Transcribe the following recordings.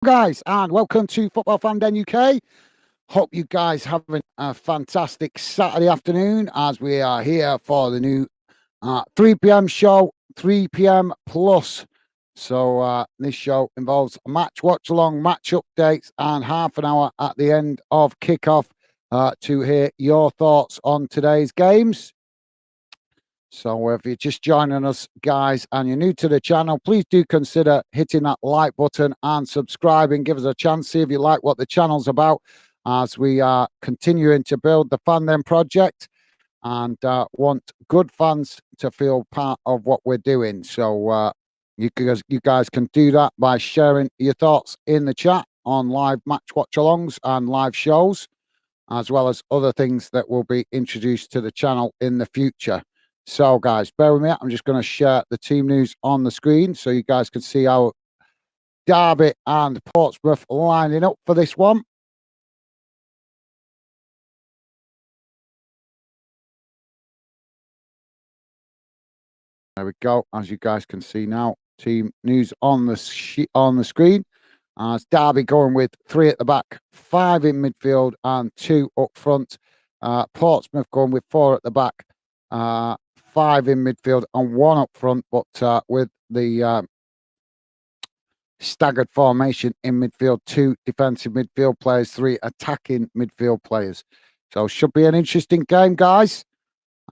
Guys, and welcome to Football Fan Den UK. Hope you guys having a fantastic Saturday afternoon as we are here for the new 3 p.m. show, 3 p.m. plus. So this show involves a match watch along, match updates, and half an hour at the end of kickoff to hear your thoughts on today's games. So if you're just joining us, guys, and you're new to the channel, please do consider hitting that like button and subscribing. Give us a chance, see if you like what the channel's about as we are continuing to build the Fan Them project and want good fans to feel part of what we're doing. So you guys can do that by sharing your thoughts in the chat on live match watch-alongs and live shows, as well as other things that will be introduced to the channel in the future. So, guys, bear with me. I'm just going to share the team news on the screen so you guys can see how Derby and Portsmouth lining up for this one. There we go. As you guys can see now, team news on the screen. As Derby going with 3 at the back, 5 in midfield, and 2 up front. Portsmouth going with 4 at the back, 5 in midfield and 1 up front, but with the staggered formation in midfield, 2 defensive midfield players, 3 attacking midfield players. So should be an interesting game, guys,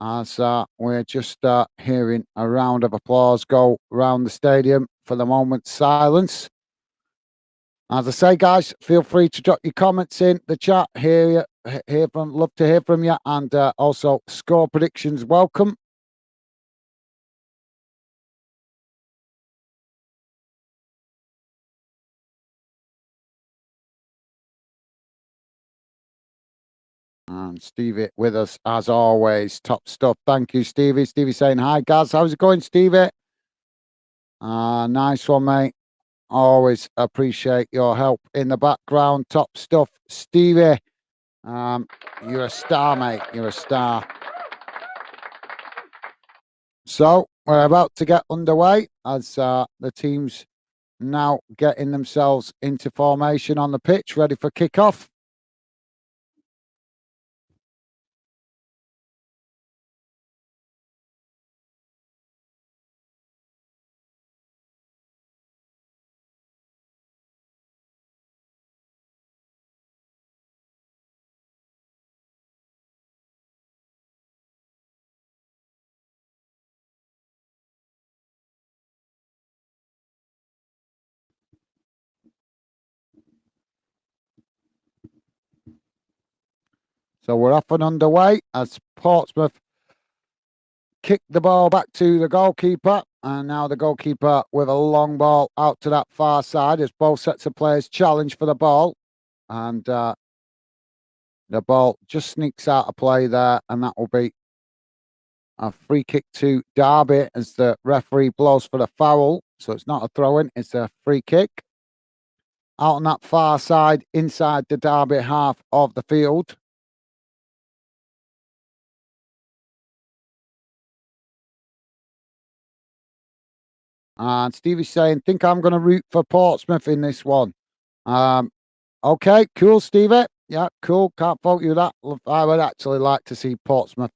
as we're just hearing a round of applause go around the stadium. For the moment, silence. As I say, guys, feel free to drop your comments in the chat. Love to hear from you, and also score predictions welcome. And Stevie with us as always. Top stuff. Thank you, Stevie. Stevie saying hi, guys. How's it going, Stevie? Nice one, mate. Always appreciate your help in the background. Top stuff, Stevie. You're a star, mate. You're a star. So we're about to get underway as the teams now getting themselves into formation on the pitch, ready for kickoff. So we're off and underway as Portsmouth kick the ball back to the goalkeeper. And now the goalkeeper with a long ball out to that far side as both sets of players challenge for the ball. And the ball just sneaks out of play there. And that will be a free kick to Derby as the referee blows for the foul. So it's not a throw-in, it's a free kick. Out on that far side, inside the Derby half of the field. And Stevie's saying, think I'm going to root for Portsmouth in this one. Okay, cool, Stevie. Yeah, cool. Can't fault you that. I would actually like to see Portsmouth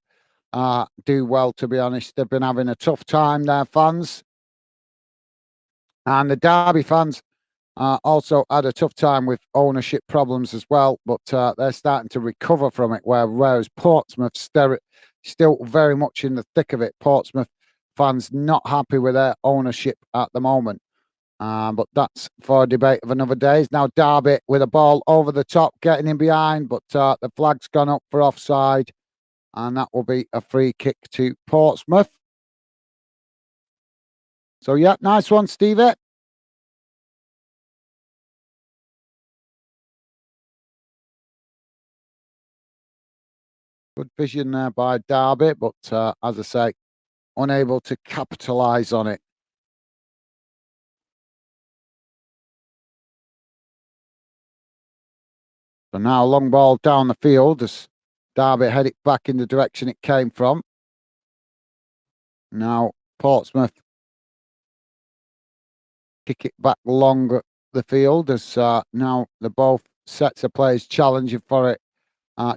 do well, to be honest. They've been having a tough time, their fans. And the Derby fans also had a tough time with ownership problems as well, but they're starting to recover from it, whereas Portsmouth still very much in the thick of it. Portsmouth fans not happy with their ownership at the moment. But that's for a debate of another day. Now Derby with a ball over the top, getting in behind, but the flag's gone up for offside, and that will be a free kick to Portsmouth. So, yeah, nice one, Stevie. Good vision there by Derby, but as I say, unable to capitalise on it. So now long ball down the field as Derby head it back in the direction it came from. Now Portsmouth kick it back long the field as now the both sets of players challenging for it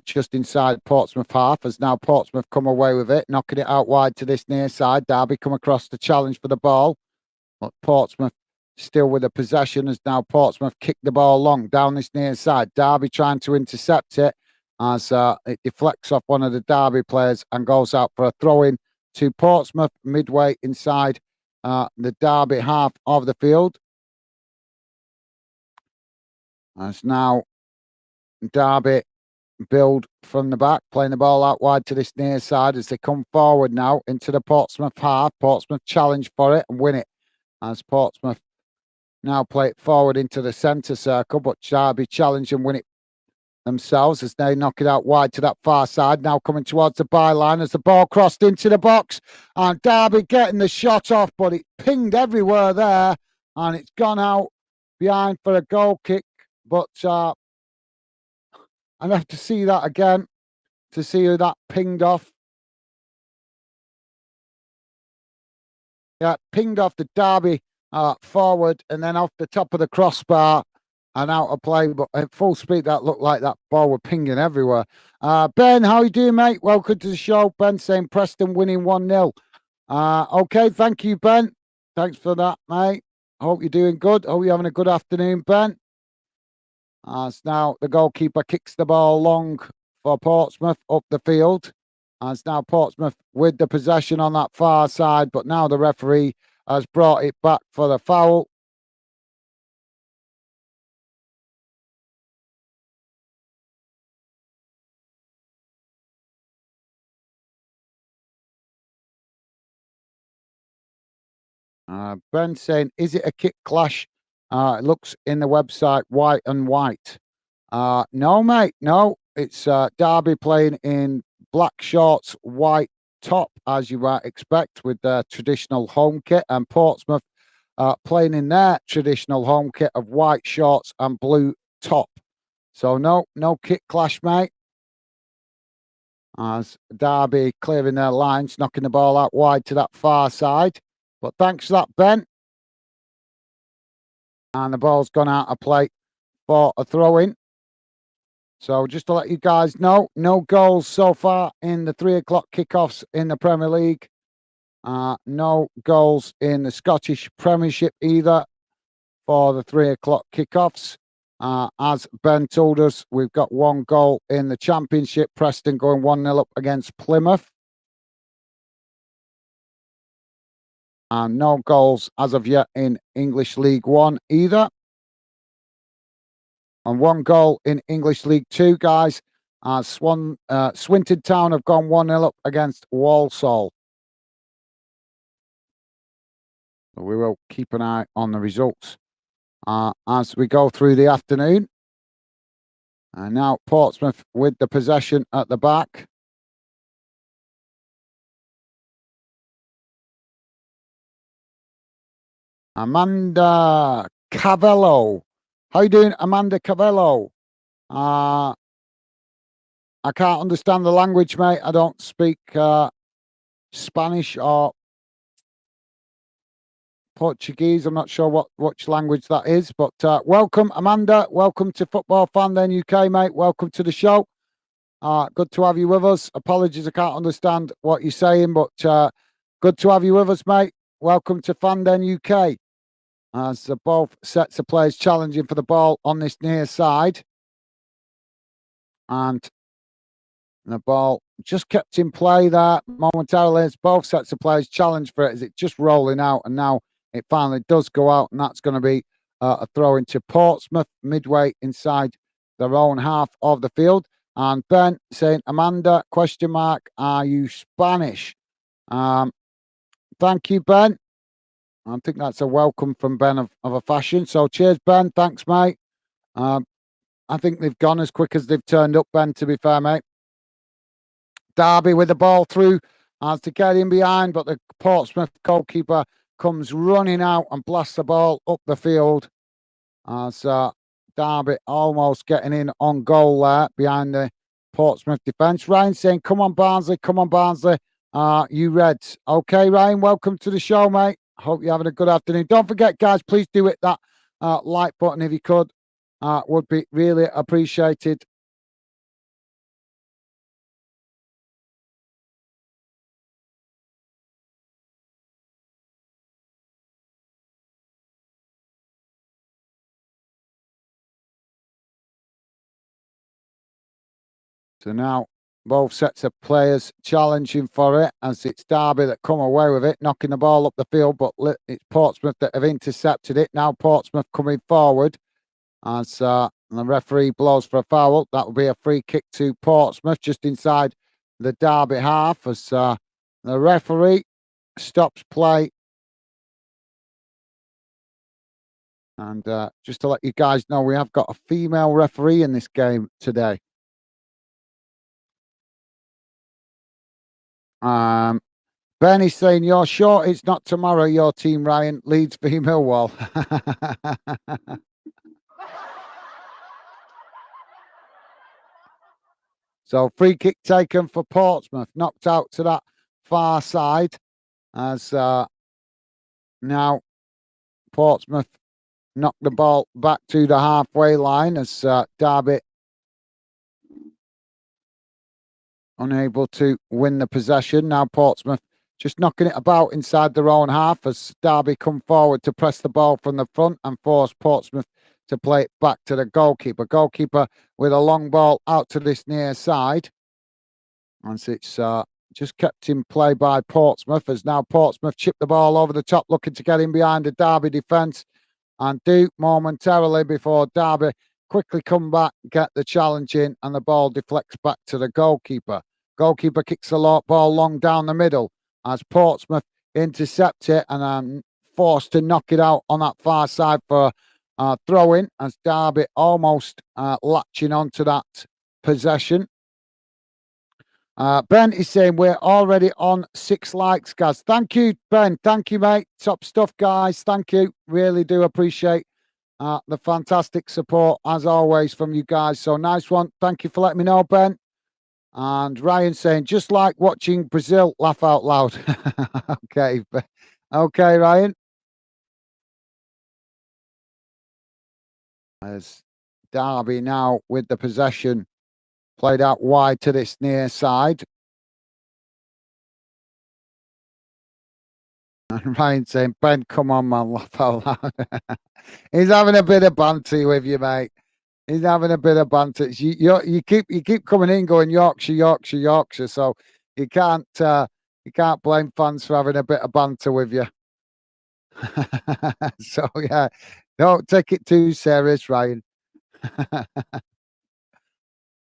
just inside Portsmouth half. As now Portsmouth come away with it, knocking it out wide to this near side. Derby come across the challenge for the ball, but Portsmouth still with the possession as now Portsmouth kick the ball long down this near side. Derby trying to intercept it as it deflects off one of the Derby players and goes out for a throw-in to Portsmouth midway inside the Derby half of the field. As now Derby build from the back, playing the ball out wide to this near side as they come forward now into the Portsmouth half. Portsmouth challenge for it and win it as Portsmouth now play it forward into the centre circle, but Derby challenge and win it themselves as they knock it out wide to that far side. Now coming towards the byline as the ball crossed into the box and Derby getting the shot off, but it pinged everywhere there and it's gone out behind for a goal kick. But I'd have to see that again to see who that pinged off. Yeah, pinged off the Derby forward and then off the top of the crossbar and out of play. But at full speed, that looked like that ball was pinging everywhere. Ben, how you doing, mate? Welcome to the show. Ben saying Preston winning 1-0. Okay, thank you, Ben. Thanks for that, mate. Hope you're doing good. Hope you're having a good afternoon, Ben. As now the goalkeeper kicks the ball long for Portsmouth up the field. As now Portsmouth with the possession on that far side, but now the referee has brought it back for the foul. Ben saying, is it a kick clash? It looks in the website white and white. No, mate, no. It's Derby playing in black shorts, white top, as you might expect, with their traditional home kit, and Portsmouth playing in their traditional home kit of white shorts and blue top. So no kick clash, mate. As Derby clearing their lines, knocking the ball out wide to that far side. But thanks for that, Ben. And the ball's gone out of play for a throw-in. So just to let you guys know, no goals so far in the 3 o'clock kickoffs in the Premier League. No goals in the Scottish Premiership either for the 3 o'clock kickoffs. As Ben told us, we've got one goal in the Championship. Preston going 1-0 up against Plymouth. And no goals as of yet in English League One either. And one goal in English League Two, guys. Swinton Town have gone 1-0 up against Walsall. So we will keep an eye on the results as we go through the afternoon. And now Portsmouth with the possession at the back. Amanda Cavello. How you doing, Amanda Cavello? I can't understand the language, mate. I don't speak Spanish or Portuguese. I'm not sure which language that is, but welcome, Amanda. Welcome to Football Fan Then UK, mate. Welcome to the show. Good to have you with us. Apologies, I can't understand what you're saying, but good to have you with us, mate. Welcome to Fan Then UK. As both sets of players challenging for the ball on this near side. And the ball just kept in play there momentarily. As both sets of players challenge for it as it just rolling out. And now it finally does go out. And that's going to be a throw into Portsmouth midway inside their own half of the field. And Ben saying, Amanda, ? Are you Spanish? Thank you, Ben. I think that's a welcome from Ben of a fashion. So cheers, Ben. Thanks, mate. I think they've gone as quick as they've turned up, Ben, to be fair, mate. Derby with the ball through as to get in behind, but the Portsmouth goalkeeper comes running out and blasts the ball up the field as Derby almost getting in on goal there behind the Portsmouth defence. Ryan saying, come on, Barnsley. Come on, Barnsley. You Reds. Okay, Ryan, welcome to the show, mate. Hope you're having a good afternoon. Don't forget, guys, please do hit that like button if you could. Would be really appreciated. So now both sets of players challenging for it as it's Derby that come away with it, knocking the ball up the field, but it's Portsmouth that have intercepted it. Now Portsmouth coming forward as the referee blows for a foul. That will be a free kick to Portsmouth just inside the Derby half as the referee stops play. And just to let you guys know, we have got a female referee in this game today. Ben is saying, you're sure it's not tomorrow, your team, Ryan, Leeds v Millwall. So free kick taken for Portsmouth, knocked out to that far side as now Portsmouth knocked the ball back to the halfway line as Derby unable to win the possession. Now Portsmouth just knocking it about inside their own half as Derby come forward to press the ball from the front and force Portsmouth to play it back to the goalkeeper. Goalkeeper with a long ball out to this near side. And it's just kept in play by Portsmouth as now Portsmouth chip the ball over the top looking to get in behind the Derby defence and do momentarily before Derby quickly come back, get the challenge in, and the ball deflects back to the goalkeeper. Goalkeeper kicks the ball long down the middle as Portsmouth intercept it and are forced to knock it out on that far side for throw-in as Derby almost latching onto that possession. Ben is saying we're already on 6 likes, guys. Thank you, Ben. Thank you, mate. Top stuff, guys. Thank you. Really do appreciate the fantastic support, as always, from you guys. So nice one. Thank you for letting me know, Ben. And Ryan saying, just like watching Brazil, laugh out loud. Okay. Okay, Ryan. As Derby now with the possession played out wide to this near side. And Ryan saying, Ben, come on, man, laugh out loud. He's having a bit of banter with you, mate. He's having a bit of banter. You keep coming in going Yorkshire, Yorkshire, Yorkshire. So you can't blame fans for having a bit of banter with you. So yeah, don't take it too serious, Ryan.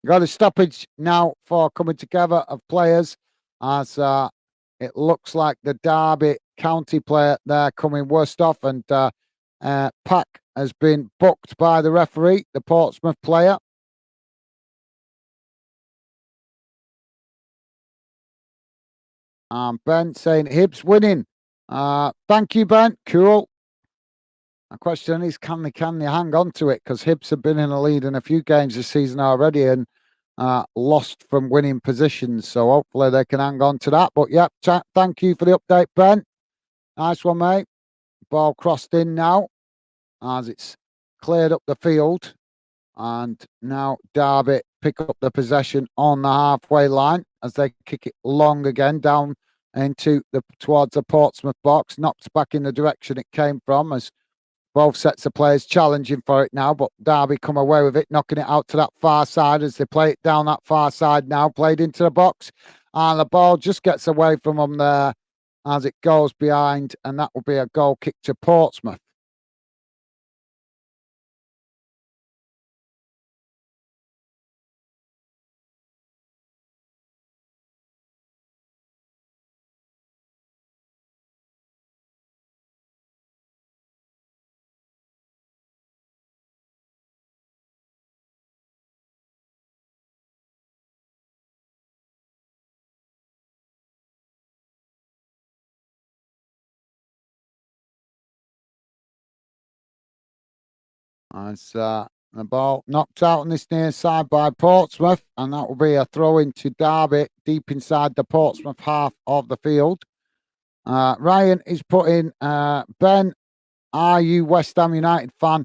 Got a stoppage now for coming together of players as it looks like the Derby County player there coming worst off, and Pack has been booked by the referee, the Portsmouth player. Ben saying Hibs winning. Thank you, Ben. Cool. My question is, can they hang on to it? Because Hibs have been in a lead in a few games this season already and lost from winning positions. So hopefully they can hang on to that. But yeah, thank you for the update, Ben. Nice one, mate. Ball crossed in now as it's cleared up the field. And now Derby pick up the possession on the halfway line as they kick it long again down towards the Portsmouth box, knocked back in the direction it came from as both sets of players challenging for it now, but Derby come away with it, knocking it out to that far side as they play it down that far side now, played into the box, and the ball just gets away from them there as it goes behind, and that will be a goal kick to Portsmouth. As the ball knocked out on this near side by Portsmouth, and that will be a throw into Derby deep inside the Portsmouth half of the field. Ryan is putting Ben are you West Ham United fan?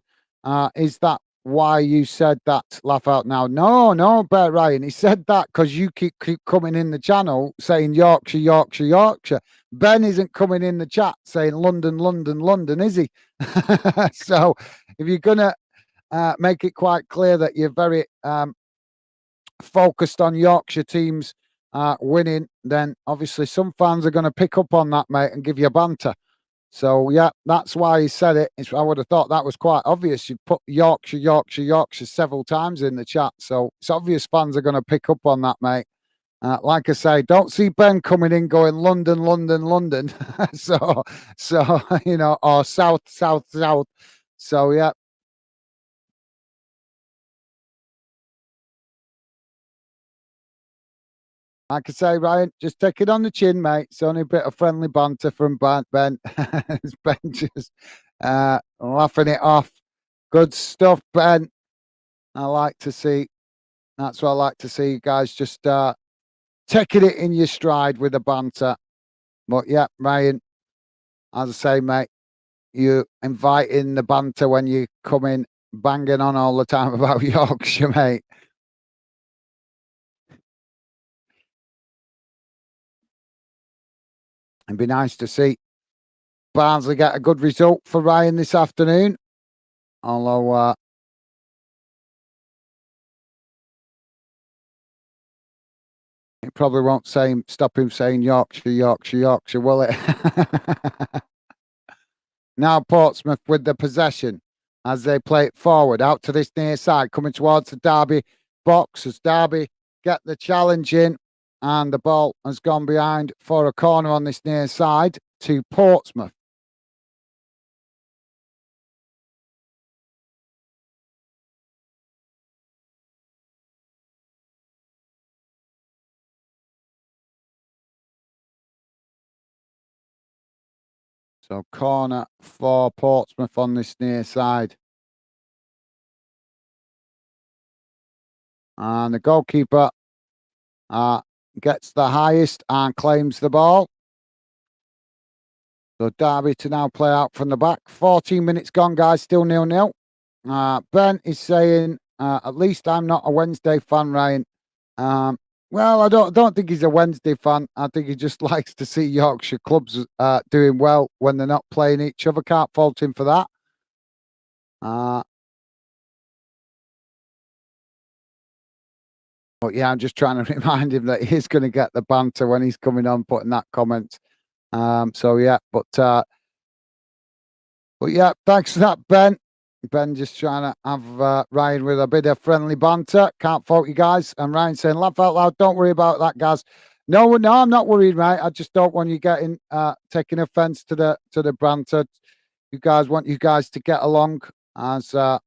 Is that why you said that? Laugh out now. No, no, Bert Ryan. He said that because you keep coming in the channel saying Yorkshire, Yorkshire, Yorkshire. Ben isn't coming in the chat saying London, London, London, is he? So if you're gonna make it quite clear that you're very focused on Yorkshire teams winning, then obviously some fans are going to pick up on that, mate, and give you banter. So yeah, that's why he said it. I would have thought that was quite obvious. You put Yorkshire, Yorkshire, Yorkshire several times in the chat, so it's obvious fans are going to pick up on that, mate. Like I say, don't see Ben coming in going London, London, London. so you know, or South, South, South. So yeah, like I say, Ryan, just take it on the chin, mate. It's only a bit of friendly banter from Ben. Ben just laughing it off. Good stuff, Ben. I like to see. That's what I like to see, you guys. Just taking it in your stride with the banter. But yeah, Ryan, as I say, mate, you inviting the banter when you come in banging on all the time about Yorkshire, mate. It'd be nice to see Barnsley get a good result for Ryan this afternoon. Although it probably won't stop him saying Yorkshire, Yorkshire, Yorkshire, will it? Now Portsmouth with the possession as they play it forward out to this near side, coming towards the Derby box as Derby get the challenge in, and the ball has gone behind for a corner on this near side to Portsmouth. So corner for Portsmouth on this near side. And the goalkeeper gets the highest and claims the ball. So Derby to now play out from the back. 14 minutes gone, guys. Still 0-0. Ben is saying, at least I'm not a Wednesday fan, Ryan. Well, I don't think he's a Wednesday fan. I think he just likes to see Yorkshire clubs doing well when they're not playing each other. Can't fault him for that. But yeah, I'm just trying to remind him that he's going to get the banter when he's coming on, putting that comment. So yeah, but yeah, thanks for that, Ben. Ben just trying to have Ryan with a bit of friendly banter. Can't fault you guys. And Ryan saying, laugh out loud. Don't worry about that, guys. No, I'm not worried, mate. I just don't want you getting taking offence to the banter. You guys want you guys to get along, as I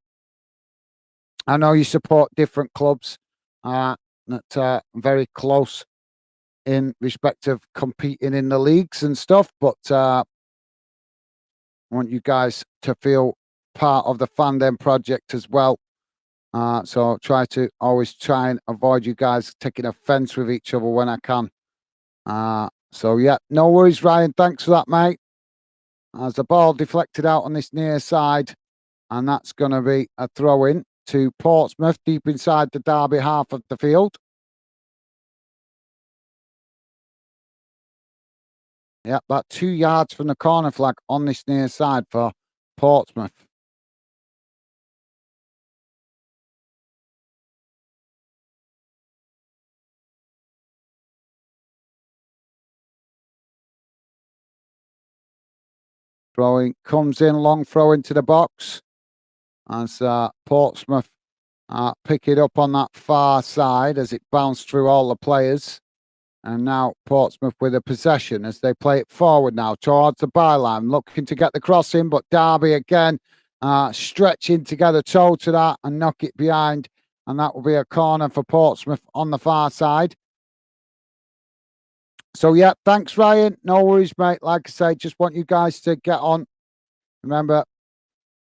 know you support different clubs that are very close in respect of competing in the leagues and stuff, but I want you guys to feel part of the Fandom project as well. So try to always try and avoid you guys taking offence with each other when I can. So yeah, no worries, Ryan. Thanks for that, mate. As the ball deflected out on this near side, and that's going to be a throw in to Portsmouth deep inside the Derby half of the field. Yeah, about 2 yards from the corner flag on this near side for Portsmouth. Throwing comes in, long throw into the box as Portsmouth pick it up on that far side as it bounced through all the players. And now Portsmouth with a possession as they play it forward now towards the byline, looking to get the cross in, but Derby again stretching together toe to that and knock it behind. And that will be a corner for Portsmouth on the far side. So, yeah, thanks, Ryan. No worries, mate. Like I say, just want you guys to get on. Remember,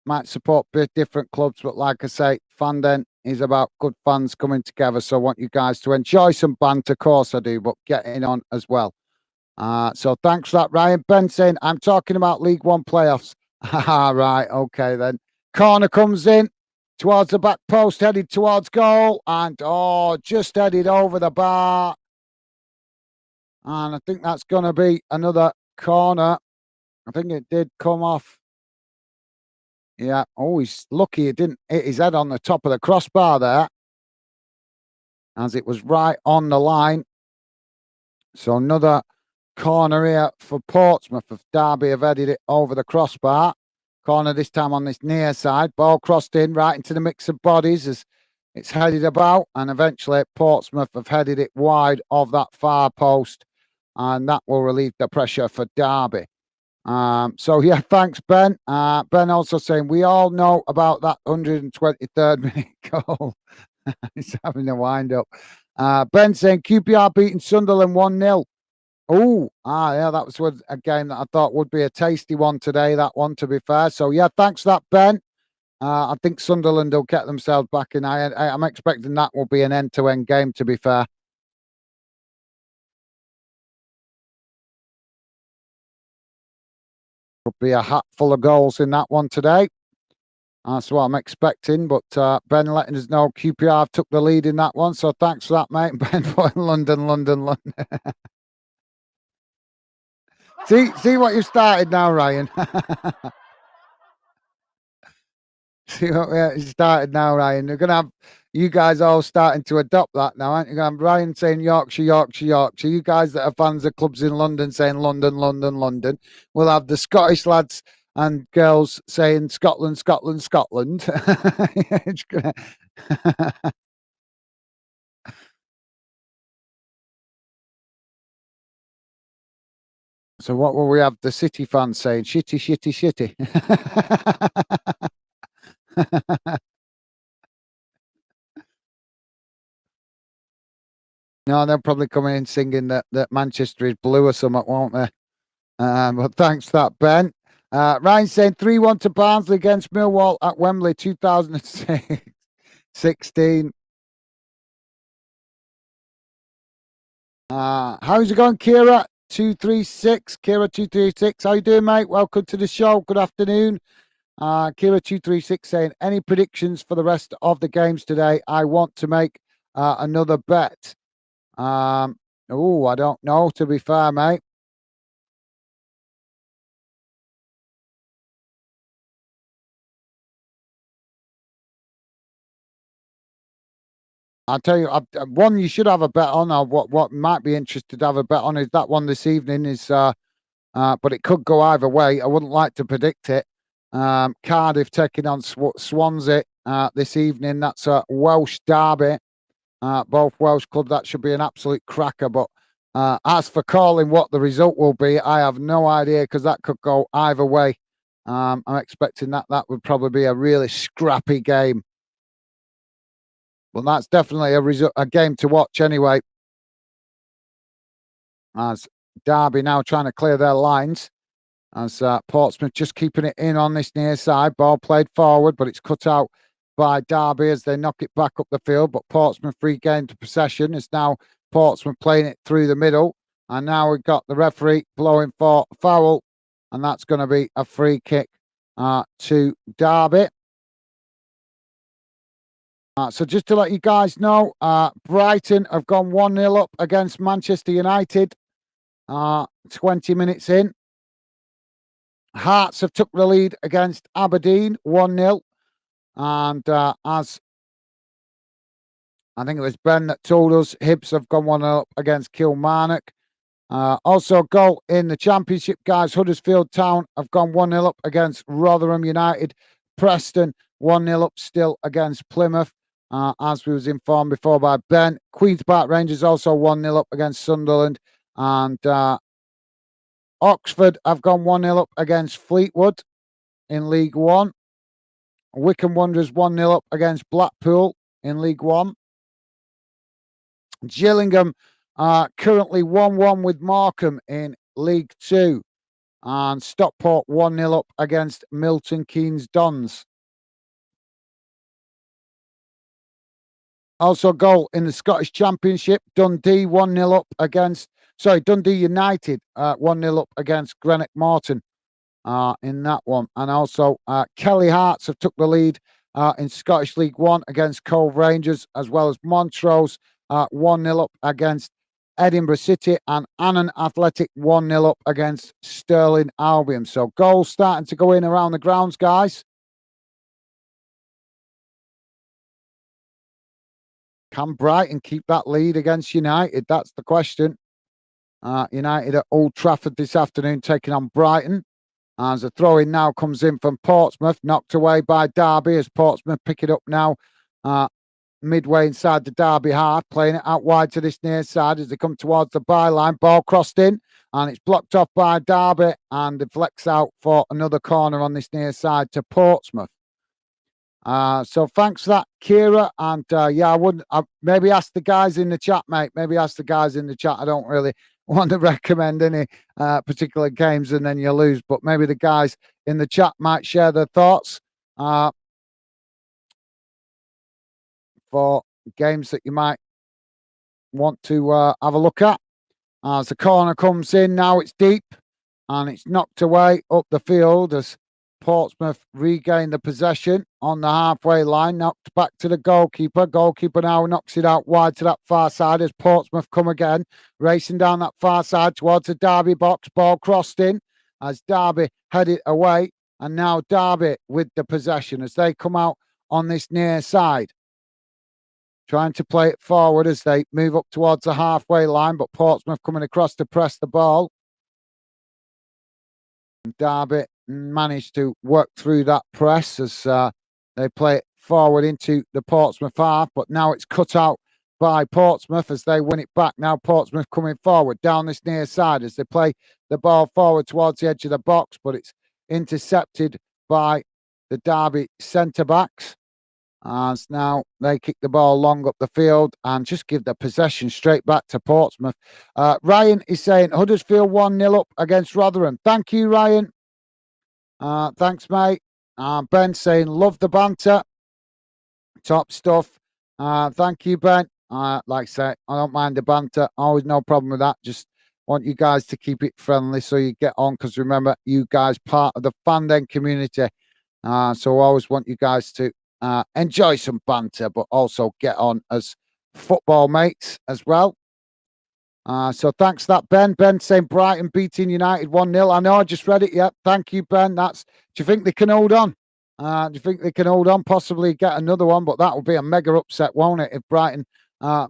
might support different clubs, but like I say, Fandom is about good fans coming together. So I want you guys to enjoy some banter. Of course I do, but getting on as well. So thanks for that, Ryan. Ben saying, I'm talking about League One playoffs. Ah, right. Okay, then. Corner comes in towards the back post, headed towards goal, and just headed over the bar. And I think that's going to be another corner. I think it did come off. Yeah. Oh, he's lucky it didn't hit his head on the top of the crossbar there, as it was right on the line. So another corner here for Portsmouth. If Derby have headed it over the crossbar. Corner this time on this near side. Ball crossed in right into the mix of bodies as it's headed about. And eventually Portsmouth have headed it wide of that far post. And that will relieve the pressure for Derby. So yeah, thanks, Ben. Ben also saying we all know about that 123rd minute goal. He's having a wind up. Ben saying QPR beating Sunderland 1-0. Oh, yeah, that was a game that I thought would be a tasty one today, that one, to be fair. So, yeah, thanks for that, Ben. I think Sunderland will get themselves back in. I'm expecting that will be an end-to-end game, to be fair. Could be a hat full of goals in that one today. That's what I'm expecting. But Ben letting us know QPR took the lead in that one. So, thanks for that, mate. Ben putting London, London, London. See what you've started now, Ryan. See what we started now, Ryan. You're gonna have you guys all starting to adopt that now, aren't you? Gonna have Ryan saying Yorkshire, Yorkshire, Yorkshire. You guys that are fans of clubs in London saying London, London, London. We'll have the Scottish lads and girls saying Scotland, Scotland, Scotland. It's gonna... So what will we have the City fans saying? Shitty, shitty, shitty. No, they'll probably come in singing that Manchester is blue or something, won't they? But thanks for that, Ben. Ryan saying 3-1 to Barnsley against Millwall at Wembley 2016. How's it going, Kira? 236. Kira 236. How you doing, mate? Welcome to the show. Good afternoon. Kira 236 saying, any predictions for the rest of the games today? I want to make another bet. I don't know, to be fair, mate. I'll tell you, one you should have a bet on, or what might be interested to have a bet on is that one this evening is, but it could go either way. I wouldn't like to predict it. Cardiff taking on Swansea this evening. That's a Welsh derby. Both Welsh clubs. That should be an absolute cracker. But as for calling what the result will be, I have no idea because that could go either way. I'm expecting that would probably be a really scrappy game. Well, that's definitely a game to watch anyway. As Derby now trying to clear their lines. As Portsmouth just keeping it in on this near side. Ball played forward, but it's cut out by Derby as they knock it back up the field. But Portsmouth regained possession. It's now Portsmouth playing it through the middle. And now we've got the referee blowing for foul. And that's going to be a free kick to Derby. So just to let you guys know, Brighton have gone 1-0 up against Manchester United. 20 minutes in. Hearts have took the lead against Aberdeen 1-0. And as I think it was Ben that told us, Hibs have gone 1-0 up against Kilmarnock. Also, goal in the Championship, guys. Huddersfield Town have gone 1-0 up against Rotherham United. Preston 1-0 up still against Plymouth. As we was informed before by Ben. Queen's Park Rangers also 1-0 up against Sunderland. And Oxford have gone 1-0 up against Fleetwood in League One. Wycombe Wanderers 1-0 up against Blackpool in League One. Gillingham are currently 1-1 with Markham in League Two. And Stockport 1-0 up against Milton Keynes Dons. Also, goal in the Scottish Championship. Dundee 1-0 up against, Dundee United 1-0 up against Greenock Morton. in that one. And also, Kelly Hearts have took the lead in Scottish League One against Cove Rangers, as well as Montrose 1-0 up against Edinburgh City, and Annan Athletic 1-0 up against Stirling Albion. So goals starting to go in around the grounds, guys. Can Brighton keep that lead against United? That's the question. United at Old Trafford this afternoon taking on Brighton. As a throw-in now comes in from Portsmouth, knocked away by Derby as Portsmouth pick it up now midway inside the Derby half, playing it out wide to this near side as they come towards the byline. Ball crossed in, and it's blocked off by Derby and deflects out for another corner on this near side to Portsmouth. So thanks for that, Kira. And yeah, I maybe ask the guys in the chat, mate. Maybe ask the guys in the chat. I don't really want to recommend any particular games and then you lose, but maybe the guys in the chat might share their thoughts for games that you might want to have a look at. As the corner comes in, now it's deep and it's knocked away up the field as Portsmouth regain the possession on the halfway line, knocked back to the goalkeeper. Goalkeeper now knocks it out wide to that far side as Portsmouth come again, racing down that far side towards the Derby box. Ball crossed in as Derby head it away, and now Derby with the possession as they come out on this near side, trying to play it forward as they move up towards the halfway line, but Portsmouth coming across to press the ball. Derby managed to work through that press as they play it forward into the Portsmouth half, but now it's cut out by Portsmouth as they win it back. Now Portsmouth coming forward down this near side as they play the ball forward towards the edge of the box, but it's intercepted by the Derby centre-backs. As now they kick the ball long up the field and just give the possession straight back to Portsmouth. Ryan is saying Huddersfield 1-0 up against Rotherham. Thank you, Ryan. Thanks, mate. Ben saying love the banter. Top stuff. Thank you, Ben. Like I say, I don't mind the banter. Always no problem with that. Just want you guys to keep it friendly so you get on, because remember, you guys part of the Fandom community. So I always want you guys to enjoy some banter, but also get on as football mates as well. So thanks for that, Ben. Ben saying Brighton beating United 1-0. I know, I just read it. Yep. Thank you, Ben. Do you think they can hold on? Do you think they can hold on? Possibly get another one, but that would be a mega upset, won't it, if Brighton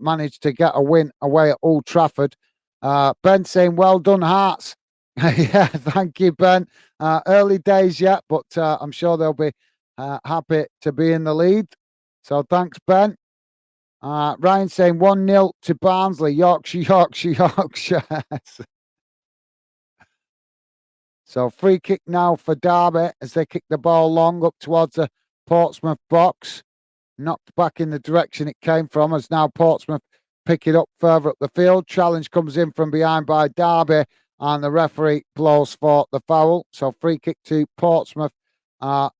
managed to get a win away at Old Trafford? Ben saying well done, Hearts. Yeah, thank you, Ben. Early days yet, but I'm sure they'll be happy to be in the lead. So thanks, Ben. Ryan saying 1-0 to Barnsley. Yorkshire, Yorkshire, Yorkshire. So free kick now for Derby as they kick the ball long up towards the Portsmouth box. Knocked back in the direction it came from as now Portsmouth pick it up further up the field. Challenge comes in from behind by Derby and the referee blows for the foul. So free kick to Portsmouth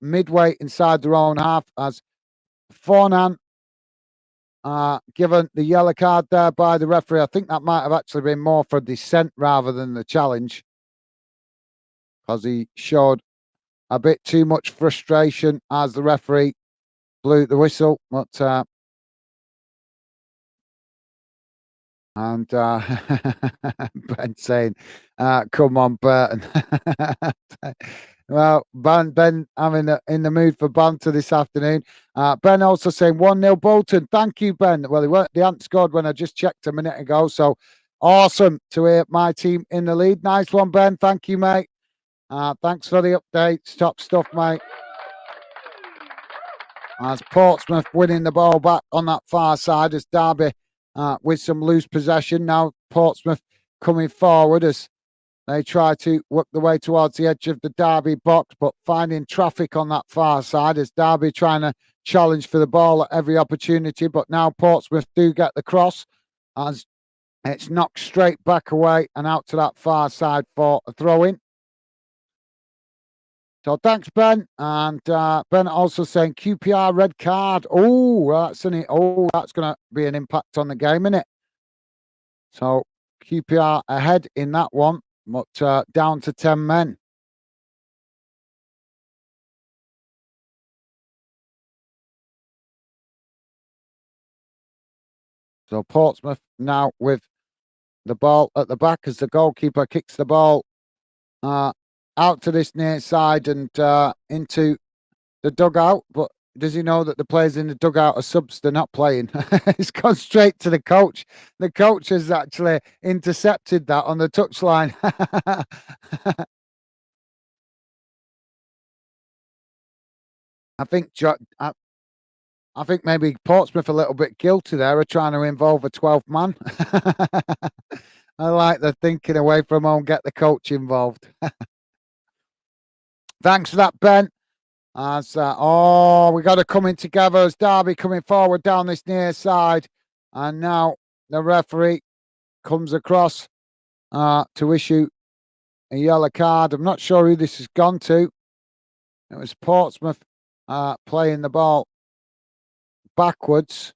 midway inside their own half as Fornan given the yellow card there by the referee. I think that might have actually been more for dissent rather than the challenge, because he showed a bit too much frustration as the referee blew the whistle. But and Ben saying, "Come on, Burton." Well, Ben, I'm in the mood for banter this afternoon. Ben also saying 1-0 Bolton. Thank you, Ben. Well, they hadn't scored when I just checked a minute ago. So awesome to hear my team in the lead. Nice one, Ben. Thank you, mate. Thanks for the updates. Top stuff, mate. As Portsmouth winning the ball back on that far side as Derby with some loose possession. Now Portsmouth coming forward as they try to work the way towards the edge of the Derby box, but finding traffic on that far side as Derby trying to challenge for the ball at every opportunity. But now Portsmouth do get the cross as it's knocked straight back away and out to that far side for a throw-in. So thanks, Ben. And Ben also saying QPR red card. That's going to be an impact on the game, isn't it? So QPR ahead in that one, but down to 10 men. So Portsmouth now with the ball at the back as the goalkeeper kicks the ball out to this near side and into the dugout. But does he know that the players in the dugout are subs? They're not playing. It's gone straight to the coach. The coach has actually intercepted that on the touchline. I think I think maybe Portsmouth a little bit guilty there of trying to involve a 12th man. I like the thinking away from home, get the coach involved. Thanks for that, Ben. As we got to come in together as Derby coming forward down this near side, and now the referee comes across to issue a yellow card. I'm not sure who this has gone to. It was Portsmouth playing the ball backwards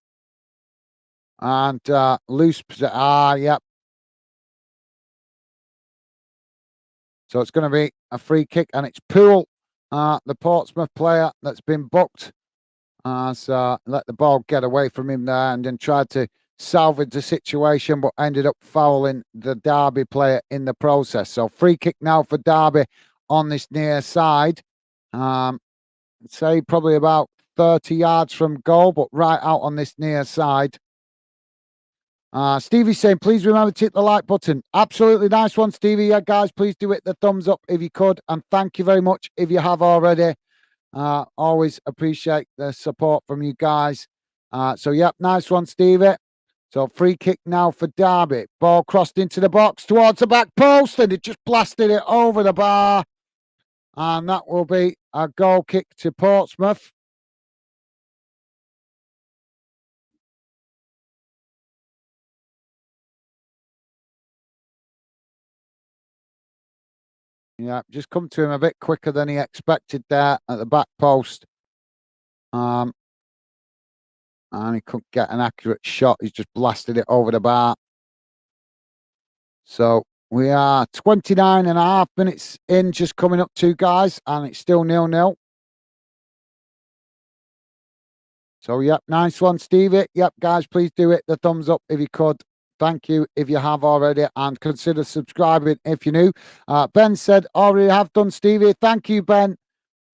and loose. Yep. So it's going to be a free kick, and it's Poole, the Portsmouth player that's been booked. So let the ball get away from him there and then tried to salvage the situation, but ended up fouling the Derby player in the process. So free kick now for Derby on this near side. I'd say probably about 30 yards from goal, but right out on this near side. Stevie's saying, please remember to hit the like button. Absolutely nice one, Stevie. Yeah, guys, please do hit the thumbs up if you could. And thank you very much if you have already. Always appreciate the support from you guys. So, yep, nice one, Stevie. So, free kick now for Derby. Ball crossed into the box towards the back post, and it just blasted it over the bar. And that will be a goal kick to Portsmouth. Yeah, just come to him a bit quicker than he expected there at the back post. And he couldn't get an accurate shot. He's just blasted it over the bar. So we are 29 and a half minutes in, just coming up to, guys, and it's still 0-0. So, yep, nice one, Stevie. Yep, guys, please do hit the thumbs up if you could. Thank you if you have already, and consider subscribing if you're new. Ben said, already have done, Stevie. Thank you, Ben.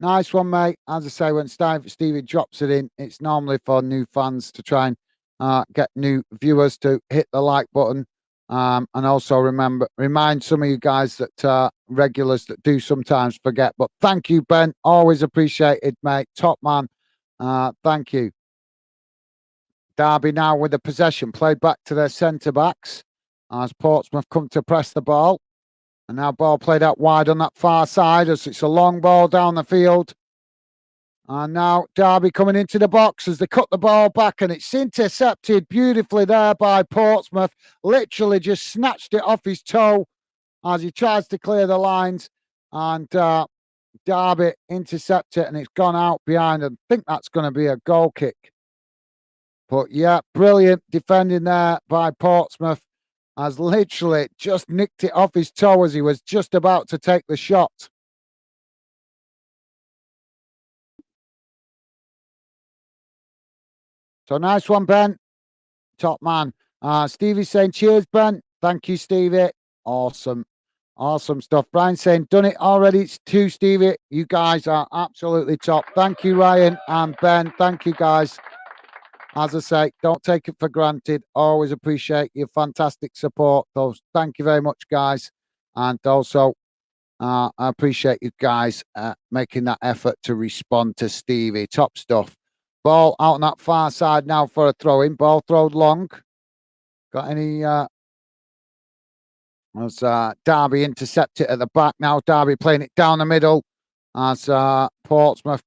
Nice one, mate. As I say, when Stevie drops it in, it's normally for new fans to try and get new viewers to hit the like button. And also remind some of you guys that regulars that do sometimes forget. But thank you, Ben. Always appreciated, mate. Top man. Thank you. Derby now with the possession, played back to their centre backs as Portsmouth come to press the ball. And now ball played out wide on that far side as it's a long ball down the field. And now Derby coming into the box as they cut the ball back, and it's intercepted beautifully there by Portsmouth. Literally just snatched it off his toe as he tries to clear the lines. And Derby intercept it, and it's gone out behind. I think that's going to be a goal kick. But yeah, brilliant defending there by Portsmouth, as literally just nicked it off his toe as he was just about to take the shot. So nice one, Ben. Top man. Stevie's saying, cheers, Ben. Thank you, Stevie. Awesome. Awesome stuff. Brian saying, done it already. It's 2, Stevie. You guys are absolutely top. Thank you, Ryan and Ben. Thank you, guys. As I say, don't take it for granted. Always appreciate your fantastic support. Those, thank you very much, guys. And also, I appreciate you guys making that effort to respond to Stevie. Top stuff. Ball out on that far side now for a throw-in. Ball thrown long. Got any... as Derby intercept it at the back now. Derby playing it down the middle as Portsmouth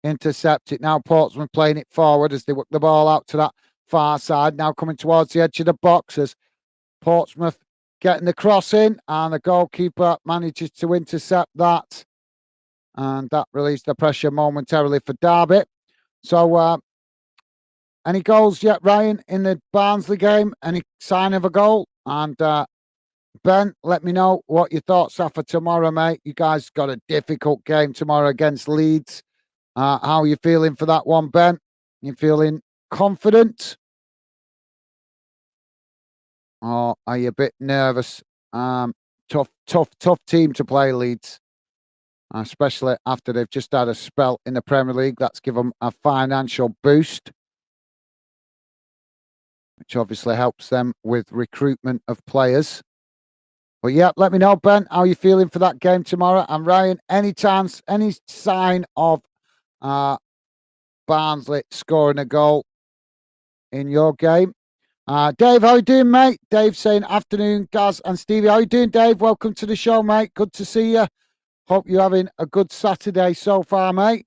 intercept it. Now Portsmouth playing it forward as they work the ball out to that far side. Now coming towards the edge of the box as Portsmouth getting the cross in, and the goalkeeper manages to intercept that. And that released the pressure momentarily for Derby. So, any goals yet, Ryan, in the Barnsley game? Any sign of a goal? And Ben, let me know what your thoughts are for tomorrow, mate. You guys got a difficult game tomorrow against Leeds. How are you feeling for that one, Ben? You feeling confident? or are you a bit nervous? Tough team to play, Leeds, especially after they've just had a spell in the Premier League. That's given them a financial boost, which obviously helps them with recruitment of players. But yeah, let me know, Ben, how you feeling for that game tomorrow. And Ryan, any sign of Barnsley scoring a goal in your game? Dave, how you doing, mate? Dave saying afternoon, Gaz and Stevie. How you doing, Dave? Welcome to the show, mate. Good to see you. Hope you're having a good Saturday so far, mate.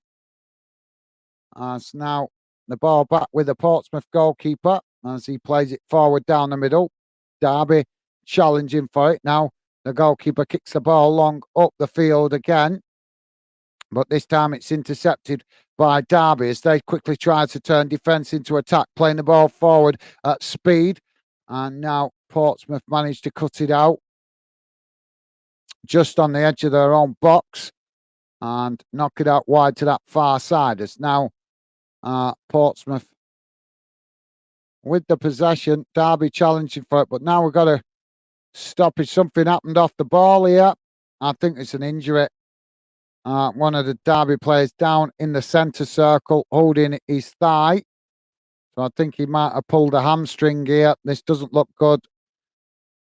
So now the ball back with the Portsmouth goalkeeper as he plays it forward down the middle. Derby challenging for it. Now the goalkeeper kicks the ball long up the field again. But this time it's intercepted by Derby as they quickly try to turn defence into attack, playing the ball forward at speed. And now Portsmouth managed to cut it out just on the edge of their own box and knock it out wide to that far side. It's now Portsmouth with the possession. Derby challenging for it, but now we've got to stop it. Something happened off the ball here. I think it's an injury. One of the Derby players down in the centre circle holding his thigh. So I think he might have pulled a hamstring here. This doesn't look good.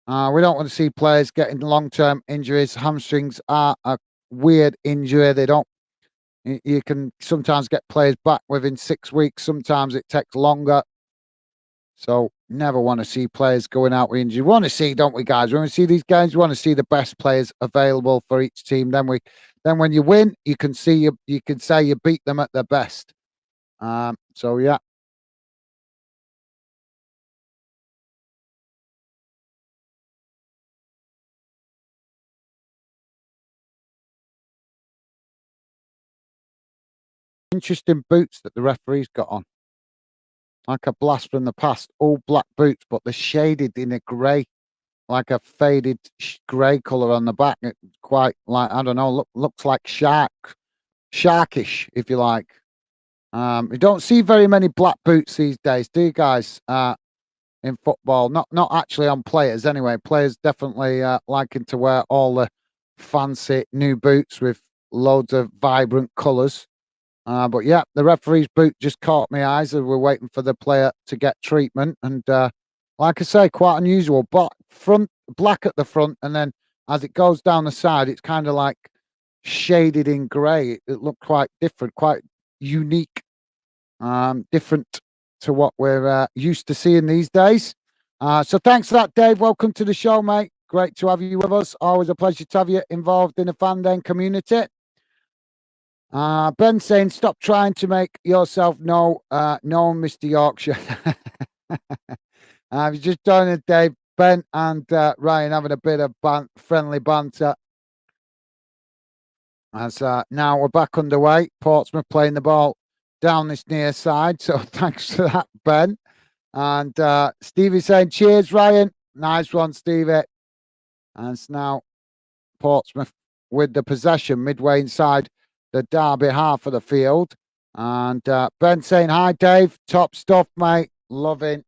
We don't want to see players getting long-term injuries. Hamstrings are a weird injury. They don't. You can sometimes get players back within 6 weeks. Sometimes it takes longer. So never want to see players going out with injury. We want to see, don't we, guys? When we see these games, we want to see the best players available for each team. Then when you win, you can say you beat them at their best. So yeah. Interesting boots that the referee's got on. Like a blast from the past. All black boots, but they're shaded in a grey, like a faded grey colour on the back. It's quite like, I don't know, looks like sharkish, if you like. You don't see very many black boots these days, do you guys? In football, not actually on players anyway. Players definitely liking to wear all the fancy new boots with loads of vibrant colours. But yeah, the referee's boot just caught my eyes as we're waiting for the player to get treatment. And like I say, quite unusual. Black at the front, and then as it goes down the side, it's kind of like shaded in grey. It looked quite different, quite unique, different to what we're used to seeing these days. So thanks for that, Dave. Welcome to the show, mate. Great to have you with us. Always a pleasure to have you involved in the fan den community. Ben saying, stop trying to make yourself known, Mr. Yorkshire. I've just joined it, Dave. Ben and Ryan having a bit of friendly banter. As now we're back underway. Portsmouth playing the ball down this near side. So thanks for that, Ben. And Stevie saying, cheers, Ryan. Nice one, Stevie. And it's now Portsmouth with the possession midway inside the Derby half of the field. And Ben saying, hi, Dave. Top stuff, mate. Loving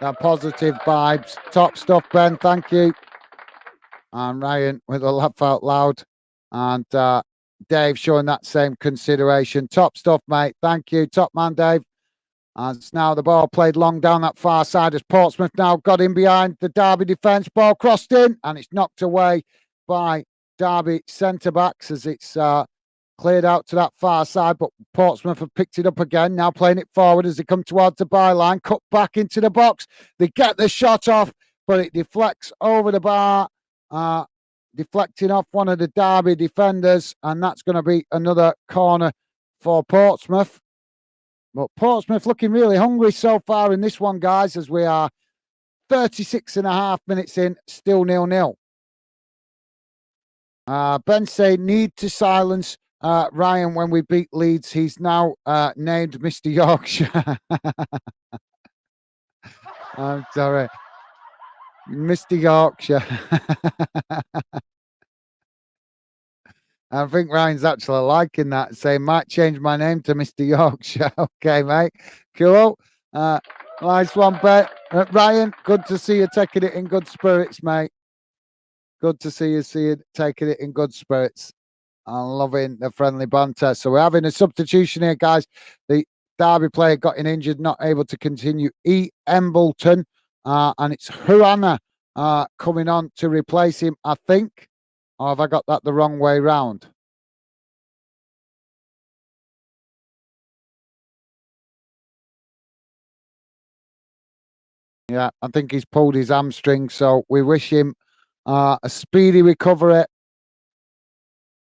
the positive vibes. Top stuff, Ben. Thank you. And Ryan with a laugh out loud. And Dave showing that same consideration. Top stuff, mate. Thank you. Top man, Dave. And it's now the ball played long down that far side as Portsmouth now got in behind the Derby defence. Ball crossed in and it's knocked away by Derby centre-backs as it's cleared out to that far side. But Portsmouth have picked it up again. Now playing it forward as they come towards the byline. Cut back into the box. They get the shot off, but it deflects over the bar. Deflecting off one of the Derby defenders. And that's going to be another corner for Portsmouth. But Portsmouth looking really hungry so far in this one, guys, as we are 36 and a half minutes in, still 0-0. Ben say, need to silence Ryan when we beat Leeds. He's now named Mr. Yorkshire. I'm sorry. Mr. Yorkshire. I think Ryan's actually liking that, saying, might change my name to Mr. Yorkshire. Okay, mate. Cool. Nice one, Bet. Ryan, good to see you taking it in good spirits, mate. Good to see you taking it in good spirits. I'm loving the friendly banter. So we're having a substitution here, guys. The Derby player got injured, not able to continue. E. Embleton, and it's Huana coming on to replace him, I think. Or have I got that the wrong way round? Yeah, I think he's pulled his hamstring, so we wish him a speedy recovery.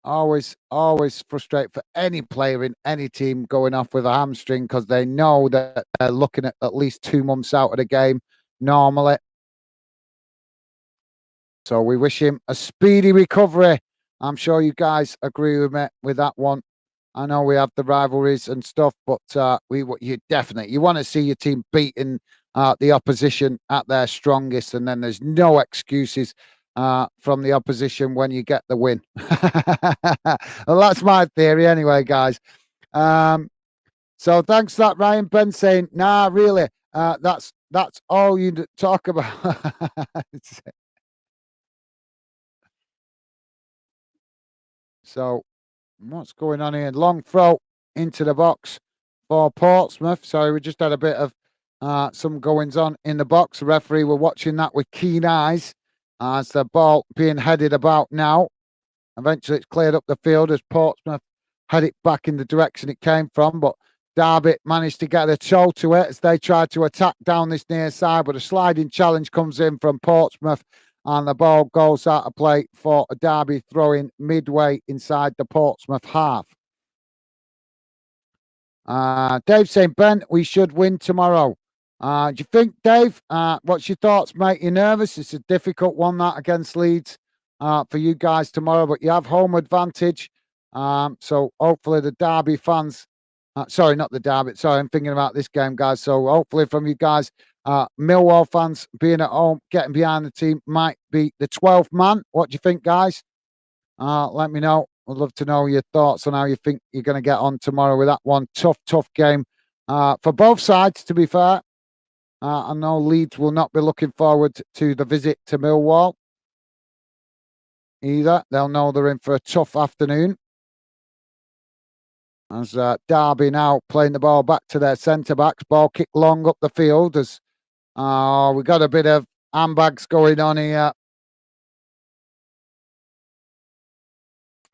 Always frustrating for any player in any team going off with a hamstring because they know that they're looking at least 2 months out of the game normally. So we wish him a speedy recovery. I'm sure you guys agree with me with that one. I know we have the rivalries and stuff, but you want to see your team beating the opposition at their strongest, and then there's no excuses from the opposition when you get the win. Well, that's my theory, anyway, guys. So thanks for that, Ryan. Ben saying, "Nah, really, that's all you talk about." So what's going on here? Long throw into the box for Portsmouth. So we just had a bit of some goings on in the box. The referee were watching that with keen eyes as the ball being headed about now. Eventually, it's cleared up the field as Portsmouth head it back in the direction it came from. But Derby managed to get a toe to it as they tried to attack down this near side. But a sliding challenge comes in from Portsmouth and the ball goes out of play for a Derby throwing midway inside the Portsmouth half. Dave saying, Ben, we should win tomorrow. Do you think, Dave? What's your thoughts, mate? You nervous? It's a difficult one that against Leeds for you guys tomorrow, but you have home advantage. So hopefully the Derby fans, sorry, not the Derby. Sorry, I'm thinking about this game, guys. So hopefully from you guys, Millwall fans being at home, getting behind the team might be the 12th man. What do you think, guys? Let me know. I'd love to know your thoughts on how you think you're going to get on tomorrow with that one. Tough game for both sides, to be fair. I know Leeds will not be looking forward to the visit to Millwall either. They'll know they're in for a tough afternoon. As Derby now playing the ball back to their centre backs. Ball kicked long up the field as we got a bit of handbags going on here.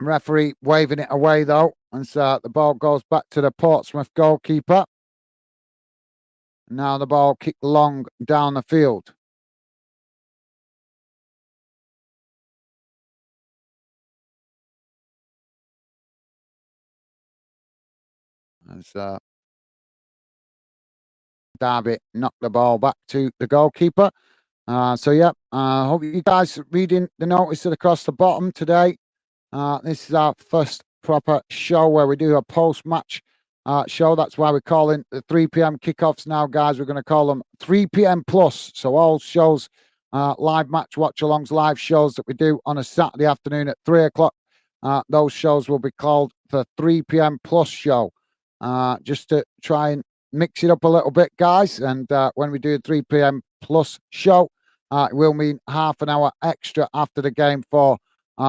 Referee waving it away though, and so the ball goes back to the Portsmouth goalkeeper. Now the ball kicked long down the field. As Derby knocked the ball back to the goalkeeper. So yeah, hope you guys are reading the notice across the bottom today. This is our first proper show where we do a post-match show. That's why we're calling the 3 p.m. kickoffs now, guys. We're going to call them 3 p.m. plus. So all shows, live match watch-alongs, live shows that we do on a Saturday afternoon at 3 o'clock. Those shows will be called the 3 p.m. plus show. Just to try and mix it up a little bit, guys. And when we do a 3 p.m. plus show, it will mean half an hour extra after the game for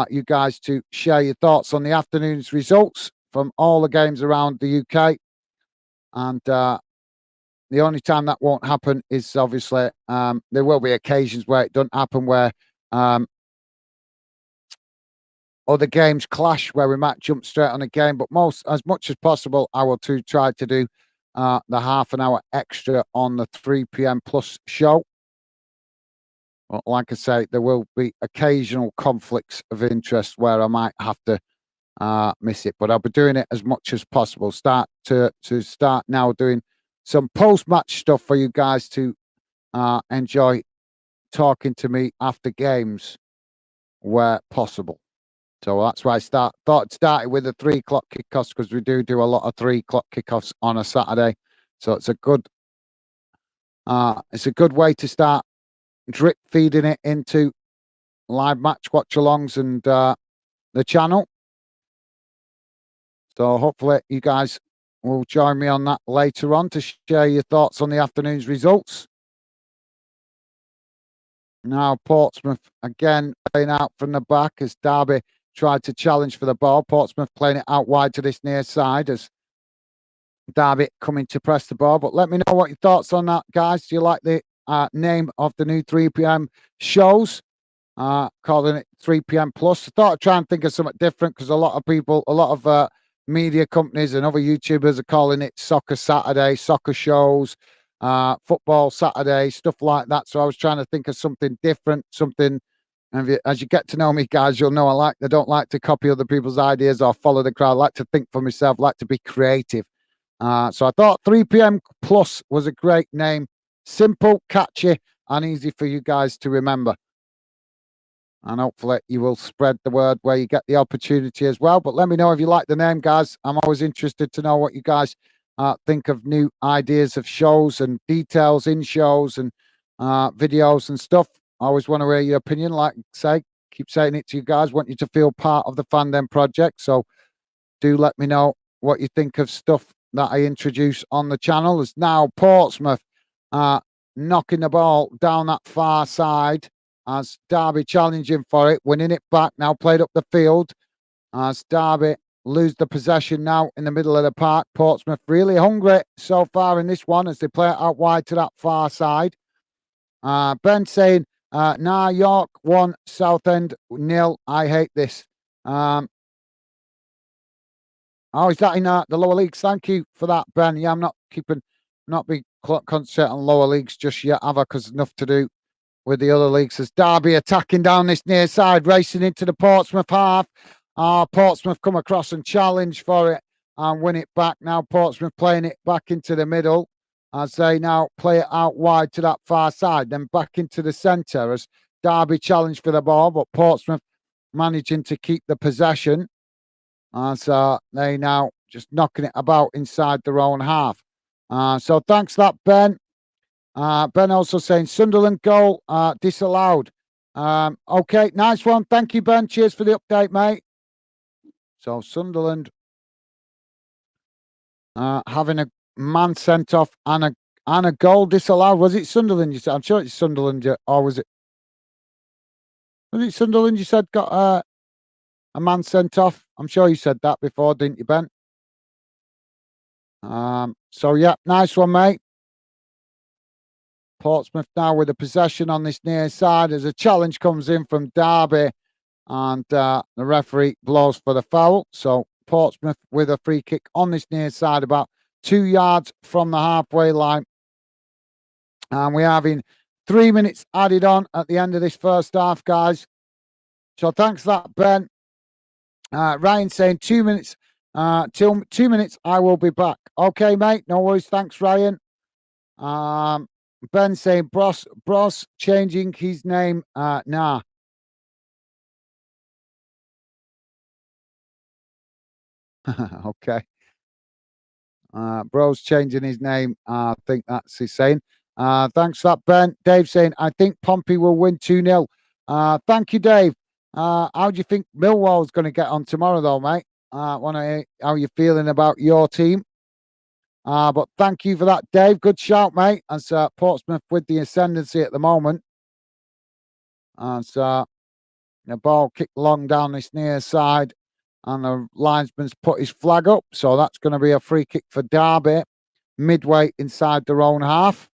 you guys to share your thoughts on the afternoon's results from all the games around the UK. And the only time that won't happen is obviously there will be occasions where it doesn't happen, where other games clash, where we might jump straight on a game. But as much as possible, I will try to do the half an hour extra on the 3 p.m. plus show. But like I say, there will be occasional conflicts of interest where I might have to miss it, but I'll be doing it as much as possible. Start now doing some post-match stuff for you guys to enjoy talking to me after games where possible. So that's why I thought it started with the 3 o'clock kickoffs, because we do a lot of 3 o'clock kickoffs on a Saturday. So it's a good way to start drip feeding it into live match watch-alongs and the channel. So hopefully you guys will join me on that later on to share your thoughts on the afternoon's results. Now Portsmouth again playing out from the back as Derby tried to challenge for the ball. Portsmouth playing it out wide to this near side as Derby coming to press the ball. But let me know what your thoughts on that, guys. Do you like the name of the new 3 p.m. shows? Calling it 3 p.m. plus. I thought I'd try and think of something different because a lot of people, a lot of media companies and other YouTubers are calling it Soccer Saturday, soccer shows, football Saturday, stuff like that. So I was trying to think of something different, something. And as you get to know me, guys, you'll know I don't like to copy other people's ideas or follow the crowd. I like to think for myself, like to be creative. So I thought 3 p.m. plus was a great name, simple, catchy, and easy for you guys to remember. And hopefully you will spread the word where you get the opportunity as well. But let me know if you like the name, guys. I'm always interested to know what you guys think of new ideas of shows and details in shows and videos and stuff. I always want to hear your opinion. Like I say, keep saying it to you guys. Want you to feel part of the Fandom project. So do let me know what you think of stuff that I introduce on the channel. It's now Portsmouth knocking the ball down that far side as Derby challenging for it, winning it back now, played up the field as Derby lose the possession now in the middle of the park. Portsmouth really hungry so far in this one as they play it out wide to that far side. Ben saying, nah, York 1, Southend 0. I hate this. Oh, is that in the lower leagues? Thank you for that, Ben. Yeah, I'm not big concentrate on lower leagues just yet, have I? Because enough to do with the other leagues as Derby attacking down this near side, racing into the Portsmouth half. Portsmouth come across and challenge for it and win it back. Now Portsmouth playing it back into the middle as they now play it out wide to that far side, then back into the centre as Derby challenge for the ball, but Portsmouth managing to keep the possession as they now just knocking it about inside their own half. So thanks for that, Ben. Ben also saying Sunderland goal disallowed. Okay, nice one. Thank you, Ben. Cheers for the update, mate. So Sunderland having a man sent off and a goal disallowed. Was it Sunderland? You said? I'm sure it's Sunderland. Or was it? Was it Sunderland? You said got a man sent off. I'm sure you said that before, didn't you, Ben? So yeah, nice one, mate. Portsmouth now with a possession on this near side as a challenge comes in from Derby and the referee blows for the foul. So Portsmouth with a free kick on this near side about 2 yards from the halfway line. And we're having 3 minutes added on at the end of this first half, guys. So thanks for that, Ben. Ryan saying 2 minutes, till 2 minutes, I will be back. Okay, mate, no worries. Thanks, Ryan. Ben saying Bros changing his name. Nah. Okay. Bro's changing his name. I think that's his saying. Thanks for that, Ben. Dave saying, I think Pompey will win 2-0. Thank you, Dave. How do you think Millwall's going to get on tomorrow, though, mate? Want to hear how you're feeling about your team. But thank you for that, Dave. Good shout, mate. As Portsmouth with the ascendancy at the moment. As the ball kicked long down this near side. And the linesman's put his flag up. So that's going to be a free kick for Derby, midway inside their own half.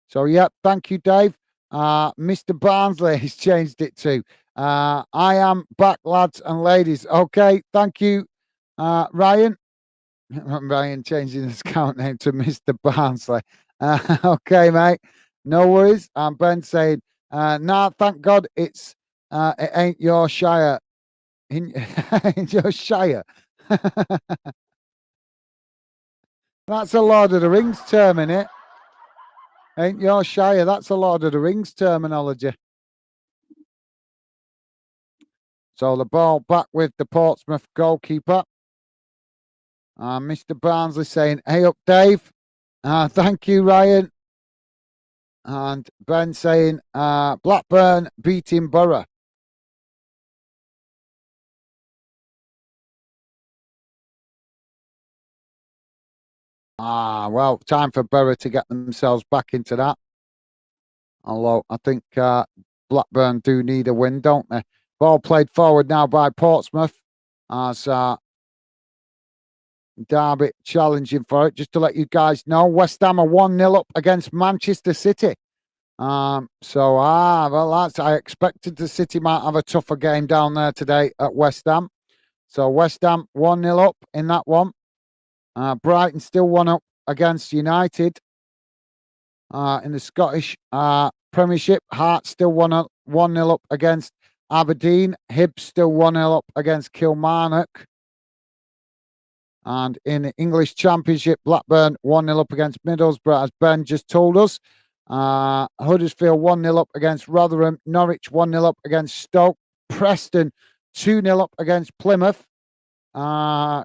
So, yeah, thank you, Dave. Mr. Barnsley has changed it to I am back, lads and ladies. Okay, thank you, Ryan. Ryan changing his account name to Mr. Barnsley. Okay, mate. No worries. And Ben saying, nah, thank God it ain't your Shire. In your Shire. That's a Lord of the Rings term, innit? Ain't your Shire. That's a Lord of the Rings terminology. So the ball back with the Portsmouth goalkeeper. Mr. Barnsley saying, hey up, Dave. Thank you, Ryan. And Ben saying, Blackburn beating Borough. Well, time for Borough to get themselves back into that. Although I think Blackburn do need a win, don't they? Ball played forward now by Portsmouth as Derby challenging for it. Just to let you guys know, West Ham are 1-0 up against Manchester City. Well, that's I expected the City might have a tougher game down there today at West Ham. So West Ham 1-0 up in that one. Brighton still 1 up against United. In the Scottish Premiership, Hearts still 1-0 up against Aberdeen. Hibs still 1-0 up against Kilmarnock. And in the English Championship, Blackburn 1-0 up against Middlesbrough, as Ben just told us. Huddersfield 1-0 up against Rotherham. Norwich 1-0 up against Stoke. Preston 2-0 up against Plymouth.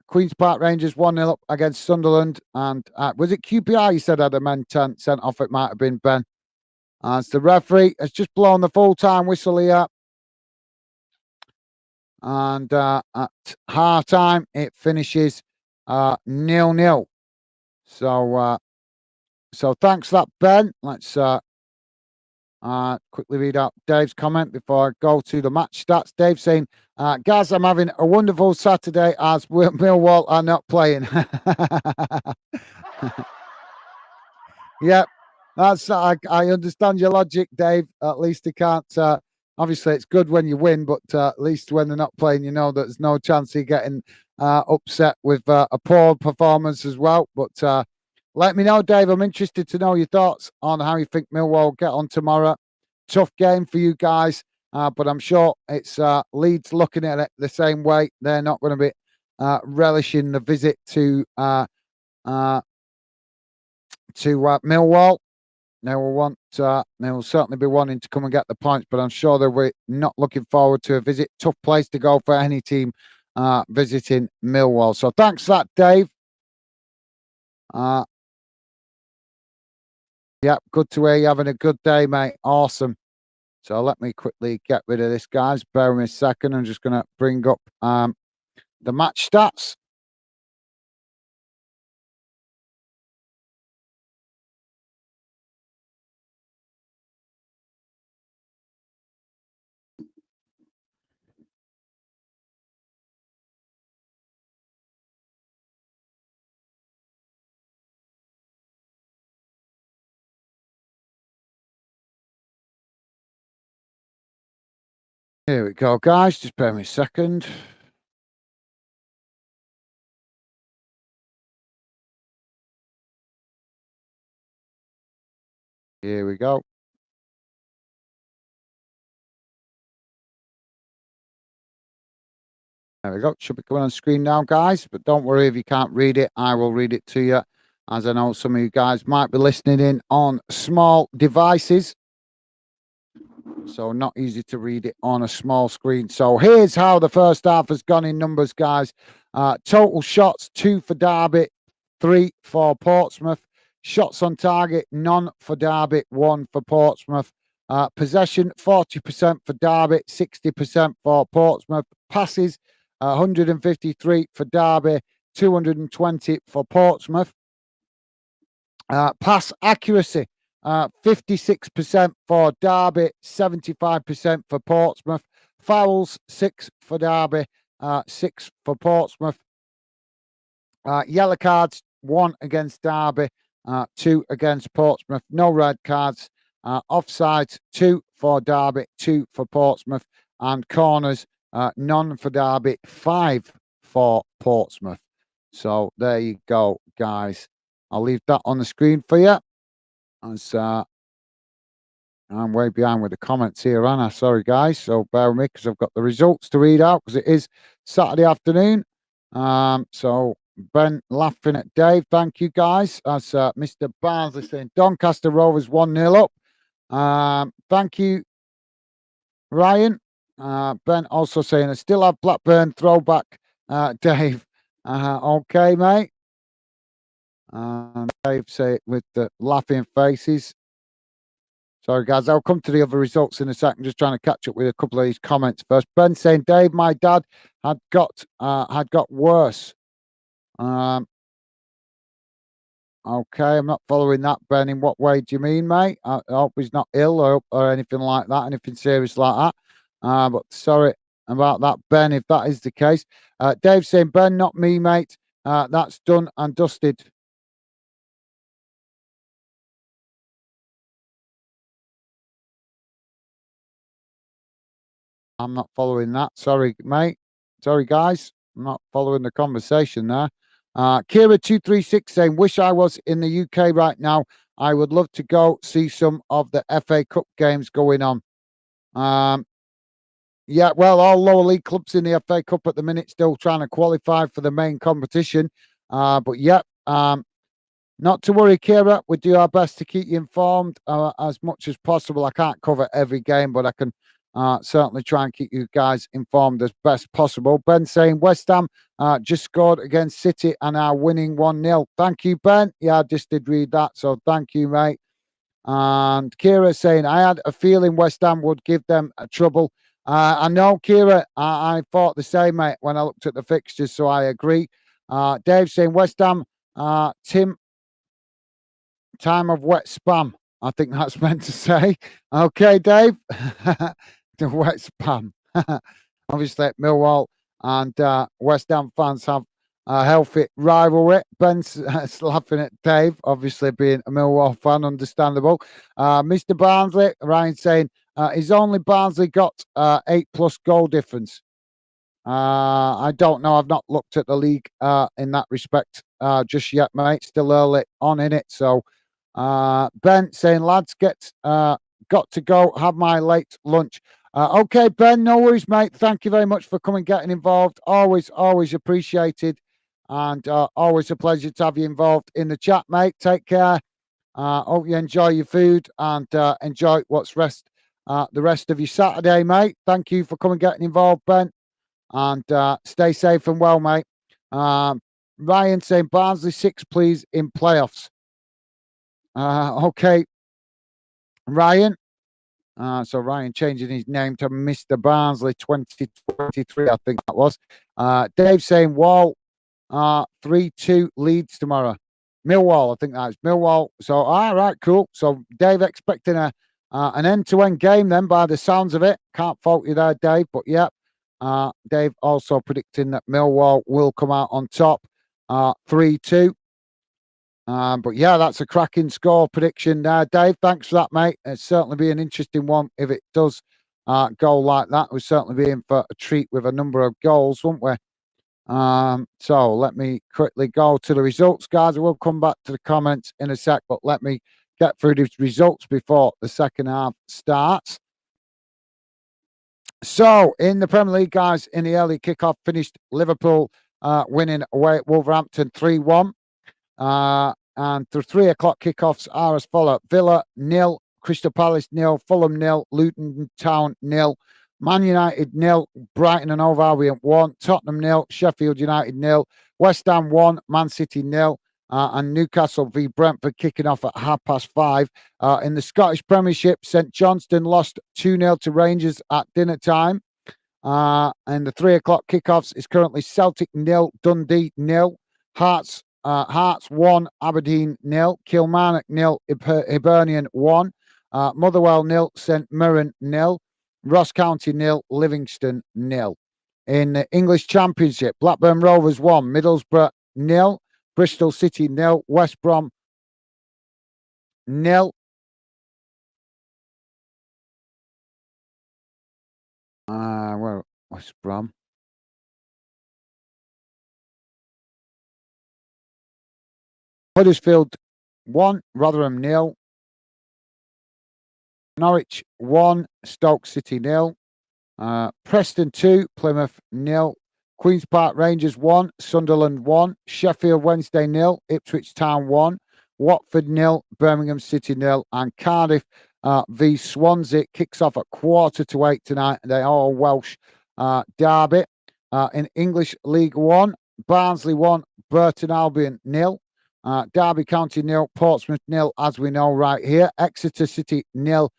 Queen's Park Rangers 1-0 up against Sunderland. And was it QPR you said had a men sent off? It might have been Ben. As the referee has just blown the full-time whistle here. And at half-time, it finishes 0-0. So thanks for that, Ben. Let's quickly read out Dave's comment before I go to the match stats. Dave saying, Gaz, I'm having a wonderful Saturday as Millwall are not playing. Yep, that's I understand your logic, Dave. At least he can't. Obviously, it's good when you win, but at least when they're not playing, you know there's no chance of getting upset with a poor performance as well. But let me know, Dave. I'm interested to know your thoughts on how you think Millwall get on tomorrow. Tough game for you guys, but I'm sure it's Leeds looking at it the same way. They're not going to be relishing the visit to Millwall. They will certainly be wanting to come and get the points, but I'm sure they'll be not looking forward to a visit. Tough place to go for any team visiting Millwall. So thanks for that, Dave. Yeah, good to hear you having a good day, mate. Awesome. So let me quickly get rid of this, guys. Bear with me a second. I'm just going to bring up the match stats. Here we go, guys. Just bear with me a second. Here we go. There we go. Should be coming on screen now, guys. But don't worry if you can't read it. I will read it to you, as I know some of you guys might be listening in on small devices. So not easy to read it on a small screen. So here's how the first half has gone in numbers, guys. Total shots, 2 for Derby, 3 for Portsmouth. Shots on target, none for Derby, 1 for Portsmouth. Possession, 40% for Derby, 60% for Portsmouth. Passes, 153 for Derby, 220 for Portsmouth. Pass accuracy, 56% for Derby, 75% for Portsmouth. Fouls, 6 for Derby, 6 for Portsmouth. Yellow cards, 1 against Derby, 2 against Portsmouth. No red cards. Offsides, 2 for Derby, 2 for Portsmouth. And corners, none for Derby, 5 for Portsmouth. So there you go, guys. I'll leave that on the screen for you. As I'm way behind with the comments here, Anna. Sorry, guys. So bear with me because I've got the results to read out because it is Saturday afternoon. So Ben laughing at Dave. Thank you, guys. As Mr. Barnsley saying Doncaster Rovers 1-0 up. Thank you, Ryan. Ben also saying I still have Blackburn throwback. Dave. Okay, mate. Dave say it with the laughing faces. Sorry, guys. I'll come to the other results in a second. Just trying to catch up with a couple of these comments first. Ben saying, Dave, my dad had got worse. Okay, I'm not following that, Ben. In what way do you mean, mate? I hope he's not ill or anything like that, anything serious like that. But sorry about that, Ben, if that is the case. Dave saying, Ben, not me, mate. That's done and dusted. I'm not following that. Sorry, mate. Sorry, guys. I'm not following the conversation there. Kira236 saying, wish I was in the UK right now. I would love to go see some of the FA Cup games going on. Yeah, well, all lower league clubs in the FA Cup at the minute still trying to qualify for the main competition. But yeah, not to worry, Kira. We do our best to keep you informed as much as possible. I can't cover every game, but I can certainly try and keep you guys informed as best possible. Ben saying West Ham just scored against City and are winning 1-0. Thank you, Ben. Yeah, I just did read that. So thank you, mate. And Kira saying, I had a feeling West Ham would give them a trouble. I know, Kira, I thought the same, mate, when I looked at the fixtures, so I agree. Dave saying, West Ham, Tim, time of wet spam. I think that's meant to say. Okay, Dave. The wet spam. Obviously, Millwall and West Ham fans have a healthy rivalry. Ben's laughing at Dave, obviously being a Millwall fan, understandable. Mr. Barnsley, Ryan saying, he's only Barnsley got 8+ goal difference. I don't know. I've not looked at the league in that respect just yet, mate. Still early on in it. So, Ben saying, lads, got to go have my late lunch. Okay, Ben, no worries, mate. Thank you very much for coming, getting involved. Always appreciated, and always a pleasure to have you involved in the chat, mate. Take care. Hope you enjoy your food and enjoy the rest of your Saturday, mate. Thank you for coming, getting involved, Ben, and stay safe and well, mate. Ryan saying Barnsley 6, please, in playoffs. Okay, Ryan. So Ryan changing his name to Mr. Barnsley 2023, I think that was. Dave saying Wall 3-2 Leeds tomorrow. Millwall, I think that's Millwall. So all right, cool. So Dave expecting an end-to-end game then by the sounds of it. Can't fault you there, Dave. But yeah, Dave also predicting that Millwall will come out on top 3-2. But yeah, that's a cracking score prediction there, Dave. Thanks for that, mate. It's certainly be an interesting one if it does go like that. We'll certainly be in for a treat with a number of goals, won't we? So let me quickly go to the results, guys. We'll come back to the comments in a sec, but let me get through the results before the second half starts. So in the Premier League, guys, in the early kickoff, finished Liverpool winning away at Wolverhampton 3-1. And the 3 o'clock kickoffs are as follow: Villa 0, Crystal Palace 0, Fulham 0, Luton Town 0, Man United 0, Brighton and Hove Albion 1, Tottenham 0, Sheffield United 0, West Ham 1, Man City 0, and Newcastle v Brentford kicking off at 5:30. In the Scottish Premiership, St Johnstone lost 2-0 to Rangers at dinner time. And the 3 o'clock kickoffs is currently Celtic 0, Dundee 0, Hearts 1, Aberdeen 0, Kilmarnock 0, Hibernian 1, Motherwell 0, St Mirren 0, Ross County 0, Livingston 0. In the English Championship, Blackburn Rovers 1, Middlesbrough 0, Bristol City 0, West Brom 0. Where West Brom? Huddersfield 1, Rotherham 0, Norwich 1, Stoke City 0, Preston 2, Plymouth 0, Queen's Park Rangers 1, Sunderland 1, Sheffield Wednesday 0, Ipswich Town 1, Watford 0, Birmingham City 0, and Cardiff v Swansea kicks off at 7:45 tonight. They are Welsh derby. In English League 1, Barnsley 1, Burton Albion 0, Derby County 0, Portsmouth 0, as we know right here, Exeter City 0,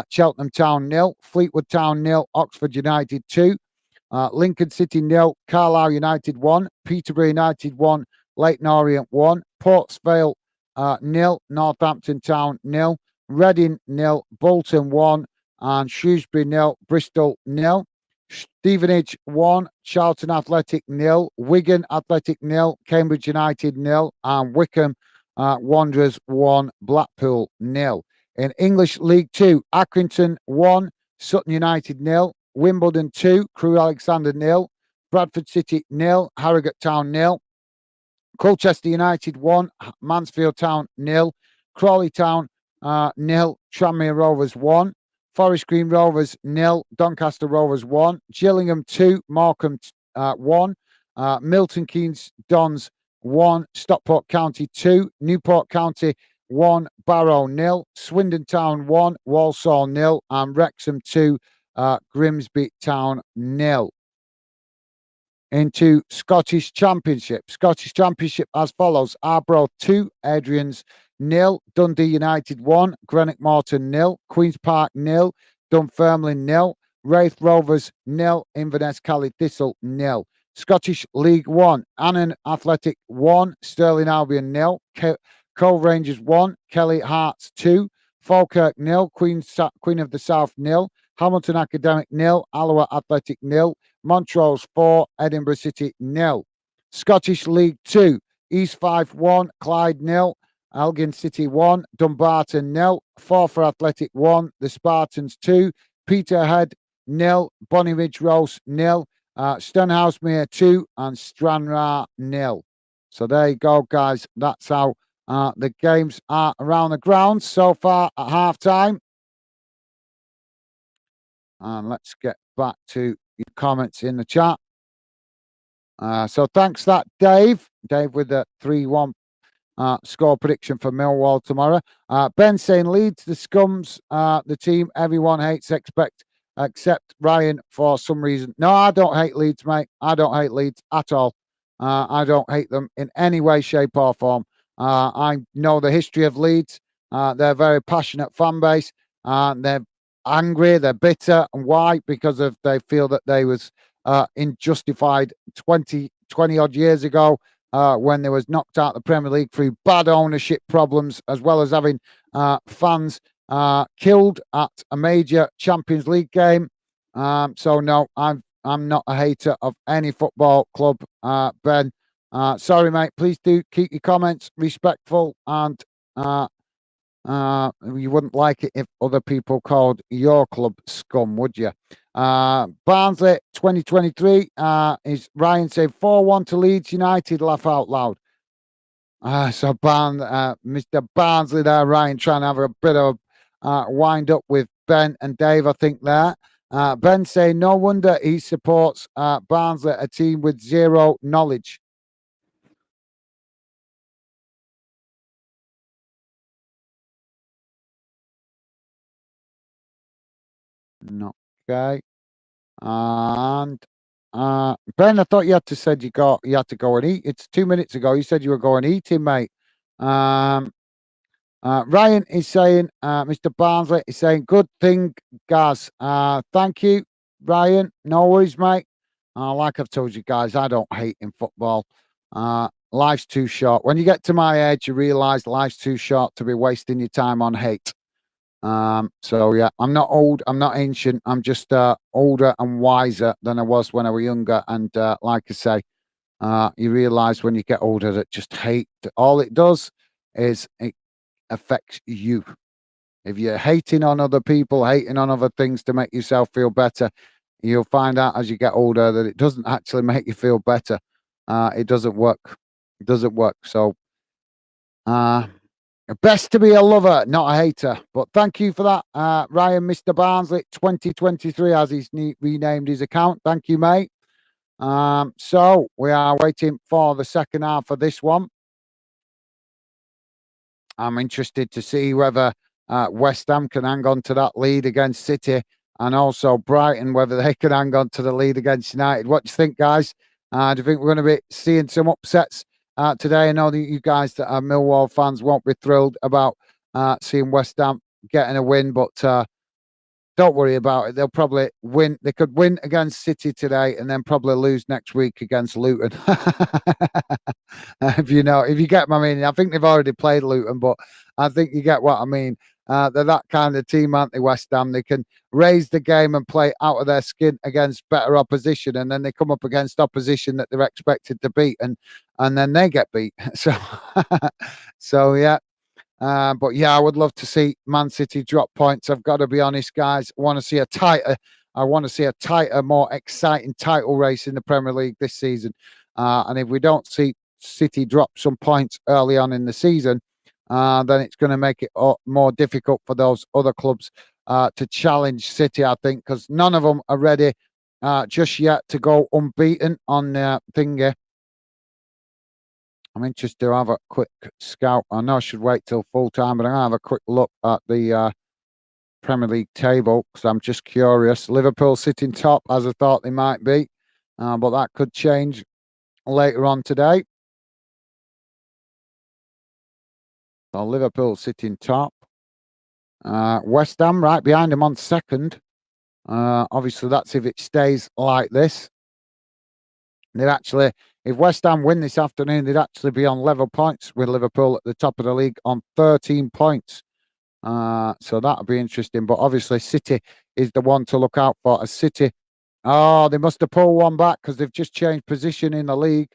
Cheltenham Town 0, Fleetwood Town 0, Oxford United 2, Lincoln City 0, Carlisle United 1, Peterborough United 1, Leyton Orient 1, Port Vale nil. Northampton Town nil. Reading nil. Bolton 1. And Shrewsbury nil. Bristol nil. Stevenage 1. Charlton Athletic nil. Wigan Athletic nil. Cambridge United nil. And Wycombe Wanderers 1. Blackpool nil. In English League 2, Accrington 1. Sutton United nil. Wimbledon 2. Crewe Alexandra nil. Bradford City nil. Harrogate Town nil. Colchester United 1, Mansfield Town 0, Crawley Town 0, Tranmere Rovers 1, Forest Green Rovers 0, Doncaster Rovers 1, Gillingham 2, Morecambe 1, Milton Keynes Dons 1, Stockport County 2, Newport County 1, Barrow 0, Swindon Town 1, Walsall 0, and Wrexham 2, Grimsby Town 0. Into Scottish Championship. Scottish Championship as follows: Arbroath 2, Adrians 0, Dundee United 1, Greenock Morton 0, Queen's Park 0, Dunfermline 0, Wraith Rovers 0, Inverness Cali Thistle 0. Scottish League 1, Annan Athletic 1, Stirling Albion 0, Cove Rangers 1, Kelly Hearts 2, Falkirk 0, Queen of the South 0, Hamilton Academic 0, Alloa Athletic 0, Montrose 4, Edinburgh City 0. Scottish League 2, East Fife 1, Clyde 0, Elgin City 1, Dumbarton 0, Forfar Athletic 1, the Spartans 2, Peterhead 0, Bonnie Ridge Rose 0, Stonehousemere 2, and Stranraer 0. So there you go, guys. That's how the games are around the grounds so far at half time. And let's get back to your comments in the chat. So thanks that, Dave. Dave with the 3-1 score prediction for Millwall tomorrow. Ben saying Leeds, the scums, the team everyone hates except Ryan for some reason. No, I don't hate Leeds, mate. I don't hate Leeds at all. I don't hate them in any way, shape or form. I know the history of Leeds. They're a very passionate fan base. They're angry, they're bitter. And why? Because of they feel that they was unjustified 20 odd years ago when they was knocked out of the Premier League through bad ownership problems, as well as having fans killed at a major Champions League game. So no, I'm not a hater of any football club, Ben. Sorry, mate. Please do keep your comments respectful, and you wouldn't like it if other people called your club scum, would you? Barnsley 2023 is Ryan saying 4-1 to Leeds United, laugh out loud. So Mr. Barnsley there, Ryan, trying to have a bit of wind up with Ben and Dave, I think there. Ben saying no wonder he supports Barnsley, a team with zero knowledge. Okay. And Ben, I thought you had to said you had to go and eat. It's 2 minutes ago. You said you were going eating, mate. Ryan is saying, Mr. Barnsley is saying, good thing, Gaz. Thank you, Ryan. No worries, mate. Like I've told you guys, I don't hate in football. Life's too short. When you get to my age, you realise life's too short to be wasting your time on hate. So yeah, I'm not old, I'm not ancient, I'm just older and wiser than I was when I was younger. And like I say, you realise when you get older that just hate, all it does is it affects you. If you're hating on other people, hating on other things to make yourself feel better, you'll find out as you get older that it doesn't actually make you feel better. It doesn't work. It doesn't work. So best to be a lover, not a hater. But thank you for that, Ryan, Mr. Barnsley, 2023, as he's renamed his account. Thank you, mate. So we are waiting for the second half of this one. I'm interested to see whether West Ham can hang on to that lead against City, and also Brighton, whether they can hang on to the lead against United. What do you think, guys? Do you think we're going to be seeing some upsets today? I know that you guys that are Millwall fans won't be thrilled about seeing West Ham getting a win, but don't worry about it. They'll probably win. They could win against City today and then probably lose next week against Luton. If you get my meaning. I think they've already played Luton, but I think you get what I mean. They're that kind of team, aren't they, West Ham? They can raise the game and play out of their skin against better opposition, and then they come up against opposition that they're expected to beat, and then they get beat. So yeah. But yeah, I would love to see Man City drop points. I've got to be honest, guys. I want to see a tighter, more exciting title race in the Premier League this season. And if we don't see City drop some points early on in the season, then it's going to make it more difficult for those other clubs to challenge City, I think, because none of them are ready just yet to go unbeaten on thingy. I'm interested to have a quick scout. I know I should wait till full time, but I'm going to have a quick look at the Premier League table because I'm just curious. Liverpool sitting top, as I thought they might be, but that could change later on today. So Liverpool sitting top. West Ham right behind them on second. Obviously, that's if it stays like this. They'd actually, if West Ham win this afternoon, they'd actually be on level points with Liverpool at the top of the league on 13 points. So that'll be interesting. But obviously, City is the one to look out for. As City, they must have pulled one back because they've just changed position in the league.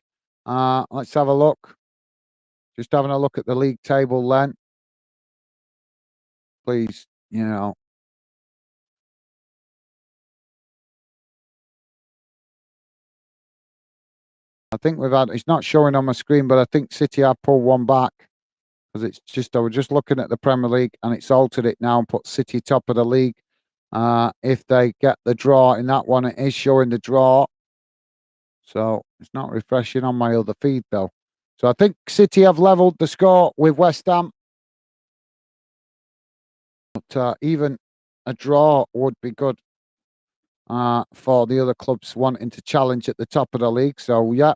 Let's have a look. Just having a look at the league table then. Please, I think it's not showing on my screen, but I think City have pulled one back because I was just looking at the Premier League and it's altered it now and put City top of the league. If they get the draw in that one, it is showing the draw. So it's not refreshing on my other feed though. So I think City have levelled the score with West Ham. But even a draw would be good for the other clubs wanting to challenge at the top of the league. So yeah,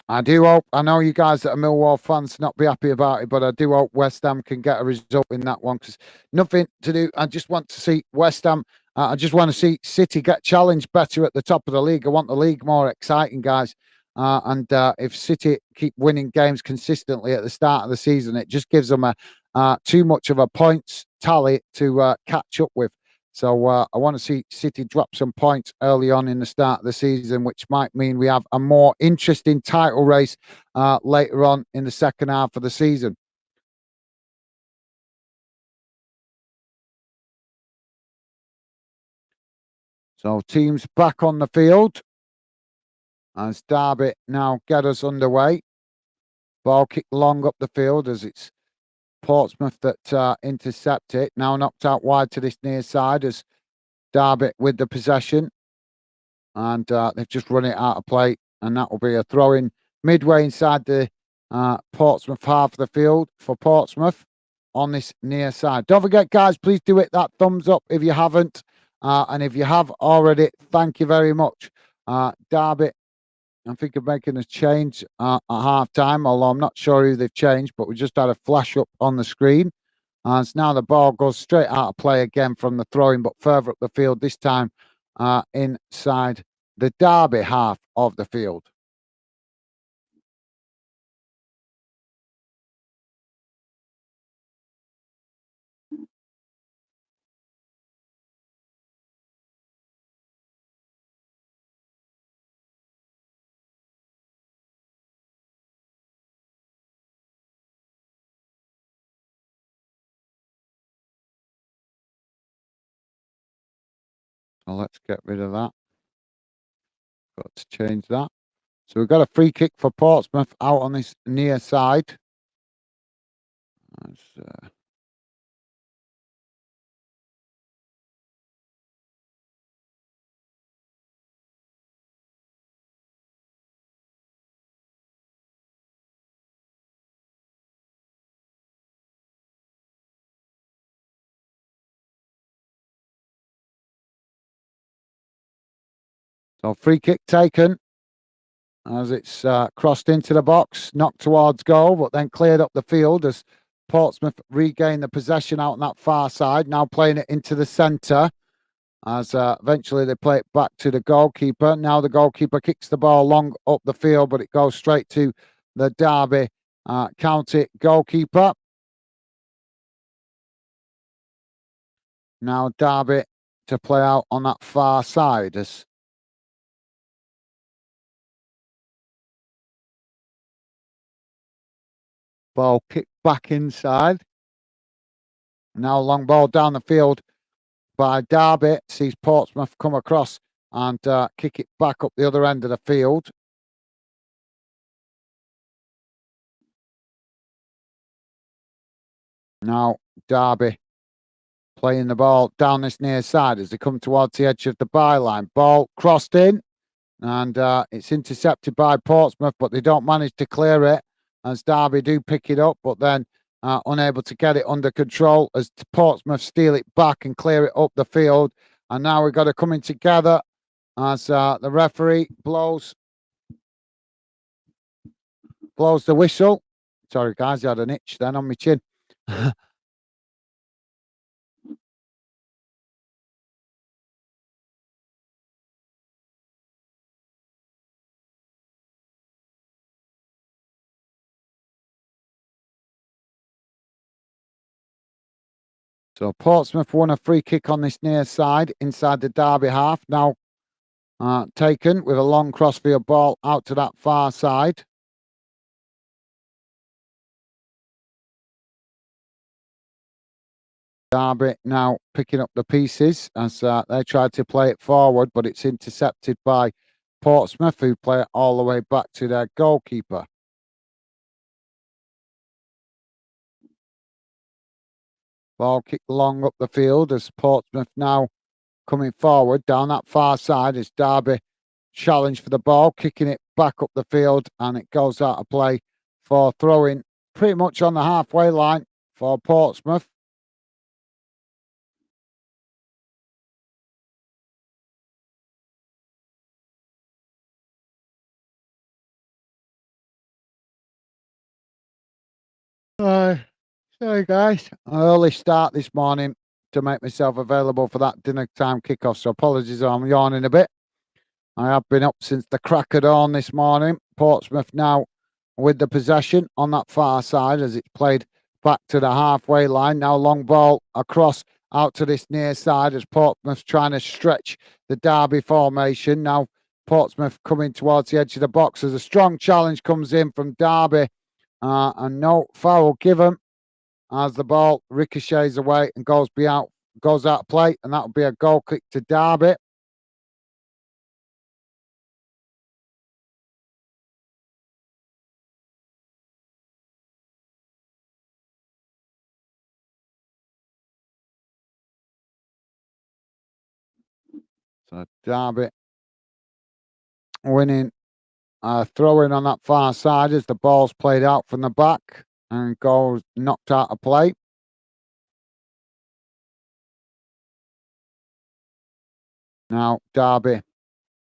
I do hope. I know you guys that are Millwall fans not be happy about it, but I do hope West Ham can get a result in that one because nothing to do. I just want to see West Ham. I just want to see City get challenged better at the top of the league. I want the league more exciting, guys. And if City keep winning games consistently at the start of the season, it just gives them too much of a points tally to catch up with. So I want to see City drop some points early on in the start of the season, which might mean we have a more interesting title race later on in the second half of the season. So teams back on the field as Derby now get us underway. Ball kicked long up the field as it's Portsmouth that intercept it. Now knocked out wide to this near side as Derby with the possession. And they've just run it out of play. And that will be a throw in midway inside the Portsmouth half of the field for Portsmouth on this near side. Don't forget, guys, please do hit that thumbs up if you haven't. And if you have already, thank you very much. Derby, I think of making a change at half time, although I'm not sure who they've changed, but we just had a flash up on the screen. And so now the ball goes straight out of play again from the throwing, but further up the field, this time inside the Derby half of the field. So let's get rid of that. Got to change that. So we've got a free kick for Portsmouth out on this near side. So free kick taken as it's crossed into the box, knocked towards goal, but then cleared up the field as Portsmouth regain the possession out on that far side, now playing it into the centre as eventually they play it back to the goalkeeper. Now the goalkeeper kicks the ball long up the field, but it goes straight to the Derby County goalkeeper. Now Derby to play out on that far side as ball kicked back inside. Now long ball down the field by Derby, sees Portsmouth come across and kick it back up the other end of the field. Now Derby playing the ball down this near side as they come towards the edge of the byline. Ball crossed in and it's intercepted by Portsmouth, but they don't manage to clear it as Derby do pick it up, but then unable to get it under control as Portsmouth steal it back and clear it up the field. And now we've got to come in together as the referee blows the whistle. Sorry, guys, I had an itch then on my chin. So Portsmouth won a free kick on this near side inside the Derby half. Now taken with a long crossfield ball out to that far side. Derby now picking up the pieces as they tried to play it forward, but it's intercepted by Portsmouth, who play it all the way back to their goalkeeper. Ball kicked long up the field as Portsmouth now coming forward down that far side as Derby challenge for the ball, kicking it back up the field, and it goes out of play for throwing pretty much on the halfway line for Portsmouth. Sorry, guys. I early start this morning to make myself available for that dinner time kickoff, so apologies, I'm yawning a bit. I have been up since the crack of dawn this morning. Portsmouth now with the possession on that far side as it's played back to the halfway line. Now long ball across out to this near side as Portsmouth's trying to stretch the Derby formation. Now Portsmouth coming towards the edge of the box as a strong challenge comes in from Derby. And no foul given as the ball ricochets away and goes out of play, and that will be a goal kick to Derby. So Derby winning throw in on that far side as the ball's played out from the back and goes knocked out of play. Now Derby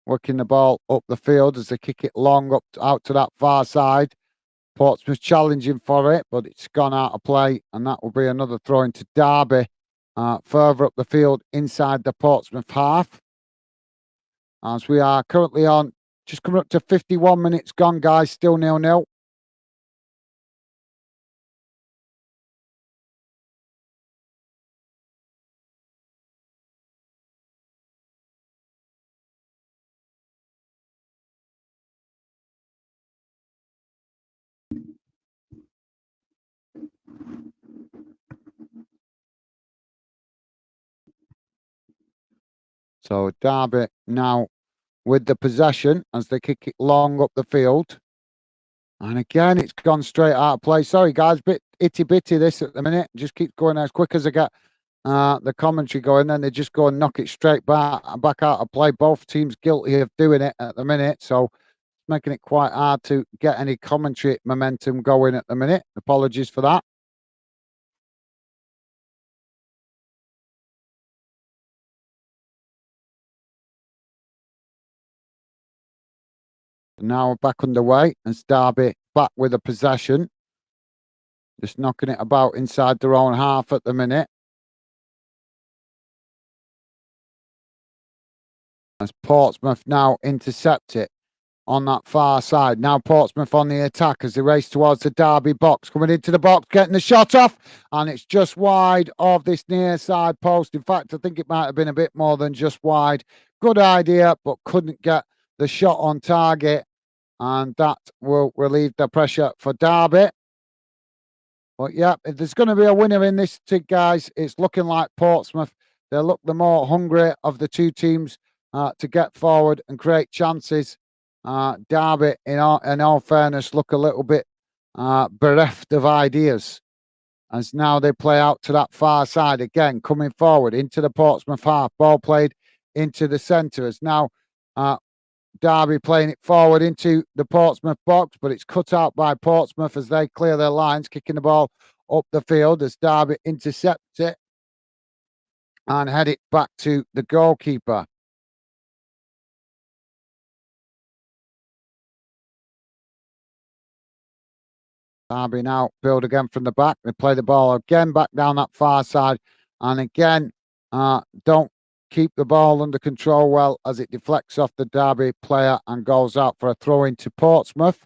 working the ball up the field as they kick it long up out to that far side. Portsmouth challenging for it, but it's gone out of play, and that will be another throw into Derby further up the field inside the Portsmouth half. As we are currently on, just coming up to 51 minutes gone, guys, still 0-0. So Derby now with the possession as they kick it long up the field. And again, it's gone straight out of play. Sorry, guys, bit itty-bitty this at the minute. Just keep going as quick as I get the commentary going. Then they just go and knock it straight back out of play. Both teams guilty of doing it at the minute. So it's making it quite hard to get any commentary momentum going at the minute. Apologies for that. Now we're back underway as Derby back with a possession. Just knocking it about inside their own half at the minute. As Portsmouth now intercept it on that far side. Now Portsmouth on the attack as they race towards the Derby box. Coming into the box, getting the shot off, and it's just wide of this near side post. In fact, I think it might have been a bit more than just wide. Good idea, but couldn't get the shot on target, and that will relieve the pressure for Derby. But yeah, if there's going to be a winner in this, guys, it's looking like Portsmouth. They look the more hungry of the two teams to get forward and create chances. Derby, in all fairness, look a little bit bereft of ideas as now they play out to that far side again, coming forward into the Portsmouth half. Ball played into the centre as now Derby playing it forward into the Portsmouth box, but it's cut out by Portsmouth as they clear their lines, kicking the ball up the field as Derby intercepts it and head it back to the goalkeeper. Derby now build again from the back. They play the ball again back down that far side, and again don't keep the ball under control well as it deflects off the Derby player and goes out for a throw into Portsmouth.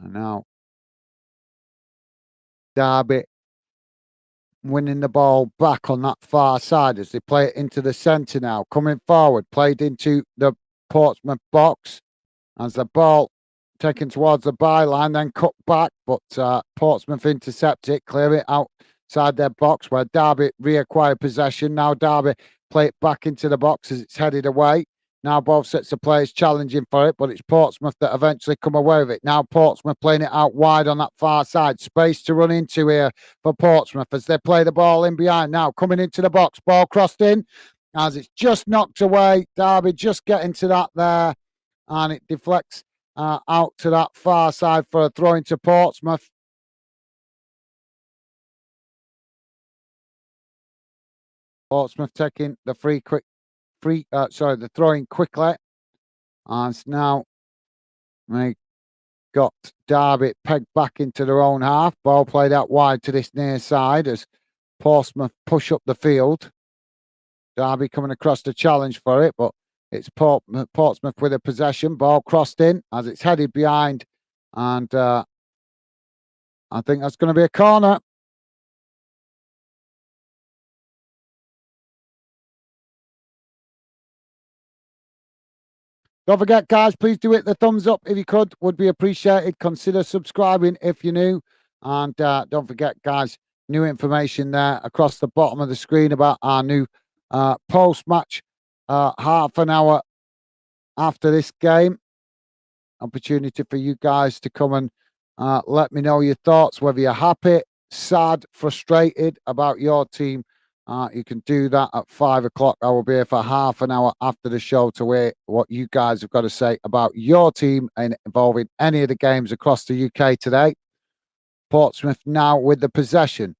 And now Derby winning the ball back on that far side as they play it into the centre now. Coming forward, played into the Portsmouth box as the ball taken towards the byline, then cut back, but Portsmouth intercept it, clear it outside their box where Derby reacquired possession. Now Derby play it back into the box as it's headed away. Now both sets of players challenging for it, but it's Portsmouth that eventually come away with it. Now Portsmouth playing it out wide on that far side. Space to run into here for Portsmouth as they play the ball in behind. Now coming into the box, ball crossed in as it's just knocked away. Derby just getting to that there, and it deflects out to that far side for a throw into Portsmouth. Portsmouth taking the the throwing quickly. And now they got Derby pegged back into their own half. Ball played out wide to this near side as Portsmouth push up the field. Derby coming across the challenge for it, but it's Portsmouth with a possession. Ball crossed in as it's headed behind. And I think that's going to be a corner. Don't forget, guys, please do hit the thumbs up if you could. Would be appreciated. Consider subscribing if you're new. And don't forget, guys, new information there across the bottom of the screen about our new post-match half an hour after this game. Opportunity for you guys to come and let me know your thoughts, whether you're happy, sad, frustrated about your team. You can do that at 5 o'clock. I will be here for half an hour after the show to hear what you guys have got to say about your team and involving any of the games across the UK today. Portsmouth now with the possession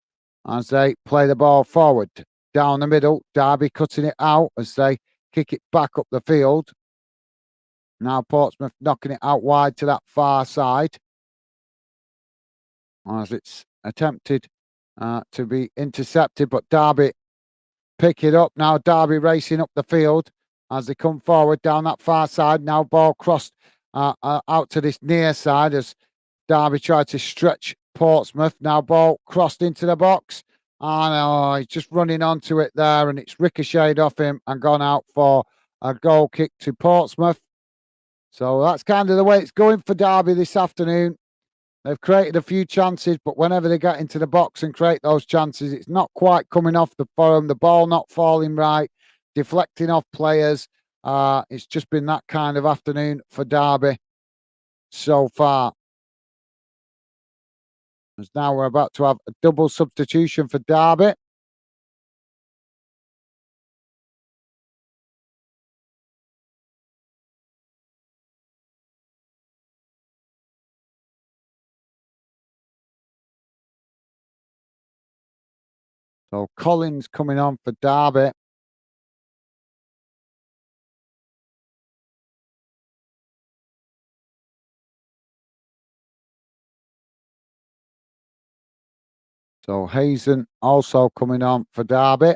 as they play the ball forward down the middle. Derby cutting it out as they kick it back up the field. Now Portsmouth knocking it out wide to that far side as it's attempted to be intercepted, but Derby pick it up. Now Derby racing up the field as they come forward down that far side. Now ball crossed out to this near side as Derby tried to stretch Portsmouth. Now ball crossed into the box. And he's just running onto it there, and it's ricocheted off him and gone out for a goal kick to Portsmouth. So that's kind of the way it's going for Derby this afternoon. They've created a few chances, but whenever they get into the box and create those chances, it's not quite coming off the forum. The ball not falling right, deflecting off players. It's just been that kind of afternoon for Derby so far. As now we're about to have a double substitution for Derby. So Collins coming on for Derby. So Hazen also coming on for Derby.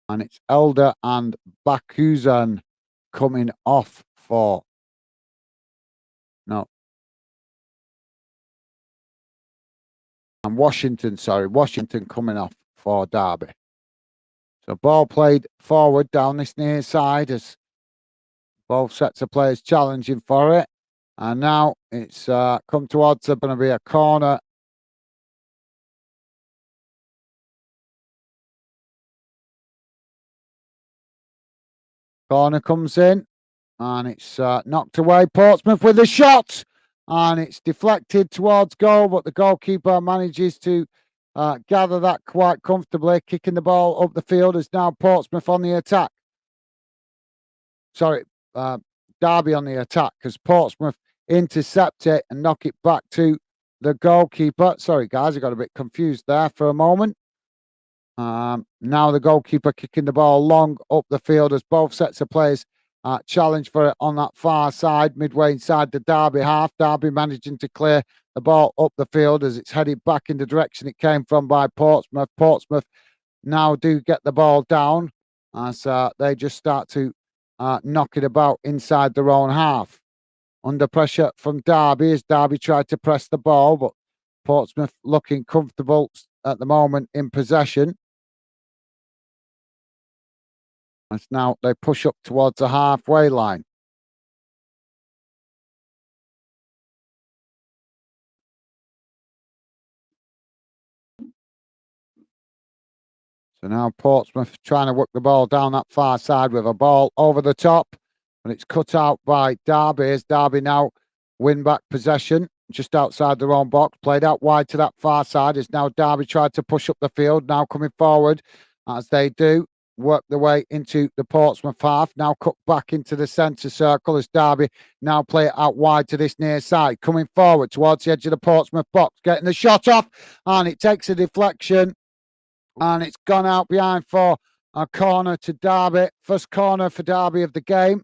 And it's Elder and Bakuzan coming off for... No. And Washington coming off for Derby. So ball played forward down this near side as both sets of players challenging for it. And now it's come towards going to be a corner. Corner comes in and it's knocked away. Portsmouth with a shot and it's deflected towards goal, but the goalkeeper manages to gather that quite comfortably, kicking the ball up the field as now Portsmouth on the attack. Sorry, Derby on the attack because Portsmouth intercept it and knock it back to the goalkeeper. Sorry, guys, I got a bit confused there for a moment. Now the goalkeeper kicking the ball long up the field as both sets of players challenge for it on that far side, midway inside the Derby half. Derby managing to clear the ball up the field as it's headed back in the direction it came from by Portsmouth. Portsmouth now do get the ball down as they just start to knock it about inside their own half. Under pressure from Derby as Derby tried to press the ball, but Portsmouth looking comfortable at the moment in possession. As now they push up towards the halfway line. So now Portsmouth trying to work the ball down that far side with a ball over the top. And it's cut out by Derby as Derby now win back possession just outside their own box. Played out wide to that far side as now Derby tried to push up the field. Now coming forward as they do. Work their way into the Portsmouth half. Now cut back into the centre circle as Derby now play it out wide to this near side. Coming forward towards the edge of the Portsmouth box. Getting the shot off. And it takes a deflection. And it's gone out behind for a corner to Derby. First corner for Derby of the game.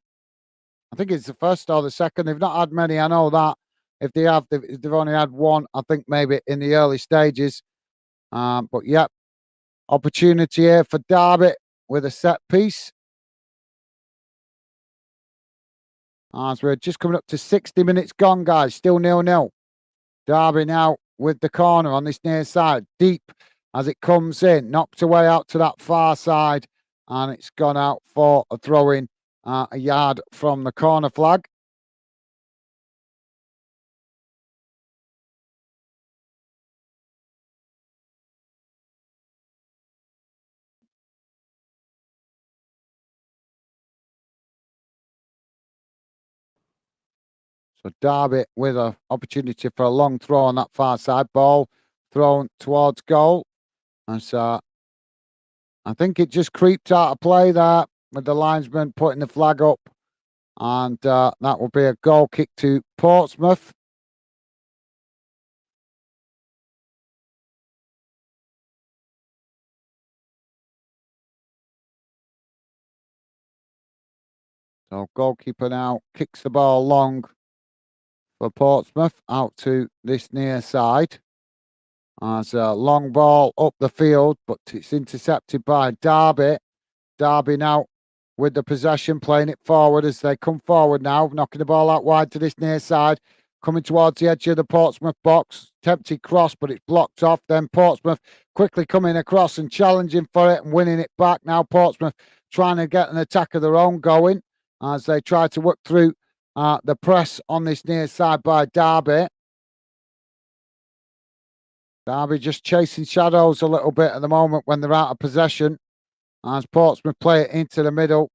I think it's the first or the second. They've not had many, I know that. If they have, they've only had one, I think maybe in the early stages. But yeah, opportunity here for Derby with a set piece. As we're just coming up to 60 minutes gone, guys. Still 0-0. Derby now with the corner on this near side. Deep as it comes in. Knocked away out to that far side. And it's gone out for a throw-in a yard from the corner flag. So Derby with an opportunity for a long throw on that far side. Ball thrown towards goal. And so I think it just creeped out of play there with the linesman putting the flag up. And that will be a goal kick to Portsmouth. So goalkeeper now kicks the ball long for Portsmouth out to this near side. As a long ball up the field, but it's intercepted by Derby. Derby now with the possession, playing it forward as they come forward now, knocking the ball out wide to this near side, coming towards the edge of the Portsmouth box. Tempted cross, but it's blocked off. Then Portsmouth quickly coming across and challenging for it and winning it back. Now Portsmouth trying to get an attack of their own going as they try to work through the press on this near side by Derby. Derby just chasing shadows a little bit at the moment when they're out of possession. As Portsmouth play it into the middle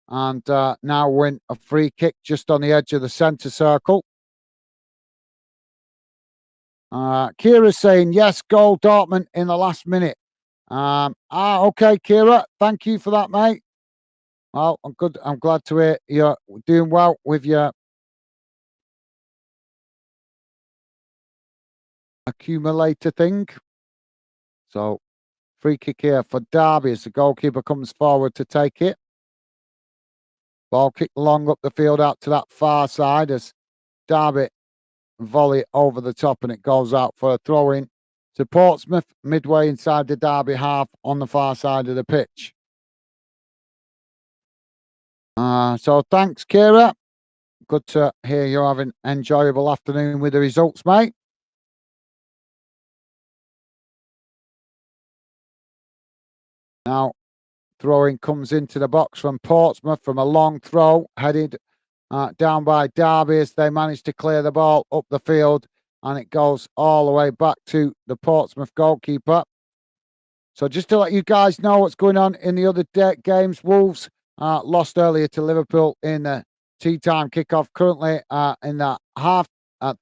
and now win a free kick just on the edge of the centre circle. Kira's saying, yes, goal Dortmund in the last minute. Okay, Kira, thank you for that, mate. Well, I'm good. I'm glad to hear you're doing well with your accumulator thing. So, free kick here for Derby as the goalkeeper comes forward to take it. Ball kicked long up the field out to that far side as Derby volley over the top, and it goes out for a throw in to Portsmouth, midway inside the Derby half on the far side of the pitch. So thanks, Kira. Good to hear you're having an enjoyable afternoon with the results, mate. Now, throwing comes into the box from Portsmouth from a long throw, headed down by Derby as they manage to clear the ball up the field, and it goes all the way back to the Portsmouth goalkeeper. So just to let you guys know what's going on in the other games, Wolves lost earlier to Liverpool in the tea time kickoff. Currently in the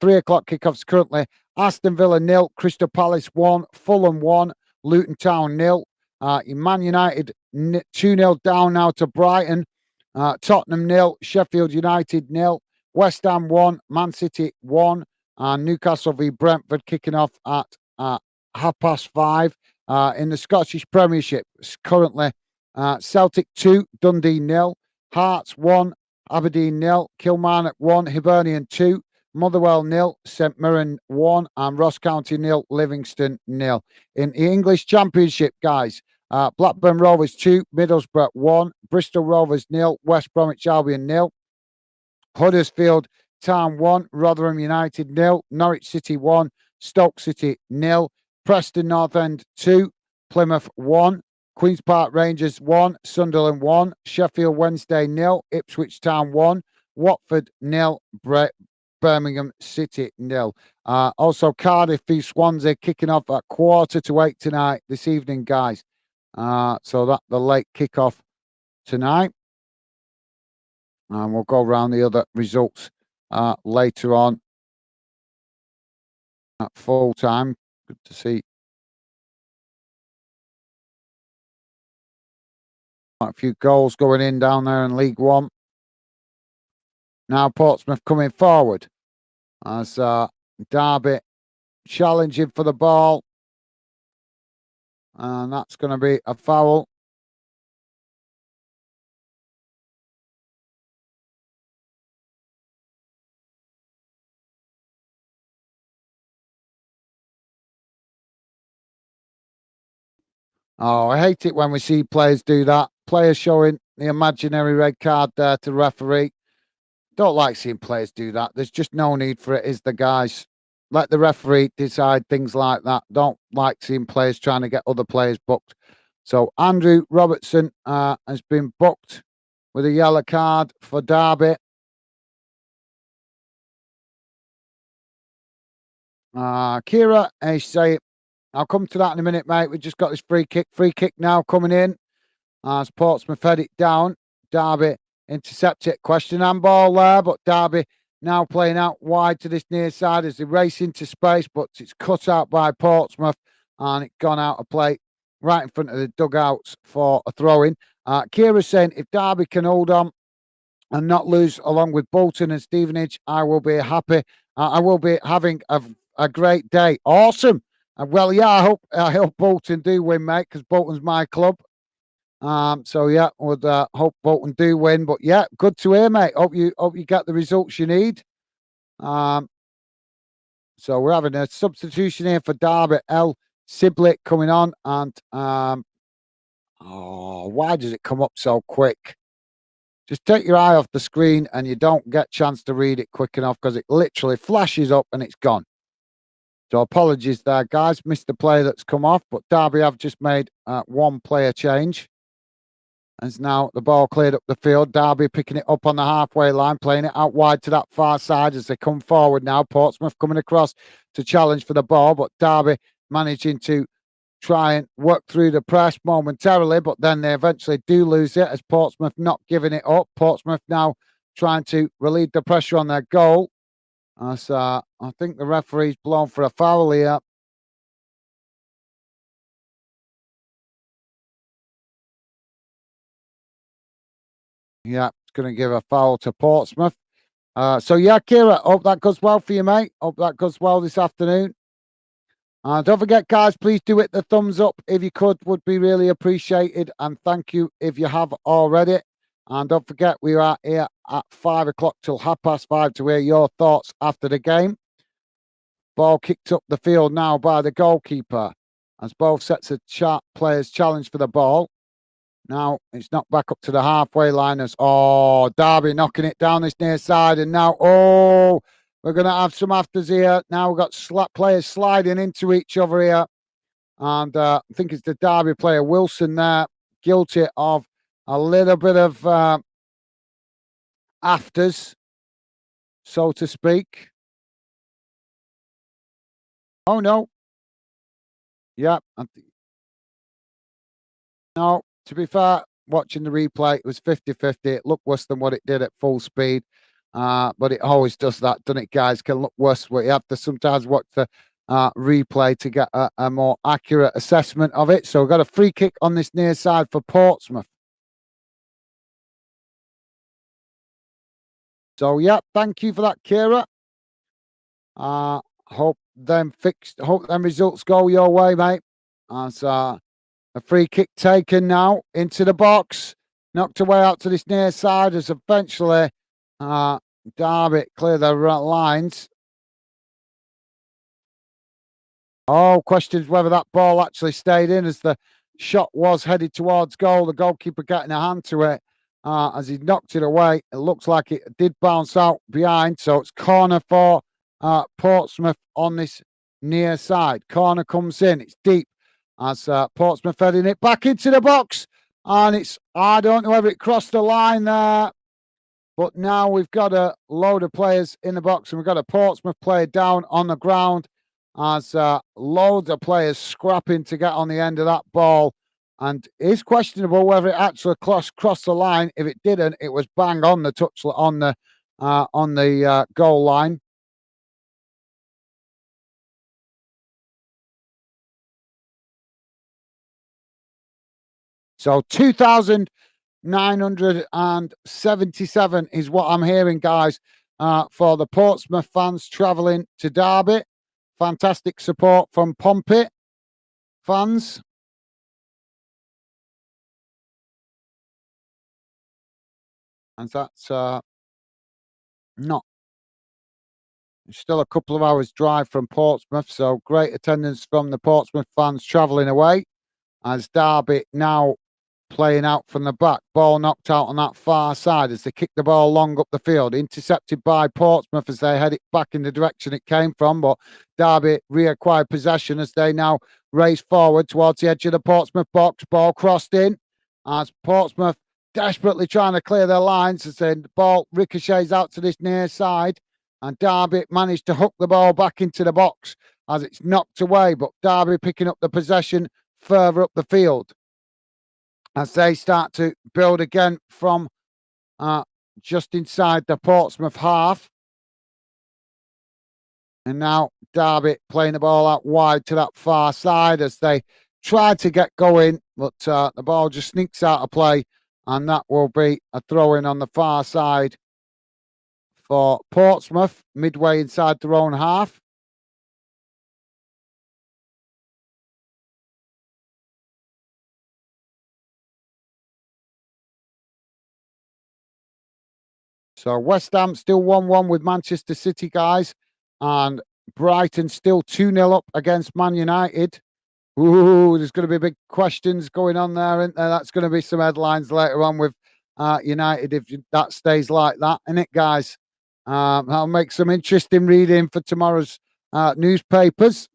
3 o'clock kickoffs. Currently Aston Villa 0, Crystal Palace 1, Fulham 1, Luton Town 0. Man United 2-0 down now to Brighton. Tottenham 0, Sheffield United 0, West Ham 1, Man City 1, and Newcastle v Brentford kicking off at 5:30. In the Scottish Premiership, currently Celtic 2, Dundee 0, Hearts 1, Aberdeen 0, Kilmarnock 1, Hibernian 2, Motherwell 0, St Mirren 1, and Ross County 0, Livingston 0. In the English Championship, guys, Blackburn Rovers 2, Middlesbrough 1, Bristol Rovers 0, West Bromwich Albion 0, Huddersfield Town 1, Rotherham United 0, Norwich City 1, Stoke City 0, Preston North End 2, Plymouth 1, Queen's Park Rangers 1, Sunderland 1, Sheffield Wednesday 0, Ipswich Town 1, Watford 0, Birmingham City 0. Also Cardiff v Swansea kicking off at 7:45 tonight, this evening, guys. So that's the late kickoff tonight. And we'll go around the other results later on at full time. Good to see quite a few goals going in down there in League One. Now Portsmouth coming forward as Derby challenging for the ball. And that's going to be a foul. Oh, I hate it when we see players do that. Players showing the imaginary red card there to the referee. Don't like seeing players do that. There's just no need for it, is the guys. Let the referee decide things like that. Don't like seeing players trying to get other players booked. So Andrew Robertson has been booked with a yellow card for Derby. Kira, I say, I'll come to that in a minute, mate. We just got this free kick. Free kick now coming in as Portsmouth head it down. Derby intercept it. Question handball there, but Derby now playing out wide to this near side as they race into space, but it's cut out by Portsmouth and it's gone out of play right in front of the dugouts for a throw-in. Kira's saying if Derby can hold on and not lose along with Bolton and Stevenage, I will be happy. I will be having a great day. Awesome. Well, yeah, I hope Bolton do win, mate, because Bolton's my club. So yeah, would hope Bolton do win. But yeah, good to hear, mate. Hope you get the results you need. So we're having a substitution here for Derby. El Siblit coming on, and why does it come up so quick? Just take your eye off the screen and you don't get a chance to read it quick enough because it literally flashes up and it's gone. So apologies there, guys. Missed the play that's come off, but Derby have just made one player change. As now the ball cleared up the field. Derby picking it up on the halfway line, playing it out wide to that far side as they come forward now. Portsmouth coming across to challenge for the ball, but Derby managing to try and work through the press momentarily, but then they eventually do lose it as Portsmouth not giving it up. Portsmouth now trying to relieve the pressure on their goal. As I think the referee's blown for a foul here. Yeah, it's going to give a foul to Portsmouth. So yeah, Kira, hope that goes well for you, mate. Hope that goes well this afternoon. Don't forget, guys, please do hit the thumbs up if you could, would be really appreciated. And thank you if you have already. And don't forget, we are here at 5 o'clock till 5:30 to hear your thoughts after the game. Ball kicked up the field now by the goalkeeper as both sets of players challenge for the ball. Now it's knocked back up to the halfway line as Derby knocking it down this near side, and now we're going to have some afters here. Now we've got players sliding into each other here, and I think it's the Derby player Wilson there, guilty of a little bit of afters, so to speak. Oh no, yeah, no. To be fair, watching the replay, it was 50-50. It looked worse than what it did at full speed. But it always does that, doesn't it, guys? Can look worse, but you have to sometimes watch the replay to get a more accurate assessment of it. So we've got a free kick on this near side for Portsmouth. So, yeah, thank you for that, Kira. Hope them results go your way, mate. As a free kick taken now into the box, knocked away out to this near side as eventually Derby clear the lines. Questions whether that ball actually stayed in as the shot was headed towards goal. The goalkeeper getting a hand to it as he knocked it away. It looks like it did bounce out behind. So it's corner for Portsmouth on this near side. Corner comes in. It's deep as Portsmouth heading it back into the box. And I don't know whether it crossed the line there. But now we've got a load of players in the box and we've got a Portsmouth player down on the ground as loads of players scrapping to get on the end of that ball. And it's questionable whether it actually crossed the line. If it didn't, it was bang on the touch on the goal line. So 2,977 is what I'm hearing, guys, for the Portsmouth fans travelling to Derby. Fantastic support from Pompey fans. And that's not still a couple of hours drive from Portsmouth. So great attendance from the Portsmouth fans travelling away as Derby now playing out from the back. Ball knocked out on that far side as they kick the ball long up the field. Intercepted by Portsmouth as they head it back in the direction it came from. But Derby reacquired possession as they now race forward towards the edge of the Portsmouth box. Ball crossed in as Portsmouth desperately trying to clear their lines as the ball ricochets out to this near side. And Derby managed to hook the ball back into the box as it's knocked away. But Derby picking up the possession further up the field as they start to build again from just inside the Portsmouth half. And now Derby playing the ball out wide to that far side as they try to get going, but the ball just sneaks out of play, and that will be a throw-in on the far side for Portsmouth, midway inside their own half. So West Ham still 1-1 with Manchester City, guys. And Brighton still 2-0 up against Man United. Ooh, there's going to be big questions going on there, isn't there? That's going to be some headlines later on with United if that stays like that, isn't it, guys? That'll make some interesting reading for tomorrow's newspapers.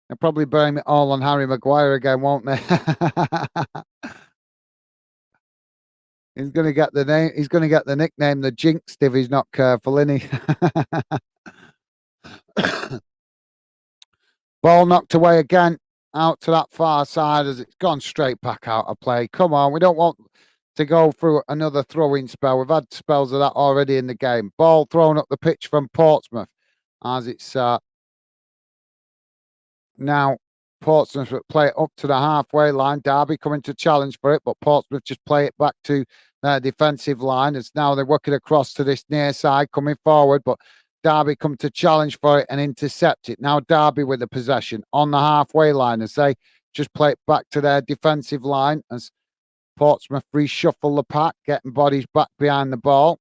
They'll probably blame it all on Harry Maguire again, won't they? He's going to get the name. He's going to get the nickname the Jinx if he's not careful, isn't he? Ball knocked away again out to that far side as it's gone straight back out of play. Come on, we don't want to go through another throwing spell. We've had spells of that already in the game. Ball thrown up the pitch from Portsmouth as it's now Portsmouth play it up to the halfway line. Derby coming to challenge for it, but Portsmouth just play it back to their defensive line as now they're working across to this near side, coming forward, but Derby come to challenge for it and intercept it. Now Derby with the possession on the halfway line as they just play it back to their defensive line as Portsmouth reshuffle the pack, getting bodies back behind the ball.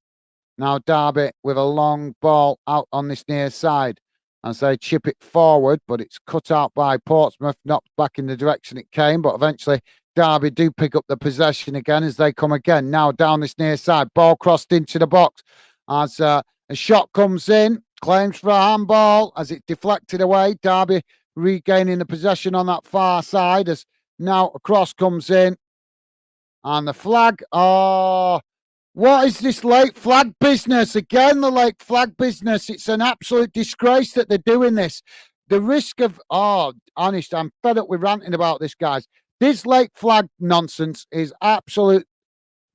Now Derby with a long ball out on this near side as they chip it forward, but it's cut out by Portsmouth, knocked back in the direction it came, but eventually Derby do pick up the possession again as they come again. Now down this near side, ball crossed into the box as a shot comes in, claims for a handball as it deflected away. Derby regaining the possession on that far side as now a cross comes in. And the flag, oh, what is this late flag business? Again, the late flag business. It's an absolute disgrace that they're doing this. The risk of, oh, honest, I'm fed up with ranting about this, guys. This late flag nonsense is absolute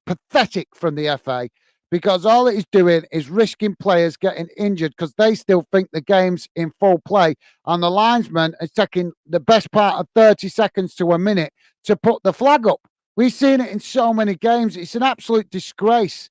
pathetic from the FA because all it is doing is risking players getting injured because they still think the game's in full play. And the linesman is taking the best part of 30 seconds to a minute to put the flag up. We've seen it in so many games. It's an absolute disgrace.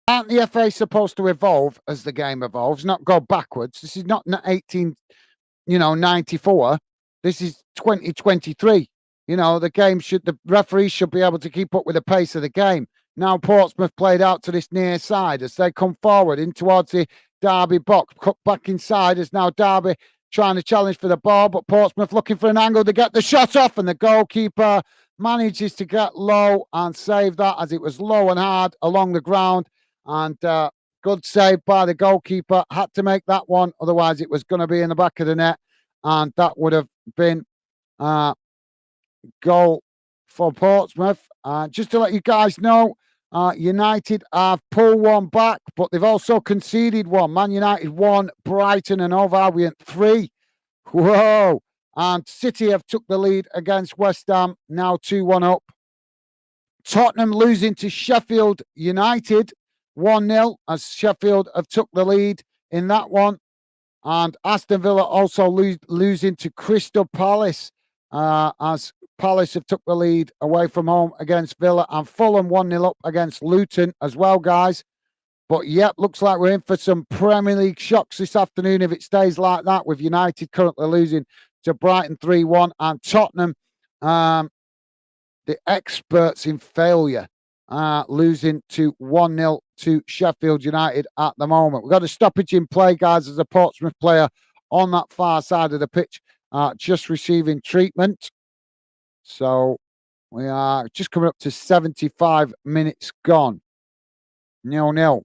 Aren't the FA supposed to evolve as the game evolves, not go backwards? This is not 94. This is 2023. The referees should be able to keep up with the pace of the game. Now Portsmouth played out to this near side as they come forward in towards the Derby box. Cut back inside as now Derby trying to challenge for the ball, but Portsmouth looking for an angle to get the shot off, and the goalkeeper manages to get low and save that as it was low and hard along the ground. And good save by the goalkeeper. Had to make that one, otherwise it was going to be in the back of the net, and that would have been goal for Portsmouth. Just to let you guys know, United have pulled one back, but they've also conceded one. Man United 1, Brighton and Hove Albion 3. Whoa! And City have took the lead against West Ham, now 2-1 up. Tottenham losing to Sheffield United 1-0 as Sheffield have took the lead in that one. And Aston Villa also losing to Crystal Palace as Palace have took the lead away from home against Villa, and Fulham 1-0 up against Luton as well, guys. But yep, looks like we're in for some Premier League shocks this afternoon if it stays like that, with United currently losing to Brighton 3-1 and Tottenham, the experts in failure, losing to 1-0 to Sheffield United at the moment. We've got a stoppage in play, guys, as a Portsmouth player on that far side of the pitch just receiving treatment. So we are just coming up to 75 minutes gone. 0-0.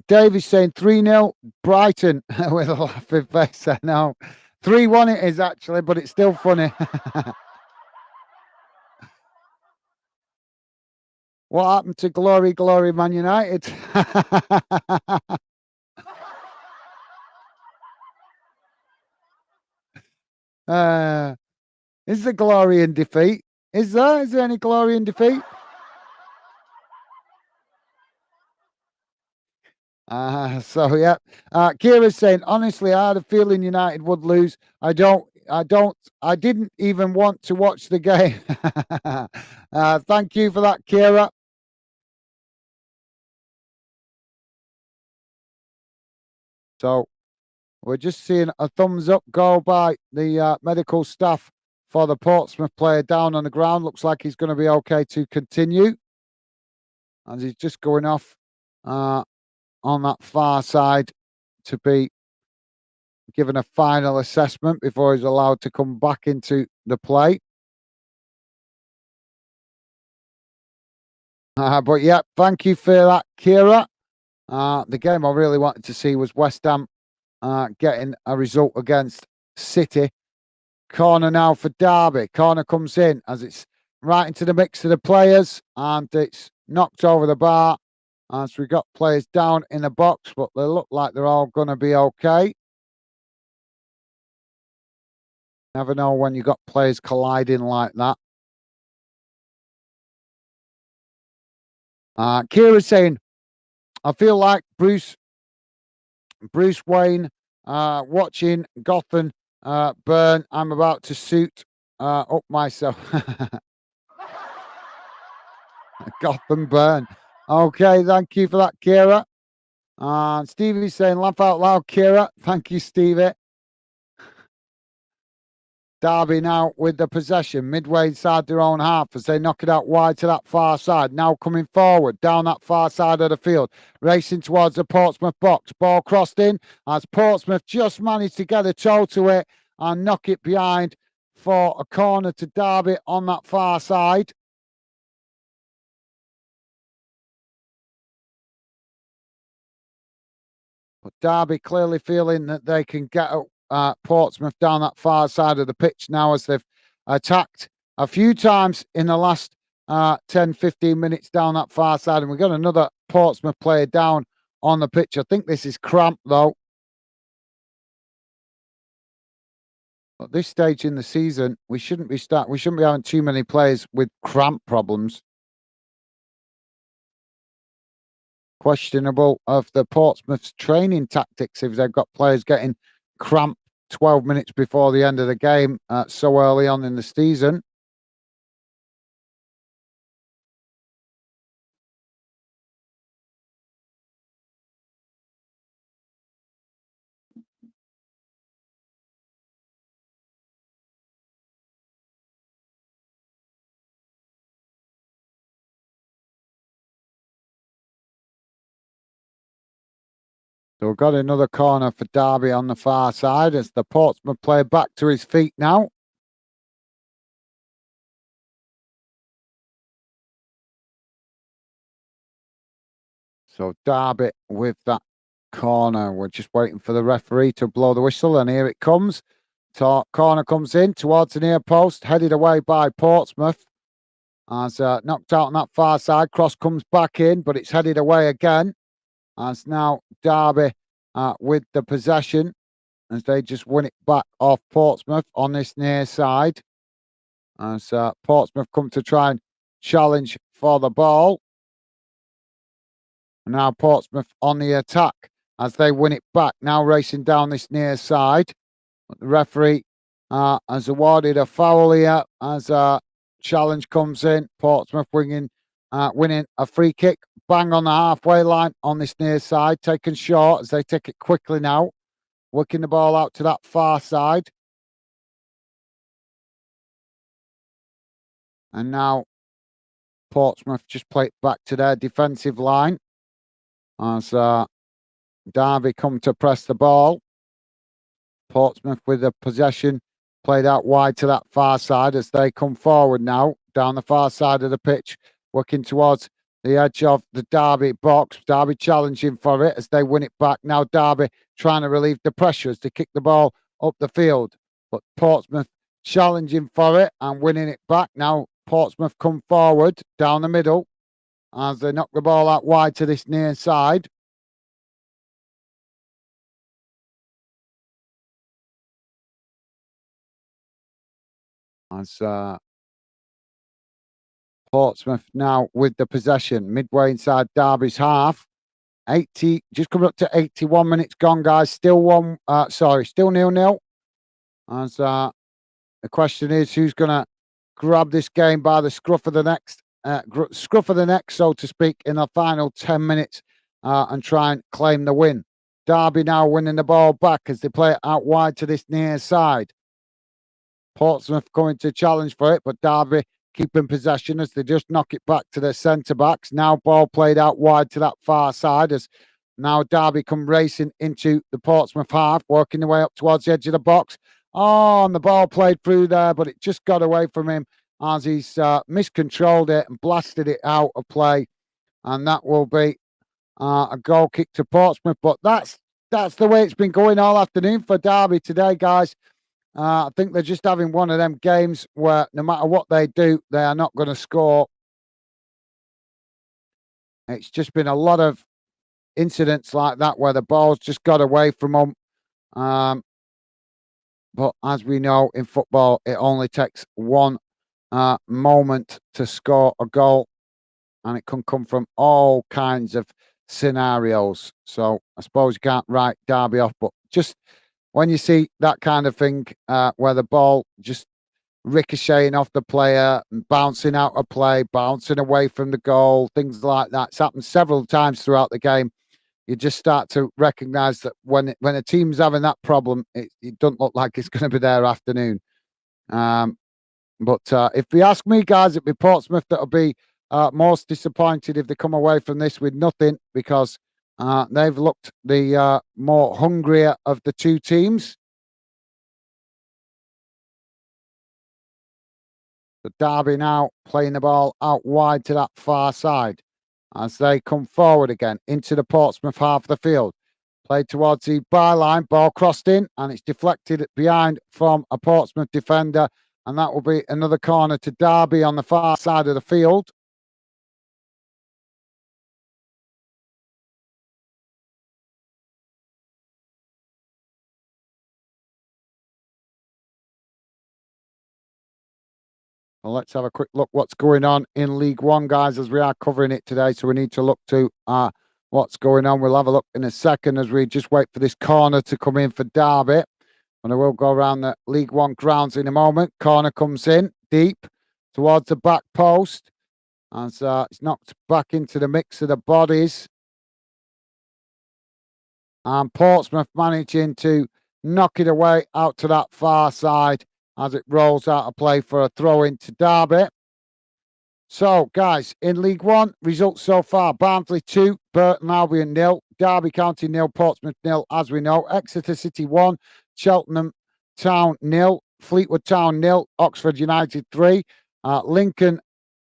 Dave is saying 3-0 Brighton with a laughing face. I know. 3-1 it is actually, but it's still funny. What happened to Glory, Glory Man United? Is there glory in defeat? Is there? Is there any glory in defeat? So yeah. Kira's saying, honestly, I had a feeling United would lose. I didn't even want to watch the game. Thank you for that, Kira. So we're just seeing a thumbs up go by the medical staff for the Portsmouth player down on the ground. Looks like he's going to be okay to continue. And he's just going off on that far side to be given a final assessment before he's allowed to come back into the play. But yeah, thank you for that, Kira. The game I really wanted to see was West Ham getting a result against City. Corner now for Derby. Corner comes in as it's right into the mix of the players, and it's knocked over the bar as we got players down in the box, but they look like they're all going to be okay. Never know when you got players colliding like that. Kira's saying, I feel like Bruce Wayne watching Gotham burn. I'm about to suit up myself. Gotham burn. Okay, thank you for that, Kira. Stevie's saying, laugh out loud, Kira. Thank you, Stevie. Derby now with the possession midway inside their own half as they knock it out wide to that far side. Now coming forward down that far side of the field, racing towards the Portsmouth box. Ball crossed in as Portsmouth just managed to get a toe to it and knock it behind for a corner to Derby on that far side. But Derby clearly feeling that they can get Portsmouth down that far side of the pitch now as they've attacked a few times in the last 10, 15 minutes down that far side. And we've got another Portsmouth player down on the pitch. I think this is Cramp, though. At this stage in the season, we shouldn't be having too many players with cramp problems. Questionable of the Portsmouth's training tactics if they've got players getting cramp 12 minutes before the end of the game so early on in the season. So we've got another corner for Derby on the far side as the Portsmouth player back to his feet now. So Derby with that corner. We're just waiting for the referee to blow the whistle, and here it comes. So corner comes in towards the near post, headed away by Portsmouth. As knocked out on that far side, cross comes back in, but it's headed away again. As now Derby with the possession, as they just win it back off Portsmouth on this near side. As Portsmouth come to try and challenge for the ball. And now Portsmouth on the attack as they win it back, now racing down this near side. But the referee has awarded a foul here as challenge comes in. Portsmouth winning a free kick, bang on the halfway line on this near side, taken short as they take it quickly now, working the ball out to that far side. And now Portsmouth just play it back to their defensive line as Derby come to press the ball. Portsmouth with the possession played out wide to that far side as they come forward now down the far side of the pitch, working towards the edge of the Derby box. Derby challenging for it as they win it back. Now Derby trying to relieve the pressure as they kick the ball up the field. But Portsmouth challenging for it and winning it back. Now Portsmouth come forward down the middle as they knock the ball out wide to this near side. As Portsmouth now with the possession midway inside Derby's half. 80, just coming up to 81 minutes gone, guys. Still 0-0. As the question is, who's going to grab this game by the scruff of the neck, so to speak, in the final 10 minutes and try and claim the win. Derby now winning the ball back as they play it out wide to this near side. Portsmouth going to challenge for it, but Derby keeping possession as they just knock it back to their centre backs. Now ball played out wide to that far side as now Derby come racing into the Portsmouth half, working their way up towards the edge of the box. Oh, and the ball played through there, but it just got away from him as he's miscontrolled it and blasted it out of play. And that will be a goal kick to Portsmouth. But that's the way it's been going all afternoon for Derby today, guys. I think they're just having one of them games where no matter what they do, they are not going to score. It's just been a lot of incidents like that where the ball's just got away from them. But as we know in football, it only takes one moment to score a goal, and it can come from all kinds of scenarios. So I suppose you can't write Derby off, but just when you see that kind of thing where the ball just ricocheting off the player and bouncing out of play, bouncing away from the goal, things like that. It's happened several times throughout the game. You just start to recognise that when a team's having that problem, it doesn't look like it's going to be their afternoon. Um, but if you ask me, guys, it'd be Portsmouth that'll be most disappointed if they come away from this with nothing because they've looked the more hungrier of the two teams. The Derby now playing the ball out wide to that far side as they come forward again into the Portsmouth half of the field. Played towards the byline, ball crossed in, and it's deflected behind from a Portsmouth defender. And that will be another corner to Derby on the far side of the field. Well, let's have a quick look what's going on in League One, guys, as we are covering it today. So we need to look to what's going on. We'll have a look in a second as we just wait for this corner to come in for Derby. And I will go around the League One grounds in a moment. Corner comes in deep towards the back post. As it's knocked back into the mix of the bodies. And Portsmouth managing to knock it away out to that far side as it rolls out of play for a throw into Derby. So, guys, in League One, results so far: Barnsley 2, Burton Albion 0, Derby County 0, Portsmouth 0, as we know. Exeter City 1, Cheltenham Town 0, Fleetwood Town 0, Oxford United 3, Lincoln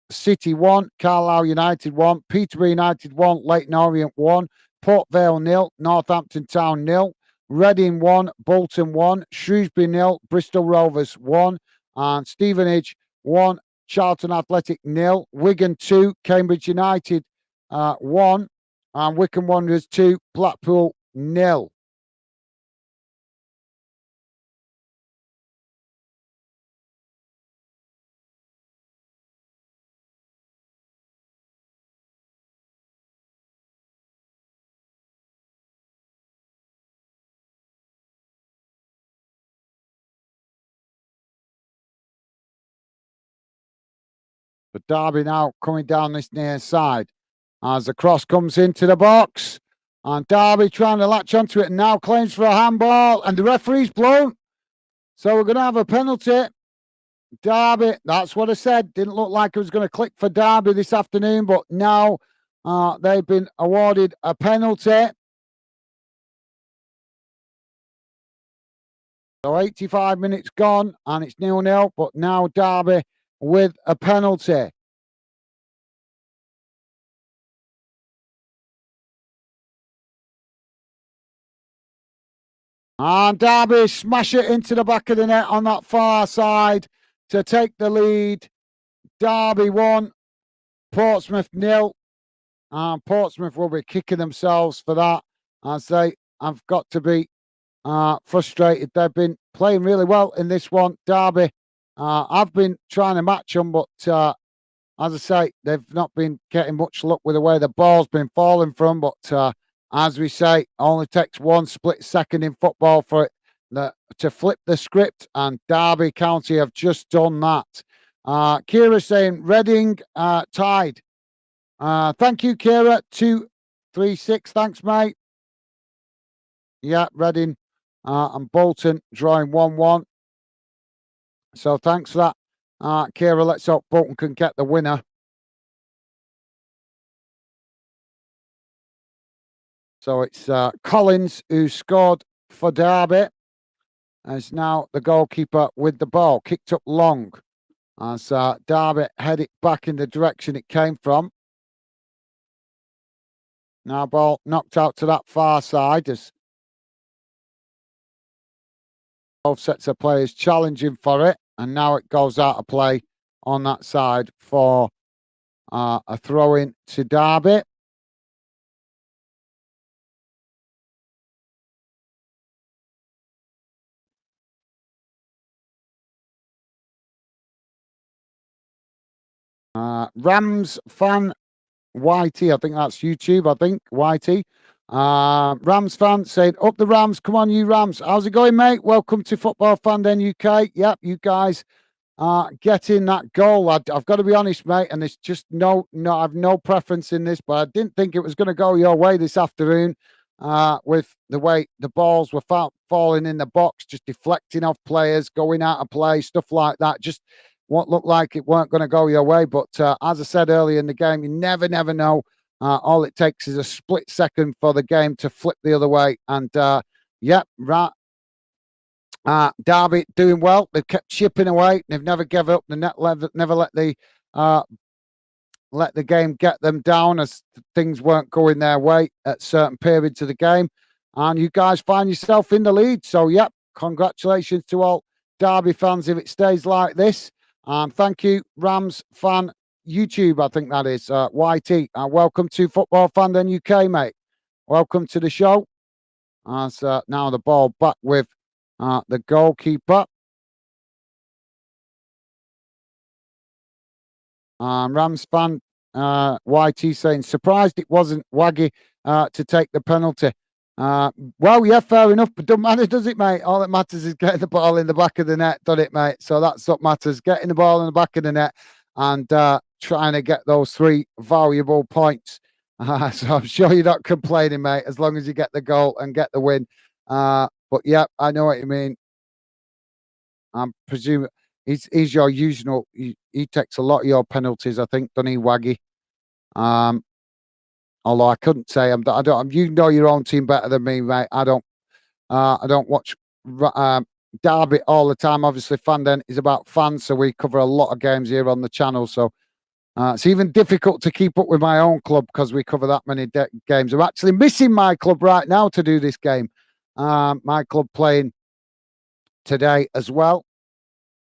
City 1, Carlisle United 1, Peterborough United 1, Leyton Orient 1, Port Vale 0, Northampton Town 0, Reading 1, Bolton 1, Shrewsbury 0, Bristol Rovers 1, and Stevenage 1, Charlton Athletic 0, Wigan 2, Cambridge United 1, and Wycombe Wanderers 2, Blackpool 0. But Derby now coming down this near side as the cross comes into the box. And Derby trying to latch onto it and now claims for a handball. And the referee's blown. So we're going to have a penalty. Derby, that's what I said. Didn't look like it was going to click for Derby this afternoon. But now they've been awarded a penalty. So 85 minutes gone and it's 0-0. But now Derby with a penalty. And Derby smash it into the back of the net on that far side to take the lead. Derby 1, Portsmouth 0. And Portsmouth will be kicking themselves for that as they have got to be frustrated. They've been playing really well in this one. Derby, I've been trying to match them, but as I say, they've not been getting much luck with the way the ball's been falling from. But as we say, only takes one split second in football for it to flip the script, and Derby County have just done that. Kira saying Reading tied. Thank you, Kira. 236. Thanks, mate. Yeah, Reading and Bolton drawing 1-1. So thanks for that, Kira. Let's hope Bolton can get the winner. So it's Collins who scored for Derby. As now the goalkeeper with the ball, kicked up long as Derby head it back in the direction it came from. Now ball knocked out to that far side as both sets of players challenging for it, and now it goes out of play on that side for a throw in to Derby. Rams fan Whitey, I think that's YouTube. I think Whitey. Rams fan saying, "Up the Rams! Come on, you Rams! How's it going, mate? Welcome to Football Fan Den UK. Yep, you guys getting that goal. I've got to be honest, mate, and it's just no. I've no preference in this, but I didn't think it was going to go your way this afternoon. with the way the balls were falling in the box, just deflecting off players, going out of play, stuff like that. Just what looked like it weren't going to go your way. But as I said earlier in the game, you never know. All it takes is a split second for the game to flip the other way. And yeah, right. Derby doing well. They've kept chipping away. They've never given up. Never let the game get them down as things weren't going their way at certain periods of the game. And you guys find yourself in the lead. So, yep, congratulations to all Derby fans if it stays like this. Thank you, Rams fan YouTube, I think that is, YT. Welcome to Football Fan Den UK, mate. Welcome to the show. As now the ball back with the goalkeeper. Rams fan YT saying, surprised it wasn't Waggy to take the penalty. Well, yeah, fair enough, but doesn't matter, does it, mate? All that matters is getting the ball in the back of the net, doesn't it, mate? So that's what matters, getting the ball in the back of the net and trying to get those 3 valuable points. So I'm sure you're not complaining, mate, as long as you get the goal and get the win. But yeah, I know what you mean. I'm presuming he's your usual. He takes a lot of your penalties, I think, doesn't he, Waggy? Although I couldn't say I don't. You know your own team better than me, mate. I don't watch Derby all the time. Obviously, Fanden is about fans, so we cover a lot of games here on the channel. So it's even difficult to keep up with my own club because we cover that many games. I'm actually missing my club right now to do this game. My club playing today as well.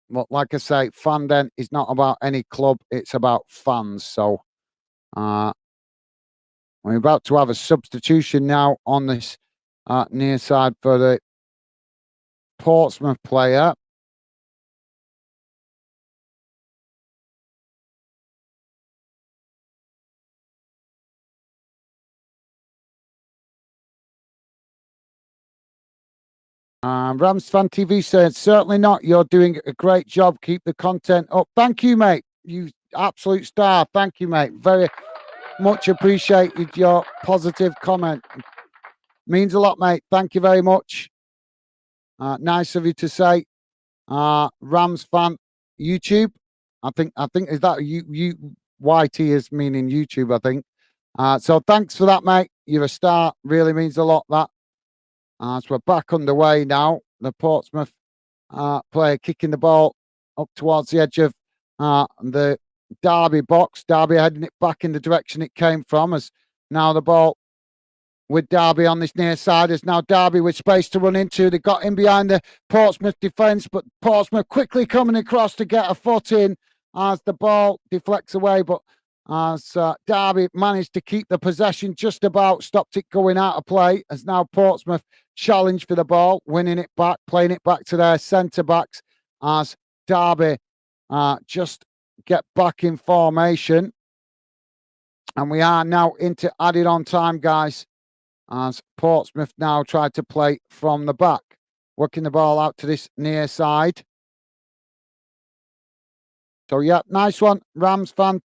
But like I say, Fanden is not about any club; it's about fans. So we're about to have a substitution now on this near side for the Portsmouth player. Rams Fan TV said, certainly not. You're doing a great job. Keep the content up. Thank you, mate. You absolute star. Thank you, mate. Very much appreciated your positive comment. Means a lot, mate. Thank you very much. Nice of you to say. Rams Fan YouTube. I think is that YT is meaning YouTube, I think. So thanks for that, mate. You're a star. Really means a lot, that. As we're back underway now, the Portsmouth player kicking the ball up towards the edge of the Derby box. Derby heading it back in the direction it came from, as now the ball with Derby on this near side. Is now Derby with space to run into. They got in behind the Portsmouth defence, but Portsmouth quickly coming across to get a foot in as the ball deflects away. But as Derby managed to keep the possession just about, stopped it going out of play, as now Portsmouth challenge for the ball, winning it back, playing it back to their centre-backs as Derby just get back in formation. And we are now into added on time, guys, as Portsmouth now try to play from the back, working the ball out to this near side. So, yeah, nice one, Rams fan.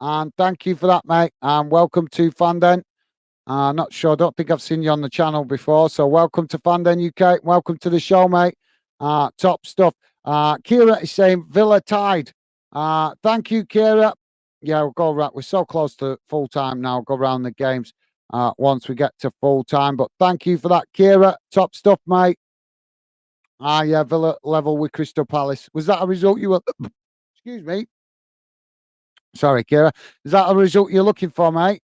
And thank you for that, mate. And welcome to Fanden. Not sure, don't think I've seen you on the channel before. So welcome to Fanden UK. Welcome to the show, mate. Top stuff. Kira is saying Villa tied. Thank you, Kira. Yeah, we'll go right. We're so close to full time now. Go around the games once we get to full time. But thank you for that, Kira. Top stuff, mate. Yeah, Villa level with Crystal Palace. Was that a result you were? Excuse me. Sorry, Kira. Is that a result you're looking for, mate?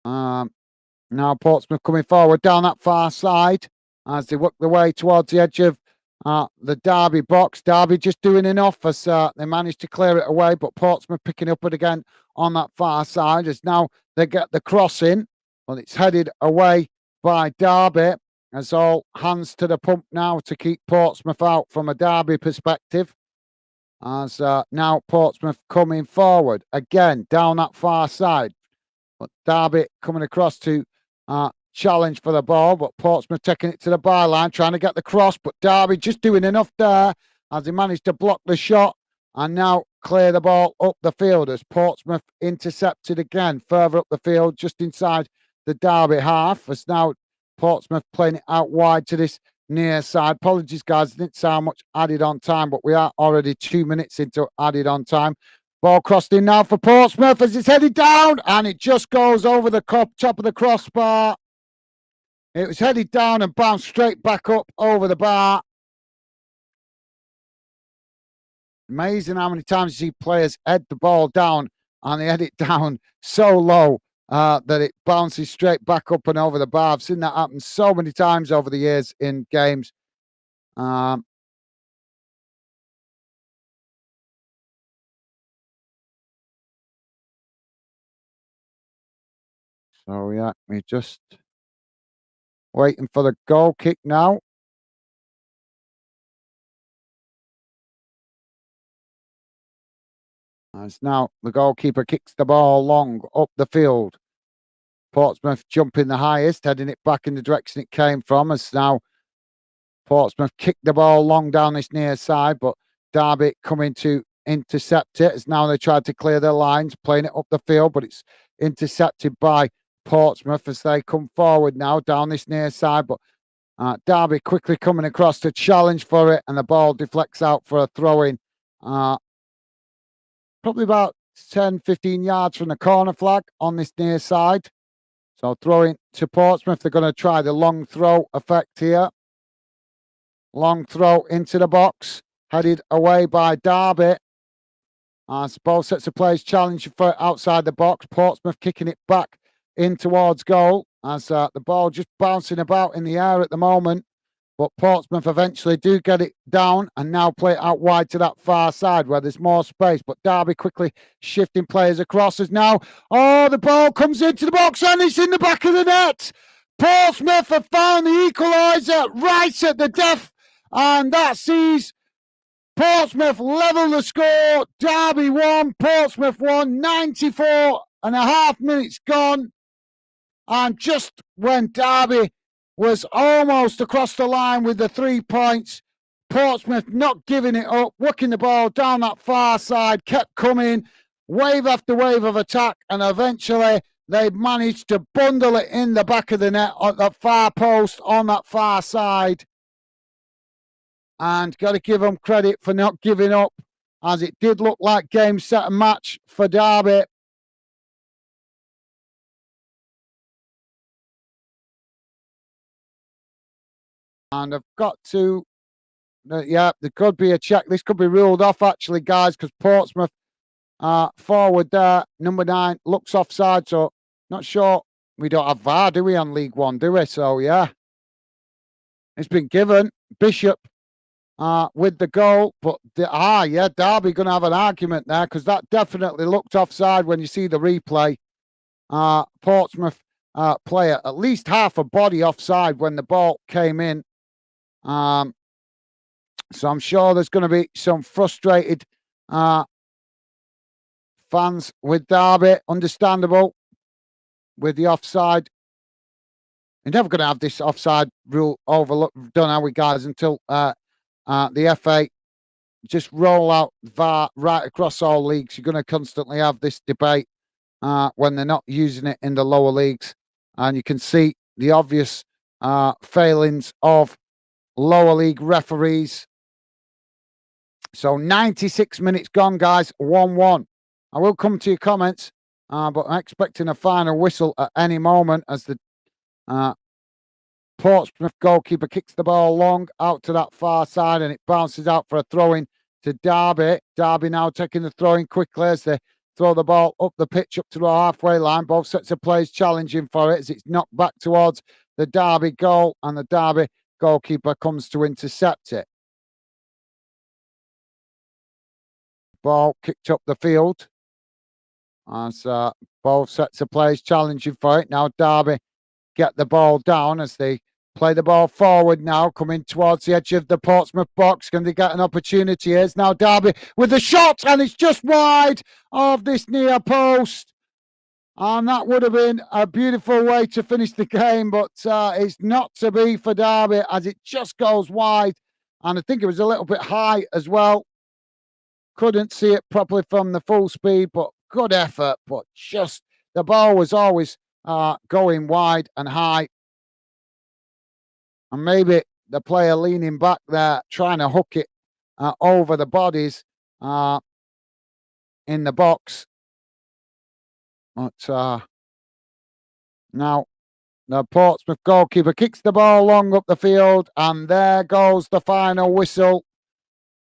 Now Portsmouth coming forward down that far side as they work their way towards the edge of the Derby box. Derby just doing enough as they managed to clear it away, but Portsmouth picking up it again on that far side as now they get the cross in. Well, it's headed away by Derby as all hands to the pump now to keep Portsmouth out from a Derby perspective. As now Portsmouth coming forward again down that far side. But Derby coming across to challenge for the ball, but Portsmouth taking it to the byline, trying to get the cross, but Derby just doing enough there as they managed to block the shot and now clear the ball up the field as Portsmouth intercepted again further up the field, just inside the Derby half. As now Portsmouth playing it out wide to this near side. Apologies, guys, didn't sound much added on time, but we are already 2 minutes into added on time. Ball crossed in now for Portsmouth as it's headed down, and it just goes over the top of the crossbar. It was headed down and bounced straight back up over the bar. Amazing how many times you see players head the ball down and they head it down so low that it bounces straight back up and over the bar. I've seen that happen so many times over the years in games. So yeah, we're just waiting for the goal kick now. As now the goalkeeper kicks the ball long up the field. Portsmouth jumping the highest, heading it back in the direction it came from. As now Portsmouth kicked the ball long down this near side, but Derby coming to intercept it. As now they tried to clear their lines, playing it up the field, but it's intercepted by Portsmouth as they come forward now down this near side. But Derby quickly coming across to challenge for it, and the ball deflects out for a throw-in. Probably about 10, 15 yards from the corner flag on this near side. So throwing to Portsmouth, they're going to try the long throw effect here. Long throw into the box, headed away by Derby. As both sets of players challenge for outside the box. Portsmouth kicking it back in towards goal as the ball just bouncing about in the air at the moment. But Portsmouth eventually do get it down and now play it out wide to that far side where there's more space. But Derby quickly shifting players across as now. Oh, the ball comes into the box and it's in the back of the net. Portsmouth have found the equaliser right at the death. And that sees Portsmouth level the score. Derby 1, Portsmouth 1, 94 and a half minutes gone. And just when Derby was almost across the line with the 3 points, Portsmouth not giving it up, working the ball down that far side, kept coming, wave after wave of attack, and eventually they managed to bundle it in the back of the net at the far post on that far side. And got to give them credit for not giving up, as it did look like game, set, and match for Derby. And I've got to, yeah, there could be a check. This could be ruled off, actually, guys, because Portsmouth forward there, number 9, looks offside. So, not sure. We don't have VAR, do we, on League One, do we? So, yeah, it's been given. Bishop with the goal. But, yeah, Derby going to have an argument there because that definitely looked offside when you see the replay. Portsmouth player, at least half a body offside when the ball came in. So I'm sure there's going to be some frustrated fans with Derby, understandable, with the offside. You're never going to have this offside rule overlooked, done, are we, guys, until the FA just roll out VAR right across all leagues. You're going to constantly have this debate when they're not using it in the lower leagues. And you can see the obvious failings of lower league referees. So 96 minutes gone, guys, 1-1. I will come to your comments, but I'm expecting a final whistle at any moment as the Portsmouth goalkeeper kicks the ball long out to that far side and it bounces out for a throw-in to Derby. Derby now taking the throw-in quickly as they throw the ball up the pitch up to the halfway line. Both sets of players challenging for it as it's knocked back towards the Derby goal and the Derby goalkeeper comes to intercept it. Ball kicked up the field as both sets of players challenging for it. Now Derby get the ball down as they play the ball forward now, coming towards the edge of the Portsmouth box. Can they get an opportunity? Here's now Derby with the shot, and it's just wide of this near post. And that would have been a beautiful way to finish the game, but it's not to be for Derby as it just goes wide. And I think it was a little bit high as well. Couldn't see it properly from the full speed, but good effort. But just the ball was always going wide and high, and maybe the player leaning back there trying to hook it over the bodies in the box. But now the Portsmouth goalkeeper kicks the ball long up the field, and there goes the final whistle,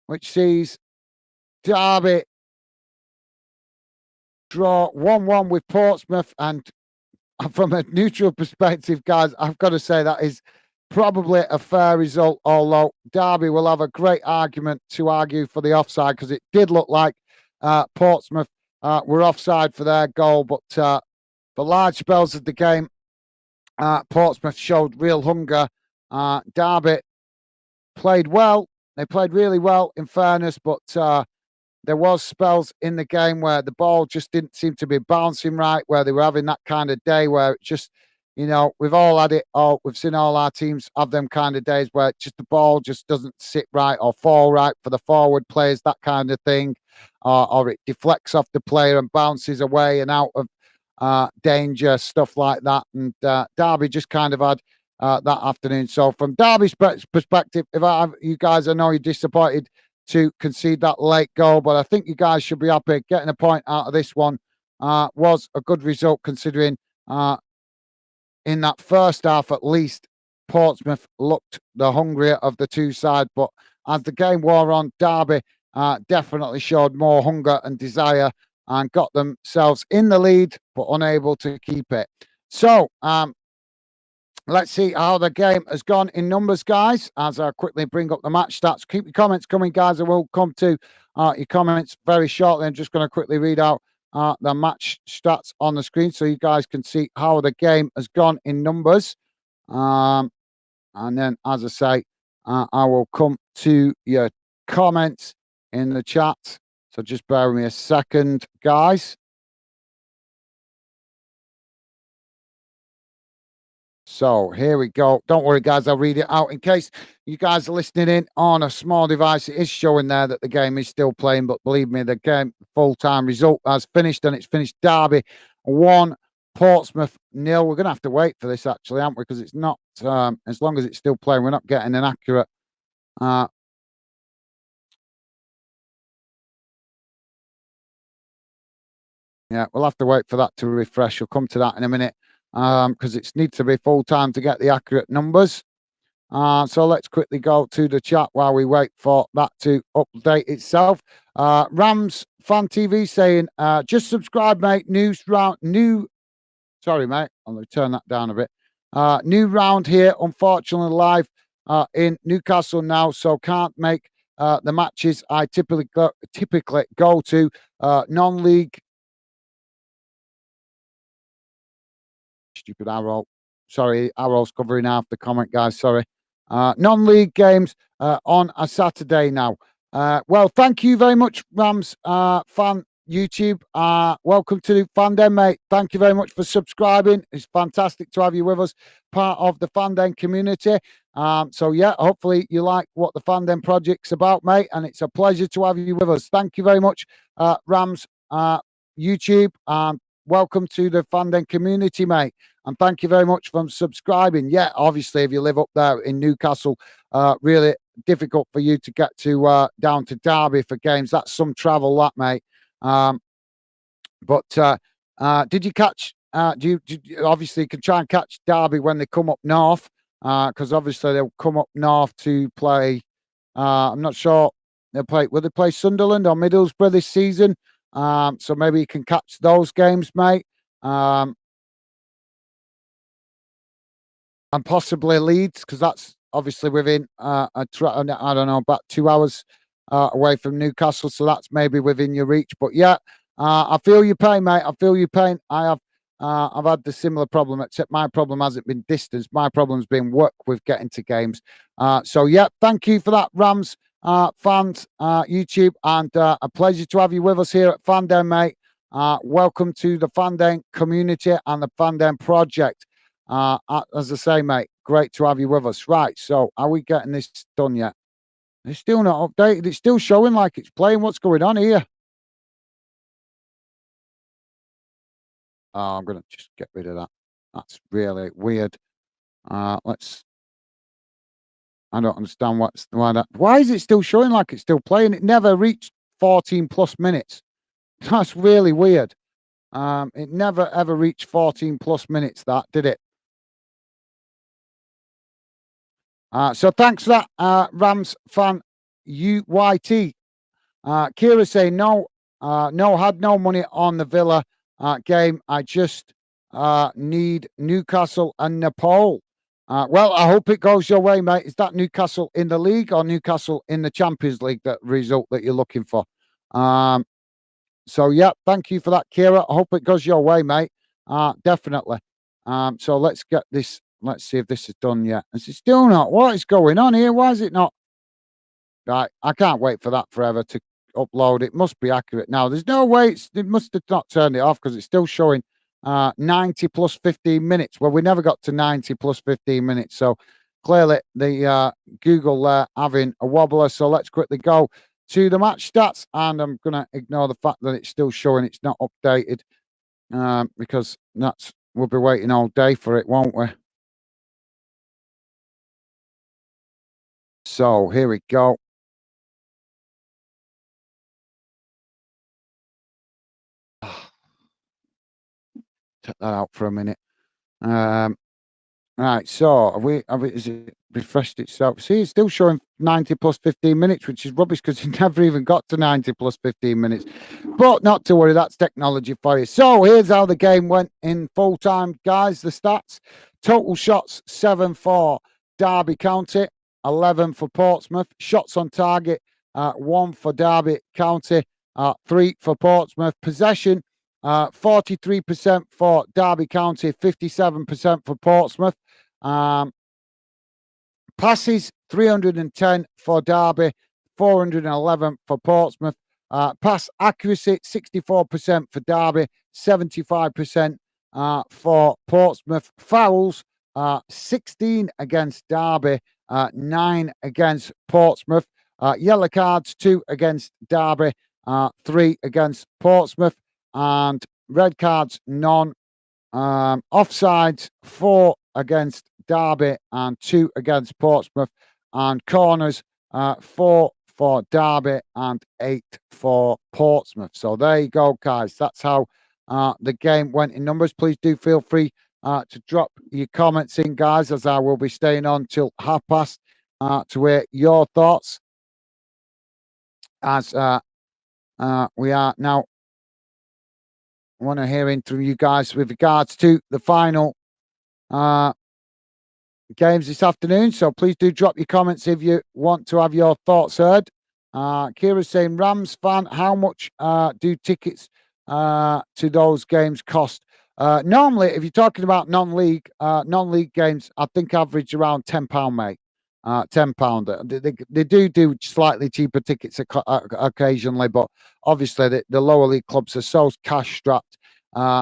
which sees Derby draw 1-1 with Portsmouth. And from a neutral perspective, guys, I've got to say that is probably a fair result, although Derby will have a great argument to argue for the offside, because it did look like Portsmouth were offside for their goal. But for large spells of the game, Portsmouth showed real hunger. Derby played well. They played really well, in fairness, but there was spells in the game where the ball just didn't seem to be bouncing right, where they were having that kind of day where it just, we've all had it, or we've seen all our teams have them kind of days where just the ball just doesn't sit right or fall right for the forward players, that kind of thing, or it deflects off the player and bounces away and out of danger, stuff like that. And Derby just kind of had that afternoon. So from Derby's perspective, you guys, I know you're disappointed to concede that late goal, but I think you guys should be happy. Getting a point out of this one was a good result, considering in that first half at least, Portsmouth looked the hungrier of the two sides. But as the game wore on, Derby definitely showed more hunger and desire and got themselves in the lead, but unable to keep it. So let's see how the game has gone in numbers, guys, as I quickly bring up the match stats. Keep your comments coming, guys. I will come to your comments very shortly. I'm just going to quickly read out the match stats on the screen so you guys can see how the game has gone in numbers. And then, as I say, I will come to your comments in the chat. So just bear with me a second, guys. So here we go. Don't worry, guys. I'll read it out in case you guys are listening in on a small device. It is showing there that the game is still playing, but believe me, the game full-time result has finished, and it's finished Derby 1, Portsmouth 0. We're going to have to wait for this, actually, aren't we? Because it's not, as long as it's still playing, we're not getting an accurate yeah, we'll have to wait for that to refresh. We'll come to that in a minute, because it needs to be full-time to get the accurate numbers. So let's quickly go to the chat while we wait for that to update itself. Rams Fan TV saying, just subscribe, mate. Sorry, mate. I'll turn that down a bit. New round here, unfortunately, live in Newcastle now, so can't make the matches I typically go to. Non-league. Stupid arrow. Sorry, arrow's covering half the comment, guys. Sorry. Non-league games on a Saturday now. Well, thank you very much, Rams fan YouTube. Welcome to Fanden, mate. Thank you very much for subscribing. It's fantastic to have you with us, part of the Fanden community. So yeah, hopefully you like what the Fanden project's about, mate, and it's a pleasure to have you with us. Thank you very much, Rams YouTube. Welcome to the Fanden community, mate. And thank you very much for subscribing. Yeah, obviously, if you live up there in Newcastle, really difficult for you to get to down to Derby for games. That's some travel, that, mate. But did you catch? Do you obviously can try and catch Derby when they come up north, because obviously they'll come up north to play. I'm not sure they'll play. Will they play Sunderland or Middlesbrough this season? So maybe you can catch those games, mate. And possibly Leeds, because that's obviously within I don't know, about 2 hours away from Newcastle, so that's maybe within your reach. But yeah, I feel your pain, mate. I feel your pain. I've had the similar problem, except my problem hasn't been distance. My problem's been work with getting to games. So yeah, thank you for that, Rams fans YouTube, and a pleasure to have you with us here at Fanden, mate. Welcome to the Fanden community and the Fanden project. As I say, mate, great to have you with us. Right, so are we getting this done yet? It's still not updated. It's still showing like it's playing. What's going on here? Oh, I'm going to just get rid of that. That's really weird. Let's. I don't understand why is it still showing like it's still playing? It never reached 14 plus minutes. That's really weird. It never ever reached 14 plus minutes. That did it. So thanks for that, Rams fan UYT. Kira saying no, no, had no money on the Villa game. I just need Newcastle and Nepal. Well, I hope it goes your way, mate. Is that Newcastle in the league or Newcastle in the Champions League, that result that you're looking for? So yeah, thank you for that, Kira. I hope it goes your way, mate. Definitely. So let's get this. Let's see if this is done yet. Is it still not? What is going on here? Why is it not? Right, I can't wait for that forever to upload. It must be accurate now. There's no way it must have not turned it off because it's still showing 90 plus 15 minutes. Well, we never got to 90 plus 15 minutes. So clearly the Google having a wobbler. So let's quickly go to the match stats, and I'm going to ignore the fact that it's still showing it's not updated because we'll be waiting all day for it, won't we? So here we go. Check that out for a minute. Right, so is it refreshed itself? See, it's still showing 90 plus 15 minutes, which is rubbish because it never even got to 90 plus 15 minutes. But not to worry, that's technology for you. So here's how the game went in full time, guys. The stats: total shots 7 for Derby County, 11 for Portsmouth. Shots on target 1 for Derby County, 3 for Portsmouth. Possession 43% for Derby County, 57% for Portsmouth. Passes 310 for Derby, 411 for Portsmouth. Pass accuracy 64% for Derby, 75% for Portsmouth. Fouls 16 against Derby, 9 against Portsmouth. Yellow cards 2 against Derby, 3 against Portsmouth, and red cards none. Offsides 4 against Derby and 2 against Portsmouth, and corners 4 for Derby and 8 for Portsmouth. So there you go, guys. That's how the game went in numbers. Please do feel free to drop your comments in, guys, as I will be staying on till past to hear your thoughts as we are now. I want to hear from you guys with regards to the final games this afternoon. So please do drop your comments if you want to have your thoughts heard. Kira's saying, Rams fan, how much do tickets to those games cost? Normally, if you're talking about non-league games, I think average around £10, mate. £10. They do slightly cheaper tickets occasionally, but obviously the lower league clubs are so cash strapped.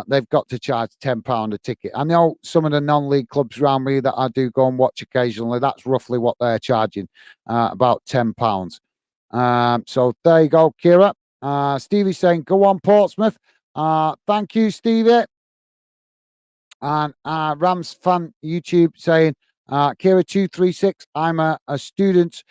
They've got to charge £10 a ticket. I know some of the non-league clubs around me that I do go and watch occasionally. That's roughly what they're charging, about £10. So there you go, Kira. Stevie's saying, "Go on, Portsmouth." Thank you, Stevie. And Rams fan YouTube saying, Kira 236, I'm a student,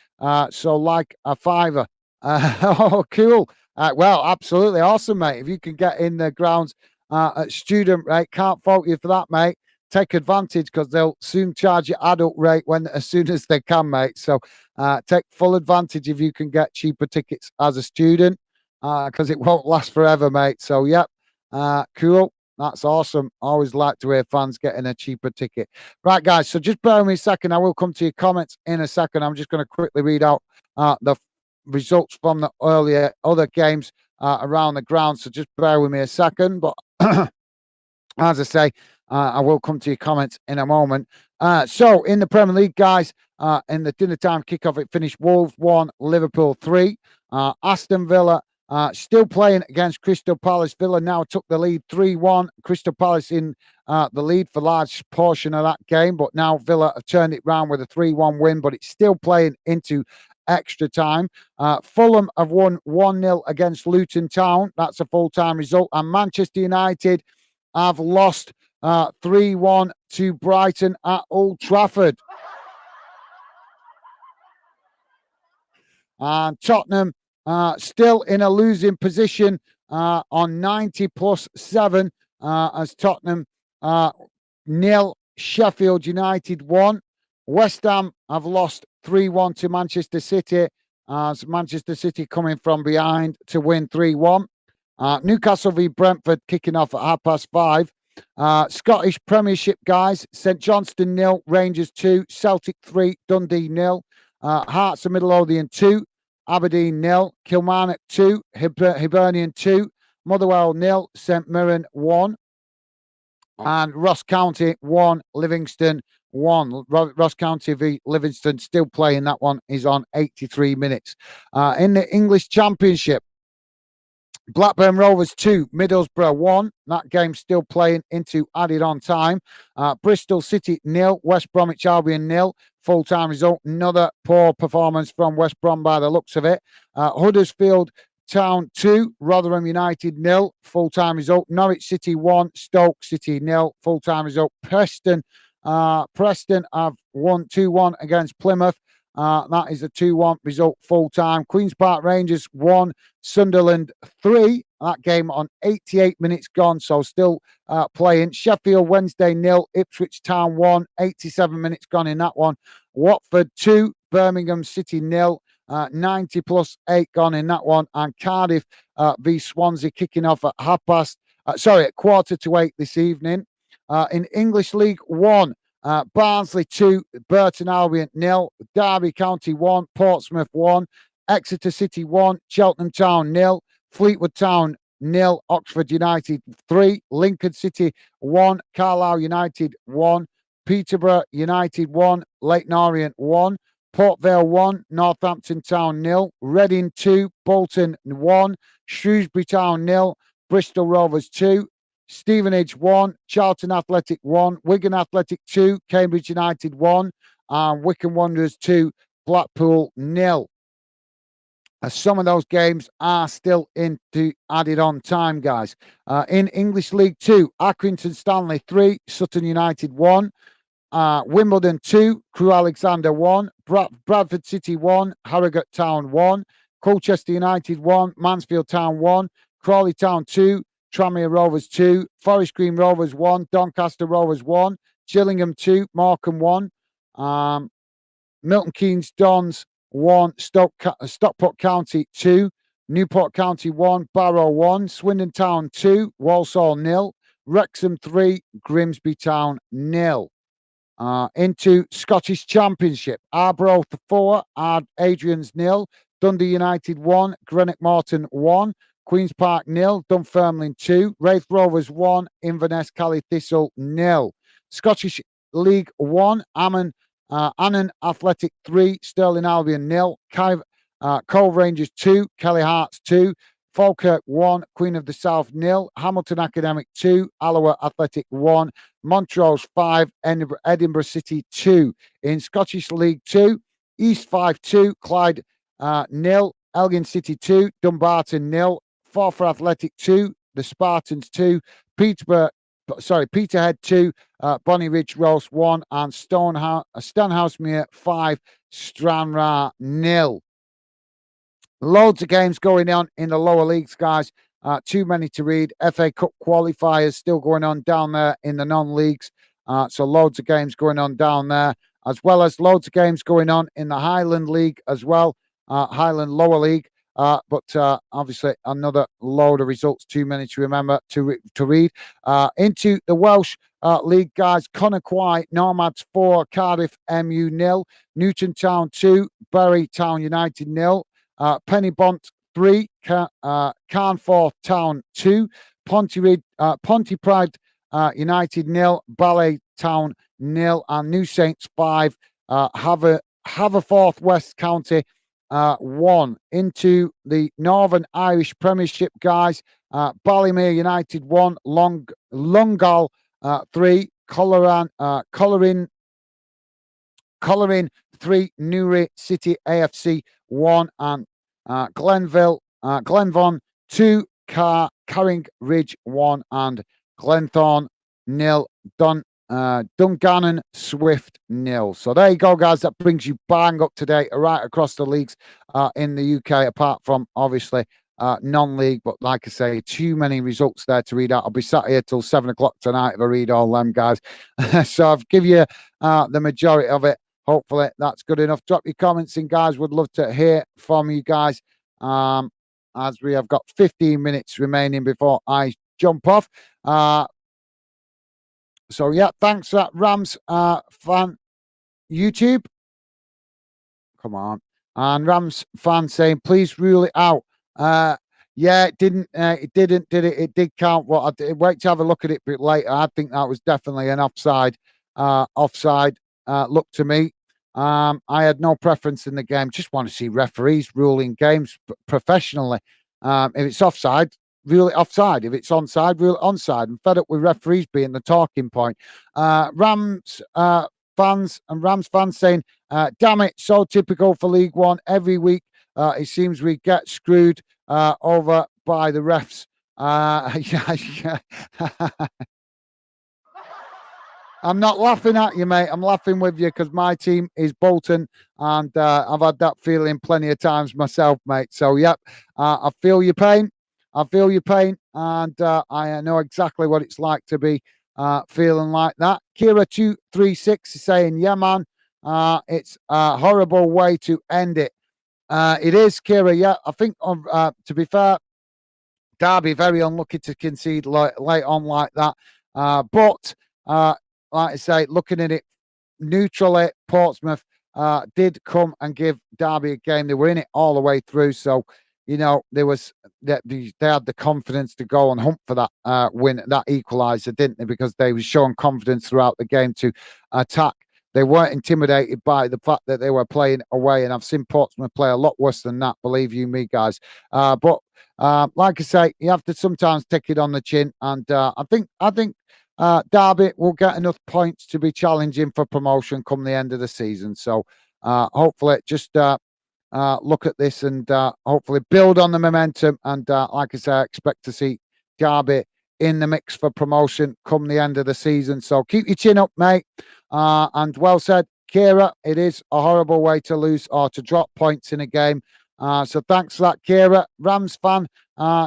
so like a fiver. Oh, cool. Well, absolutely awesome, mate. If you can get in the grounds at student rate, can't fault you for that, mate. Take advantage because they'll soon charge you adult rate as soon as they can, mate. So take full advantage if you can get cheaper tickets as a student because it won't last forever, mate. So, yeah, cool. That's awesome. Always like to hear fans getting a cheaper ticket. Right, guys, so just bear with me a second. I will come to your comments in a second. I'm just going to quickly read out the results from the other games around the ground. So just bear with me a second. But as I say, I will come to your comments in a moment. So in the Premier League, guys, in the dinner time kickoff, it finished Wolves 1, Liverpool 3. Aston Villa still playing against Crystal Palace. Villa now took the lead 3-1. Crystal Palace in the lead for a large portion of that game, but now Villa have turned it round with a 3-1 win, but it's still playing into extra time. Fulham have won 1-0 against Luton Town. That's a full-time result. And Manchester United have lost 3-1 to Brighton at Old Trafford. And Tottenham still in a losing position on 90 plus 7 as Tottenham 0, Sheffield United 1. West Ham have lost 3-1 to Manchester City as Manchester City coming from behind to win 3-1. Newcastle v Brentford kicking off at 5:30. Scottish Premiership, guys. St Johnstone 0, Rangers 2, Celtic 3, Dundee 0. Hearts of Midlothian 2, Aberdeen 0, Kilmarnock 2, Hibernian 2, Motherwell 0, St Mirren 1, and Ross County 1, Livingston 1. Ross County v Livingston still playing. That one is on 83 minutes. In the English Championship, Blackburn Rovers 2, Middlesbrough 1. That game still playing into added on time. Bristol City 0, West Bromwich Albion 0. Full-time result. Another poor performance from West Brom by the looks of it. Huddersfield Town 2, Rotherham United 0. Full-time result. Norwich City 1, Stoke City 0. Full-time result. Preston have won 2-1 against Plymouth. That is a 2-1 result full-time. Queen's Park Rangers 1, Sunderland 3. That game on 88 minutes gone, so still playing. Sheffield Wednesday 0, Ipswich Town 1, 87 minutes gone in that one. Watford 2, Birmingham City 0, 90 plus 8 gone in that one. And Cardiff v Swansea kicking off at at 8:15 this evening. In English League 1, Barnsley 2, Burton Albion 0, Derby County 1, Portsmouth 1, Exeter City 1, Cheltenham Town 0, Fleetwood Town 0, Oxford United 3, Lincoln City 1, Carlisle United 1, Peterborough United 1, Leyton Orient 1, Port Vale 1, Northampton Town 0, Reading 2, Bolton 1, Shrewsbury Town 0, Bristol Rovers 2, Stevenage 1, Charlton Athletic 1, Wigan Athletic 2, Cambridge United 1, and Wycombe Wanderers 2, Blackpool 0. Some of those games are still into added on time, guys. In English League 2, Accrington Stanley 3, Sutton United 1, Wimbledon 2, Crewe Alexandra 1, Bradford City 1, Harrogate Town 1, Colchester United 1, Mansfield Town 1, Crawley Town 2, Tranmere Rovers 2, Forest Green Rovers 1, Doncaster Rovers 1, Gillingham 2, Morecambe 1, Milton Keynes Dons 1, Stockport County 2, Newport County 1, Barrow 1, Swindon Town 2, Walsall 0, Wrexham 3, Grimsby Town 0. Into Scottish Championship, Arbroath 4, Adrian's 0, Dundee United 1, Greenock Morton 1, Queen's Park 0, Dunfermline 2, Wraith Rovers 1, Inverness Cally Thistle 0. Scottish League 1, Annan Athletic 3, Stirling Albion 0, Cove Rangers 2, Kelly Hearts 2, Falkirk 1, Queen of the South 0, Hamilton Academic 2, Alloa Athletic 1, Montrose 5, Edinburgh City 2. In Scottish League 2, East 5-2, Clyde 0, Elgin City 2, Dumbarton 0, Forfar Athletic 2, the Spartans 2, Peterhead 2, Bonnie Ridge Rose 1, and Stenhousemuir 5, Stranraer 0. Loads of games going on in the lower leagues, guys. Too many to read. FA Cup qualifiers still going on down there in the non-leagues. So loads of games going on down there, as well as loads of games going on in the Highland League as well, Highland Lower League. But obviously another load of results, too many to remember to read. Into the Welsh League, guys, Connacht Nomads 4, Cardiff MU 0, Newton Town 2, Bury Town United 0, Pennybont 3, Carnforth Town 2, Pontypridd United 0, Ballet Town 0, and New Saints 5, Haverforth West County 1. Into the Northern Irish Premiership, guys, Ballymere United 1, Lungal 3, Collarin 3, Newry City AFC 1, and Glenvon 2, Carring Ridge 1, and Glenthorne 0, Dungannon Swift 0. So there you go, guys. That brings you bang up to date right across the leagues in the UK, apart from obviously non-league. But like I say, too many results there to read out. I'll be sat here till 7 o'clock tonight if I read all them, guys. So I've give you the majority of it. Hopefully that's good enough. Drop your comments in, guys. Would love to hear from you guys. As we have got 15 minutes remaining before I jump off. So yeah, thanks for that, Rams fan YouTube. Come on. And Rams fan saying, please rule it out. Yeah, it didn't. Did it? It did count. What I did. Wait to have a look at it a bit later. I think that was definitely an offside. Offside. Look to me. I had no preference in the game. Just want to see referees ruling games professionally. If it's offside, rule it offside. If it's onside, rule it onside. I'm fed up with referees being the talking point. Rams fans and Rams fans saying, damn it, so typical for League One. Every week, it seems we get screwed over by the refs. Yeah. I'm not laughing at you, mate. I'm laughing with you because my team is Bolton, and I've had that feeling plenty of times myself, mate. So, yep, I feel your pain. I feel your pain, and I know exactly what it's like to be feeling like that. Kira236 is saying, yeah, man, it's a horrible way to end it. It is, Kira. Yeah, I think, to be fair, Derby very unlucky to concede late on like that. But like I say, looking at it neutrally, Portsmouth did come and give Derby a game. They were in it all the way through. So, you know, they had the confidence to go and hunt for that win, that equaliser, didn't they? Because they were showing confidence throughout the game to attack. They weren't intimidated by the fact that they were playing away. And I've seen Portsmouth play a lot worse than that, believe you me, guys. But like I say, you have to sometimes take it on the chin. And I think Derby will get enough points to be challenging for promotion come the end of the season. So hopefully just look at this and hopefully build on the momentum. And like I say, I expect to see Derby in the mix for promotion come the end of the season. So keep your chin up, mate. And well said, Kira. It is a horrible way to lose or to drop points in a game. So thanks for that, Kira. Rams fan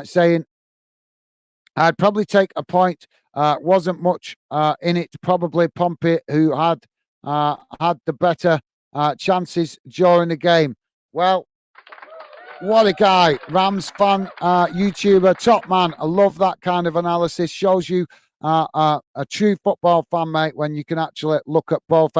saying, I'd probably take a point. Wasn't much in it. Probably Pompey, who had the better chances during the game. Well, what a guy. Rams fan, YouTuber, top man. I love that kind of analysis. Shows you a true football fan, mate, when you can actually look at both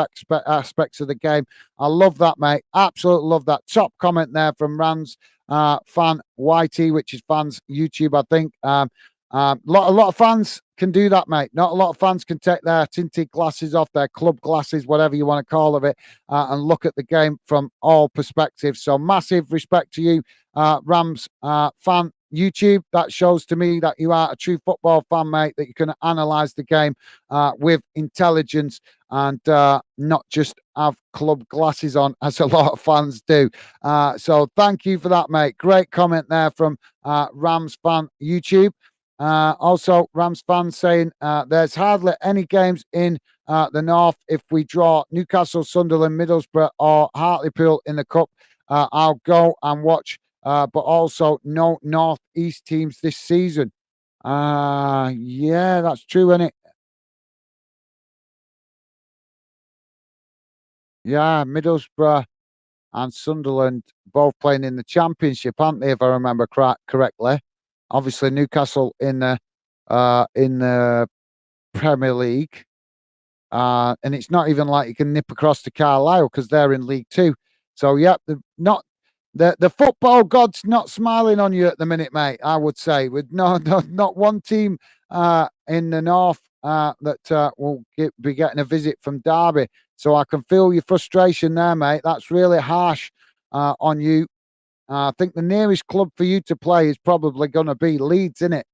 aspects of the game. I love that, mate. Absolutely love that. Top comment there from Rams fan YT, which is fans YouTube, I think. A lot of fans can do that, mate. Not a lot of fans can take their tinted glasses off, their club glasses, whatever you want to call of it, and look at the game from all perspectives. So massive respect to you, Rams fan YouTube. That shows to me that you are a true football fan, mate, that you can analyse the game with intelligence and not just have club glasses on, as a lot of fans do. So thank you for that, mate. Great comment there from Rams fan YouTube. Also, Rams fans saying there's hardly any games in the North. If we draw Newcastle, Sunderland, Middlesbrough, or Hartlepool in the Cup, I'll go and watch. But also no North East teams this season. Yeah, that's true, isn't it? Yeah, Middlesbrough and Sunderland both playing in the Championship, aren't they? If I remember correctly. Obviously, Newcastle in the Premier League, and it's not even like you can nip across to Carlisle because they're in League Two. So, yeah, the football god's not smiling on you at the minute, mate. I would say with not one team in the north that will be getting a visit from Derby. So I can feel your frustration there, mate. That's really harsh on you. I think the nearest club for you to play is probably going to be Leeds, isn't it?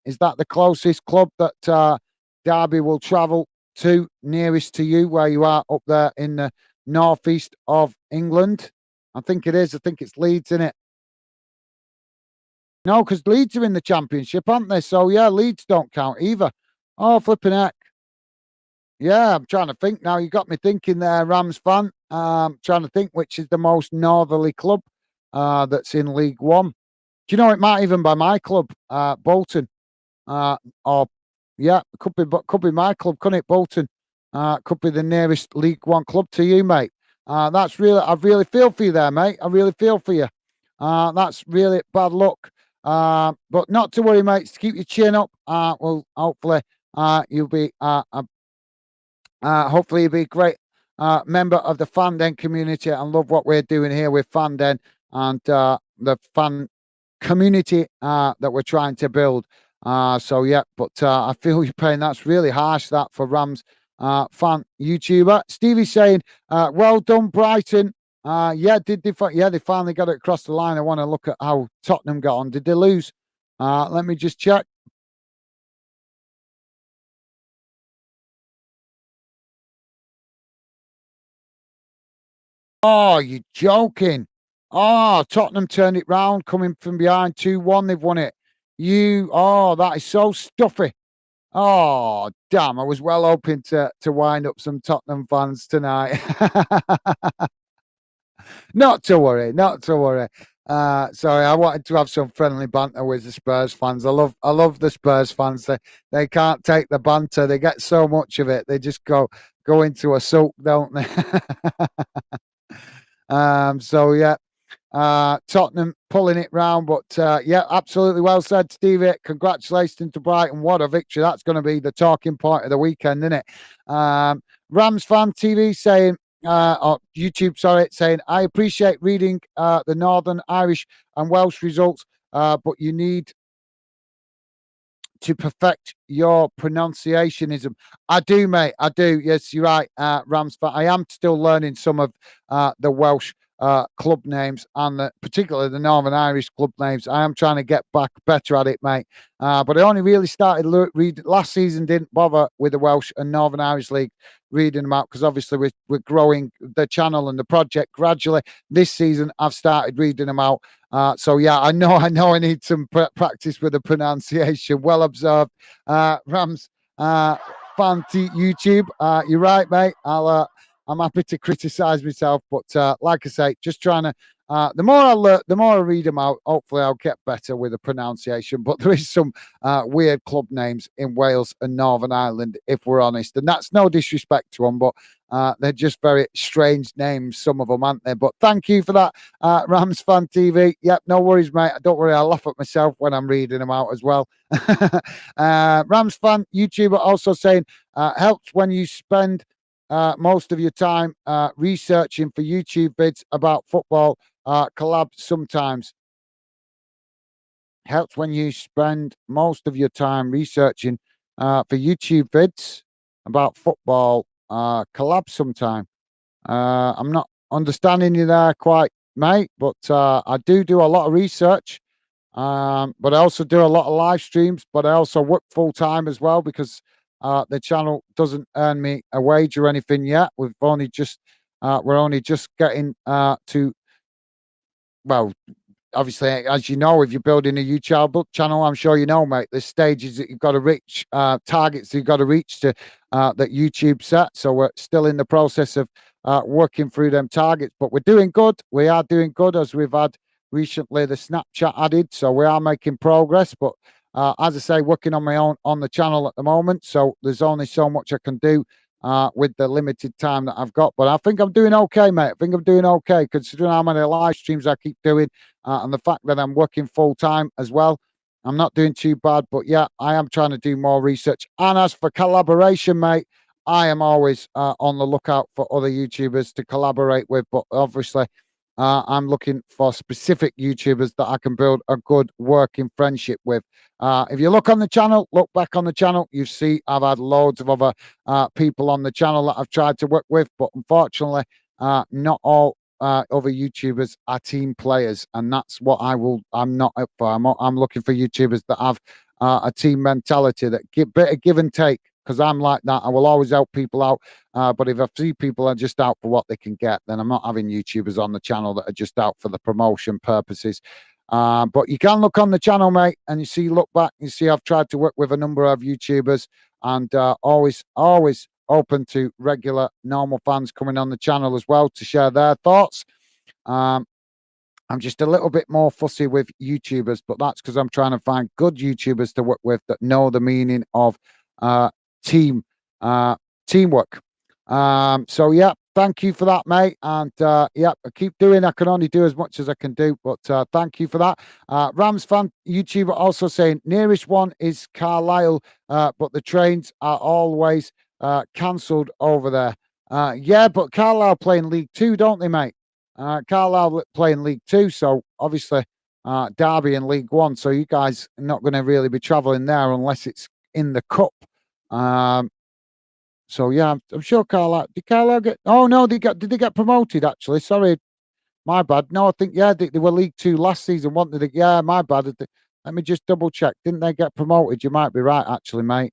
Is that the closest club that Derby will travel to, nearest to you, where you are up there in the northeast of England? I think it is. I think it's Leeds, isn't it? No, because Leeds are in the Championship, aren't they? So, yeah, Leeds don't count either. Oh, flipping heck. Yeah, I'm trying to think now. You got me thinking there, Rams fan. Trying to think which is the most northerly club that's in League One. Do you know it might even be my club, Bolton, or yeah, could be my club, couldn't it, Bolton? Could be the nearest League One club to you, mate. That's really, I really feel for you there, mate. I really feel for you. That's really bad luck. But not to worry, mates. Keep your chin up. Well, hopefully, you'll be hopefully, you'll be a great member of the Fanden community and love what we're doing here with Fanden and the fan community that we're trying to build. So yeah, but I feel your pain. That's really harsh. That for Rams fan YouTuber Stevie saying, "Well done, Brighton." Yeah, did they? Yeah, they finally got it across the line. I want to look at how Tottenham got on. Did they lose? Let me just check. Oh, you're joking. Oh, Tottenham turned it round, coming from behind 2-1. They've won it. That is so stuffy. Oh, damn. I was well hoping to wind up some Tottenham fans tonight. Not to worry, not to worry. Sorry, I wanted to have some friendly banter with the Spurs fans. I love the Spurs fans. They can't take the banter. They get so much of it. They just go into a sulk, don't they? So yeah, Tottenham pulling it round, but yeah, absolutely well said, Stevie. Congratulations to Brighton. What a victory! That's going to be the talking point of the weekend, isn't it? Rams fan TV saying, or YouTube, sorry, saying, I appreciate reading the Northern Irish and Welsh results, but you need to perfect your pronunciationism. I do, mate. I do. Yes, you're right, Rams fan. I am still learning some of the Welsh club names and particularly the Northern Irish club names. I am trying to get back better at it, mate. But I only really started reading last season. Didn't bother with the Welsh and Northern Irish League reading them out because obviously we're growing the channel and the project gradually. This season, I've started reading them out. So yeah, I know I need some practice with the pronunciation. Well observed, Rams fan YouTube. You're right, mate. I'm happy to criticise myself, but like I say, just trying to. The more I learn, the more I read them out. Hopefully, I'll get better with the pronunciation. But there is some weird club names in Wales and Northern Ireland, if we're honest, and that's no disrespect to them, but they're just very strange names. Some of them, aren't they? But thank you for that, Rams fan TV. Yep, no worries, mate. Don't worry, I laugh at myself when I'm reading them out as well. Rams fan YouTuber also saying helps when you spend most of your time researching for YouTube vids about football. Collab sometimes helps when you spend most of your time researching for YouTube vids about football. Collab sometime. I'm not understanding you there quite, mate, but I do a lot of research. But I also do a lot of live streams, but I also work full time as well because the channel doesn't earn me a wage or anything yet. We're only just getting to, well, obviously, as you know, if you're building a YouTube channel, I'm sure you know, mate, there's stages that you've got to reach, targets that you've got to reach to that YouTube set. So we're still in the process of working through them targets, but we're doing good. We are doing good as we've had recently the Snapchat added. So we are making progress, but as I say, working on my own on the channel at the moment. So there's only so much I can do with the limited time that I've got. But I think I'm doing okay, mate. I think I'm doing okay considering how many live streams I keep doing and the fact that I'm working full time as well. I'm not doing too bad, but yeah, I am trying to do more research. And as for collaboration, mate, I am always on the lookout for other YouTubers to collaborate with. But obviously, I'm looking for specific YouTubers that I can build a good working friendship with. If you look on the channel, look back on the channel, you see I've had loads of other people on the channel that I've tried to work with, but unfortunately, not all other YouTubers are team players, and that's what I'm not up for. I'm looking for YouTubers that have a team mentality, that bit of give and take. Because I'm like that, I will always help people out. But if I see people are just out for what they can get, then I'm not having YouTubers on the channel that are just out for the promotion purposes. But you can look on the channel, mate, and you see, look back, you see I've tried to work with a number of YouTubers, and always open to regular, normal fans coming on the channel as well to share their thoughts. I'm just a little bit more fussy with YouTubers, but that's because I'm trying to find good YouTubers to work with that know the meaning of team teamwork. So yeah, thank you for that, mate. And yeah, I keep doing. I can only do as much as I can do, but thank you for that. Rams fan YouTuber also saying nearest one is Carlisle, but the trains are always cancelled over there. Yeah, but Carlisle play in League Two, don't they, mate? Carlisle play in League Two, so obviously Derby in League One. So you guys are not going to really be travelling there unless it's in the cup. So yeah, I'm sure Carlisle. Did Carlisle get? Oh no, did they get promoted? Actually, sorry, my bad. No, I think yeah, they were League Two last season, weren't they? Yeah, my bad. Let me just double check. Didn't they get promoted? You might be right, actually, mate.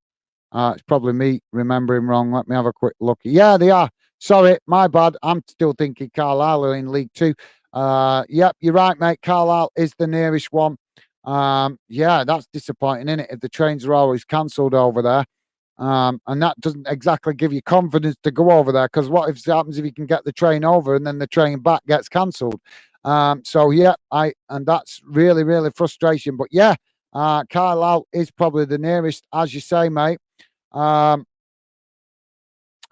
It's probably me remembering wrong. Let me have a quick look. Yeah, they are. Sorry, my bad. I'm still thinking Carlisle are in League Two. Yep, you're right, mate. Carlisle is the nearest one. Yeah, that's disappointing, isn't it? If the trains are always cancelled over there. And that doesn't exactly give you confidence to go over there, because what if it happens if you can get the train over and then the train back gets cancelled? So yeah, and that's really, really frustration. But yeah, Carlisle is probably the nearest, as you say, mate.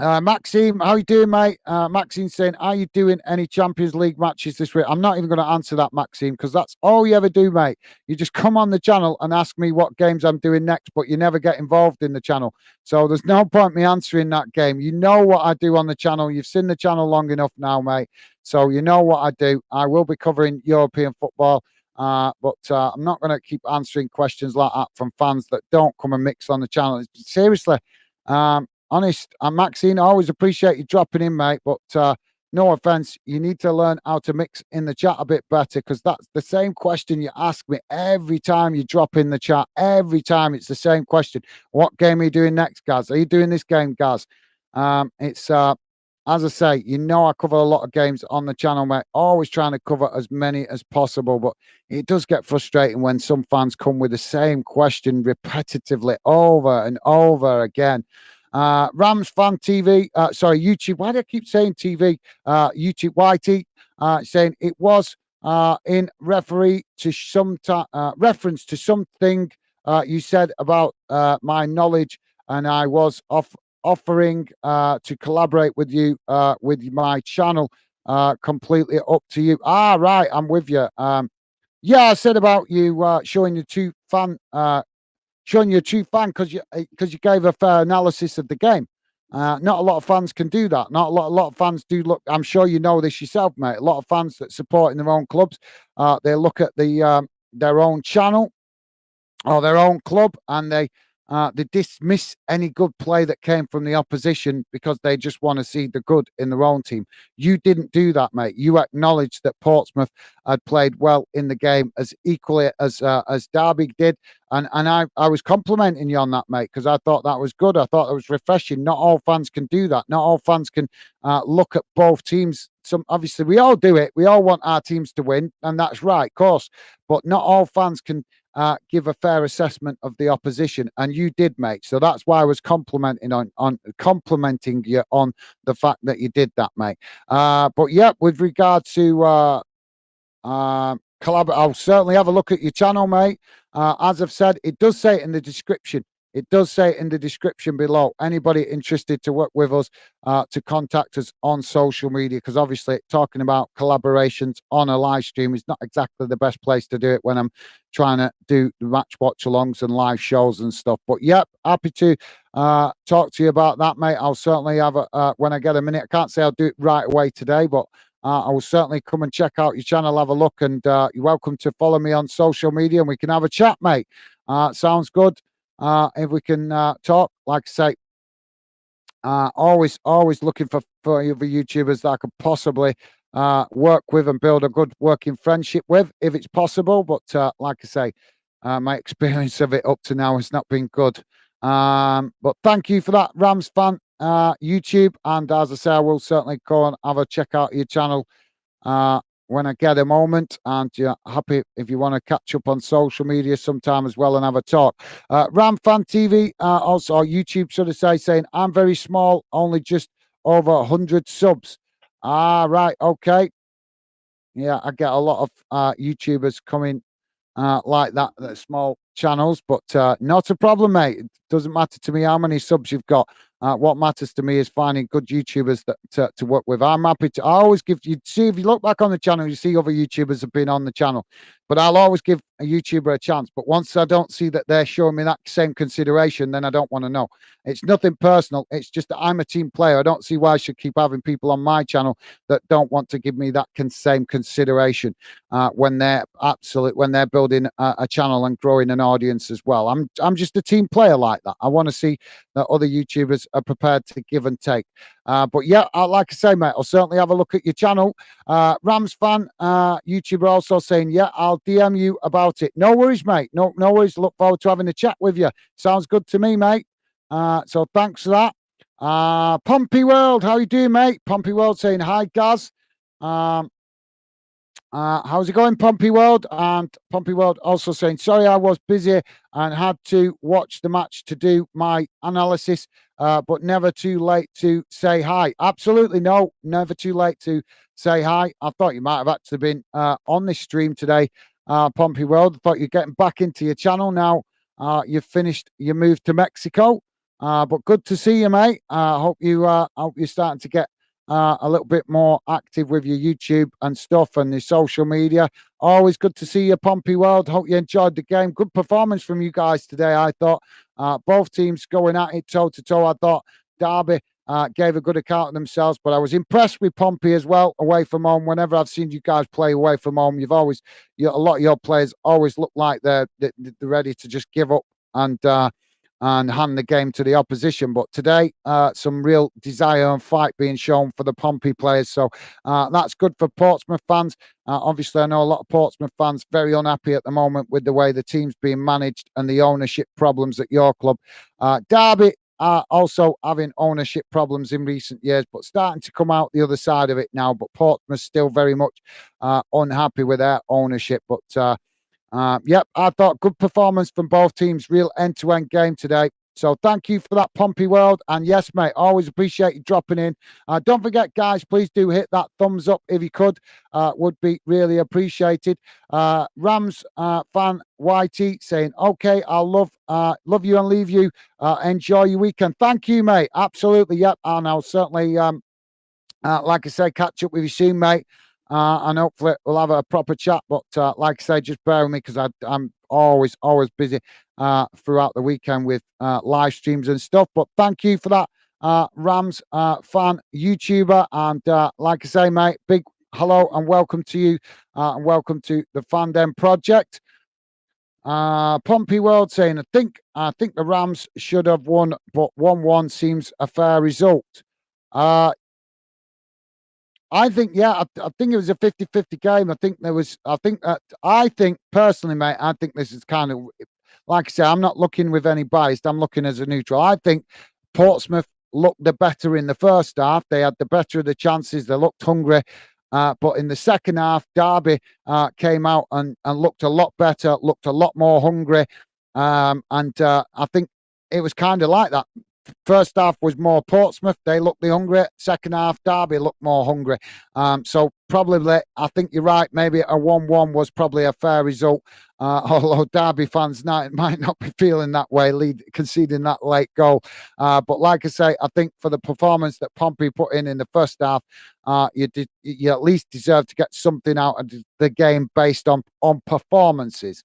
Maxime, how you doing, mate? Maxime saying, are you doing any Champions League matches this week? I'm not even going to answer that, Maxime, because that's all you ever do, mate. You just come on the channel and ask me what games I'm doing next, but you never get involved in the channel. So there's no point me answering that game. You know what I do on the channel. You've seen the channel long enough now, mate. So you know what I do. I will be covering European football. But I'm not going to keep answering questions like that from fans that don't come and mix on the channel. Seriously, honest, and Maxine, I always appreciate you dropping in, mate. But no offense, you need to learn how to mix in the chat a bit better, because that's the same question you ask me every time you drop in the chat. Every time it's the same question. What game are you doing next, Gaz? Are you doing this game, Gaz? It's as I say, you know, I cover a lot of games on the channel, mate. Always trying to cover as many as possible, but it does get frustrating when some fans come with the same question repetitively over and over again. Rams fan TV, sorry, YouTube. Why do I keep saying TV? YouTube YT saying it was in reference to something you said about my knowledge, and I was offering to collaborate with you with my channel. Completely up to you. Right, I'm with you. Yeah, I said about you showing your true fan because you gave a fair analysis of the game. Not a lot of fans can do that. Not a lot of fans do look. I'm sure you know this yourself, mate. A lot of fans that support in their own clubs, they look at their own channel or their own club, and they dismiss any good play that came from the opposition because they just want to see the good in their own team. You didn't do that, mate. You acknowledged that Portsmouth had played well in the game as equally as Derby did, and I was complimenting you on that, mate, because I thought that was good. I thought it was refreshing. Not all fans can do that. Not all fans can look at both teams. Obviously we all do it. We all want our teams to win, and that's right, of course. But not all fans can give a fair assessment of the opposition, and you did, mate. So that's why I was complimenting you on the fact that you did that, mate. But yeah, with regard to I'll certainly have a look at your channel, mate. As I've said, it does say it in the description. It does say it in the description below. Anybody interested to work with us, to contact us on social media, because obviously talking about collaborations on a live stream is not exactly the best place to do it when I'm trying to do the match watch alongs and live shows and stuff. But yep, happy to talk to you about that, mate. I'll certainly have when I get a minute. I can't say I'll do it right away today, but I will certainly come and check out your channel, have a look, and you're welcome to follow me on social media and we can have a chat, mate. Sounds good. If we can talk, like I say, always looking for other YouTubers that I could possibly work with and build a good working friendship with, if it's possible. But like I say, my experience of it up to now has not been good. But thank you for that, Rams fan YouTube. And as I say, I will certainly go and have a check out your channel when I get a moment, and happy if you want to catch up on social media sometime as well and have a talk. Ram Fan TV, also YouTube, should I say, saying I'm very small, only just over 100 subs. Ah, right, okay. Yeah, I get a lot of YouTubers coming like that small channels, but not a problem, mate. It doesn't matter to me how many subs you've got. What matters to me is finding good YouTubers to work with. I'm happy to. I always give you see if you look back on the channel, you see other YouTubers have been on the channel, but I'll always give a YouTuber a chance. But once I don't see that they're showing me that same consideration, then I don't want to know. It's nothing personal. It's just that I'm a team player. I don't see why I should keep having people on my channel that don't want to give me that same consideration when they're building a channel and growing an audience as well. I'm just a team player like that. I want to see that other YouTubers are prepared to give and take. But yeah, like I say, mate, I'll certainly have a look at your channel. Rams fan YouTuber also saying, yeah, I'll DM you about it. No worries, mate. No worries. Look forward to having a chat with you. Sounds good to me, mate. So thanks for that. Pompey World, how you doing, mate? Pompey World saying hi, Gaz. How's it going, Pompey World? And Pompey World also saying, sorry, I was busy and had to watch the match to do my analysis, but never too late to say hi. Absolutely no, never too late to say hi. I thought you might have actually been on this stream today, Pompey World. I thought you're getting back into your channel now. You've finished your move to Mexico, but good to see you, mate. Hope you're starting to get a little bit more active with your YouTube and stuff and your social media. Always good to see you, Pompey World. Hope you enjoyed the game. Good performance from you guys today, I thought. Both teams going at it toe to toe. I thought Derby gave a good account of themselves, but I was impressed with Pompey as well, away from home. Whenever I've seen you guys play away from home, a lot of your players always look like they're ready to just give up and hand the game to the opposition. But today, some real desire and fight being shown for the Pompey players. So that's good for Portsmouth fans. Obviously, I know a lot of Portsmouth fans very unhappy at the moment with the way the team's being managed and the ownership problems at your club. Derby are also having ownership problems in recent years, but starting to come out the other side of it now. But Portsmouth still very much unhappy with their ownership. But yep, I thought good performance from both teams, real end-to-end game today. So thank you for that, Pompey World. And yes, mate, always appreciate you dropping in. Don't forget, guys, please do hit that thumbs up if you could. Would be really appreciated. Rams fan YT saying, okay, I'll love you and leave you. Enjoy your weekend. Thank you, mate. Absolutely, yep. And I'll certainly like I say, catch up with you soon, mate. And hopefully we'll have a proper chat. But like I say, just bear with me because I'm always busy throughout the weekend with live streams and stuff. But thank you for that, Rams fan YouTuber. And like I say, mate, big hello and welcome to you and welcome to the Fandom Project. Pompey World saying, I think the Rams should have won, but 1-1 seems a fair result. I think, yeah, I think it was a 50-50 game. I think personally, mate, I think this is kind of, like I say, I'm not looking with any bias. I'm looking as a neutral. I think Portsmouth looked the better in the first half. They had the better of the chances. They looked hungry. But in the second half, Derby came out and looked a lot better, looked a lot more hungry. And I think it was kind of like that. First half was more Portsmouth. They looked the hungry. Second half, Derby looked more hungry. So probably, I think you're right. Maybe a 1-1 was probably a fair result. Although Derby fans might not be feeling that way, conceding that late goal. But like I say, I think for the performance that Pompey put in the first half, you at least deserve to get something out of the game based on performances.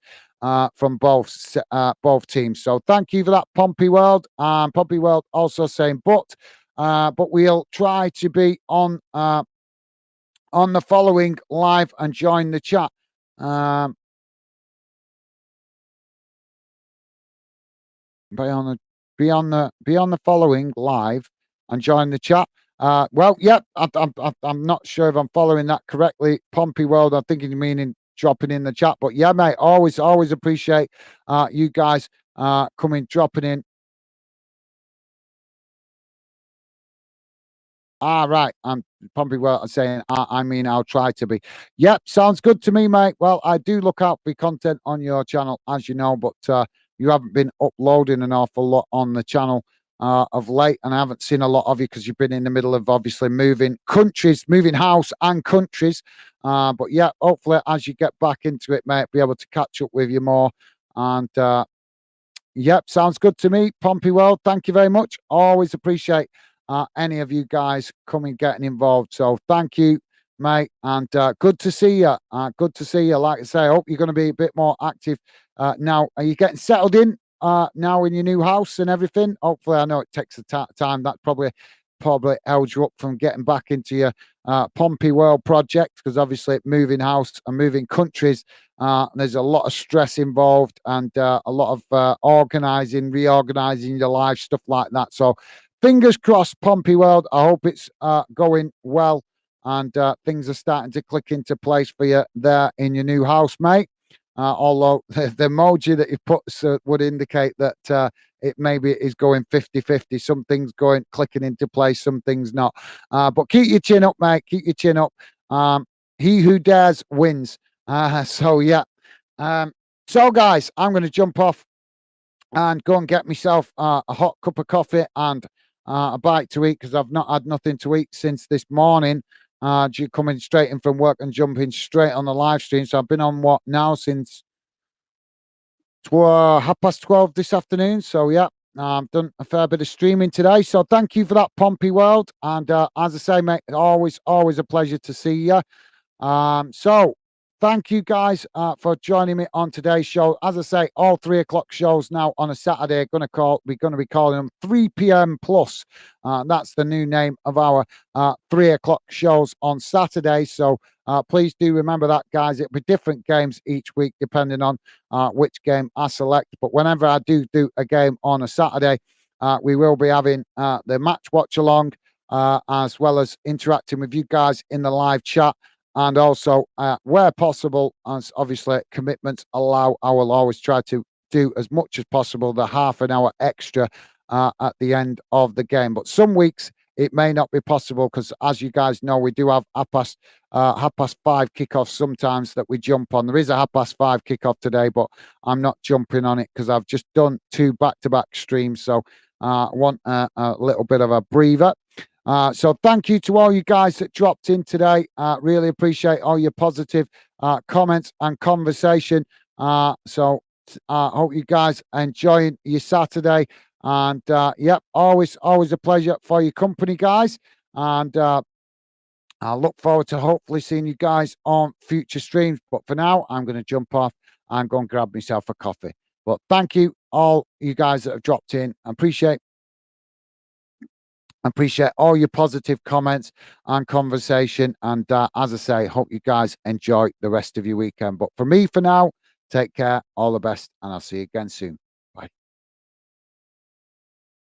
From both teams. So thank you for that, Pompey World. Pompey World also saying, but we'll try to be on the following live and join the chat. Be on the following live and join the chat. Well, yeah, I'm not sure if I'm following that correctly, Pompey World. I think you meaning dropping in the chat, but yeah, mate, always appreciate you guys dropping in. Right. I'm Pompey well I'm saying I mean I'll try to be. Yep, sounds good to me, mate. Well, I do look out for content on your channel, as you know, but you haven't been uploading an awful lot on the channel of late, and I haven't seen a lot of you because you've been in the middle of obviously moving countries, moving house and countries. But yeah, hopefully as you get back into it, mate, be able to catch up with you more. And yep, sounds good to me. Pompey World, thank you very much. Always appreciate any of you guys coming, getting involved. So thank you, mate. And good to see you. Good to see you. Like I say, I hope you're going to be a bit more active now. Are you getting settled in now in your new house and everything? Hopefully, I know it takes a time. That probably held you up from getting back into your Pompey World project, because obviously moving house and moving countries, there's a lot of stress involved, and a lot of organizing, reorganizing your life, stuff like that. So fingers crossed, Pompey World. I hope it's going well, and things are starting to click into place for you there in your new house, mate. Although the emoji that you put would indicate that it maybe is going 50-50. Some things going clicking into place, some things not. But keep your chin up, mate. Keep your chin up. He who dares wins. So yeah. So guys, I'm going to jump off and go and get myself a hot cup of coffee and a bite to eat, because I've not had nothing to eat since this morning. Coming straight in from work and jumping straight on the live stream. So I've been on what now since 12:30 this afternoon. So yeah, I've done a fair bit of streaming today. So thank you for that, Pompey World. And as I say, mate, always a pleasure to see you. So thank you guys for joining me on today's show. As I say, all 3 o'clock shows now on a Saturday. We're going to be calling them 3 p.m. plus. That's the new name of our 3 o'clock shows on Saturday. So please do remember that, guys. It'll be different games each week depending on which game I select. But whenever I do a game on a Saturday, we will be having the match watch along, as well as interacting with you guys in the live chat. And also, where possible, as obviously commitments allow, I will always try to do as much as possible the half an hour extra at the end of the game. But some weeks it may not be possible, because, as you guys know, we do have half past 5 kickoffs sometimes that we jump on. There is a 5:30 kickoff today, but I'm not jumping on it because I've just done 2 back-to-back streams. So I want a little bit of a breather. So thank you to all you guys that dropped in today. Really appreciate all your positive comments and conversation. So hope you guys enjoying your Saturday. And yep, always a pleasure for your company, guys. And I look forward to hopefully seeing you guys on future streams. But for now, I'm going to jump off and go and grab myself a coffee. But thank you all you guys that have dropped in. I appreciate all your positive comments and conversation. And as I say, hope you guys enjoy the rest of your weekend. But for me, for now, take care, all the best, and I'll see you again soon.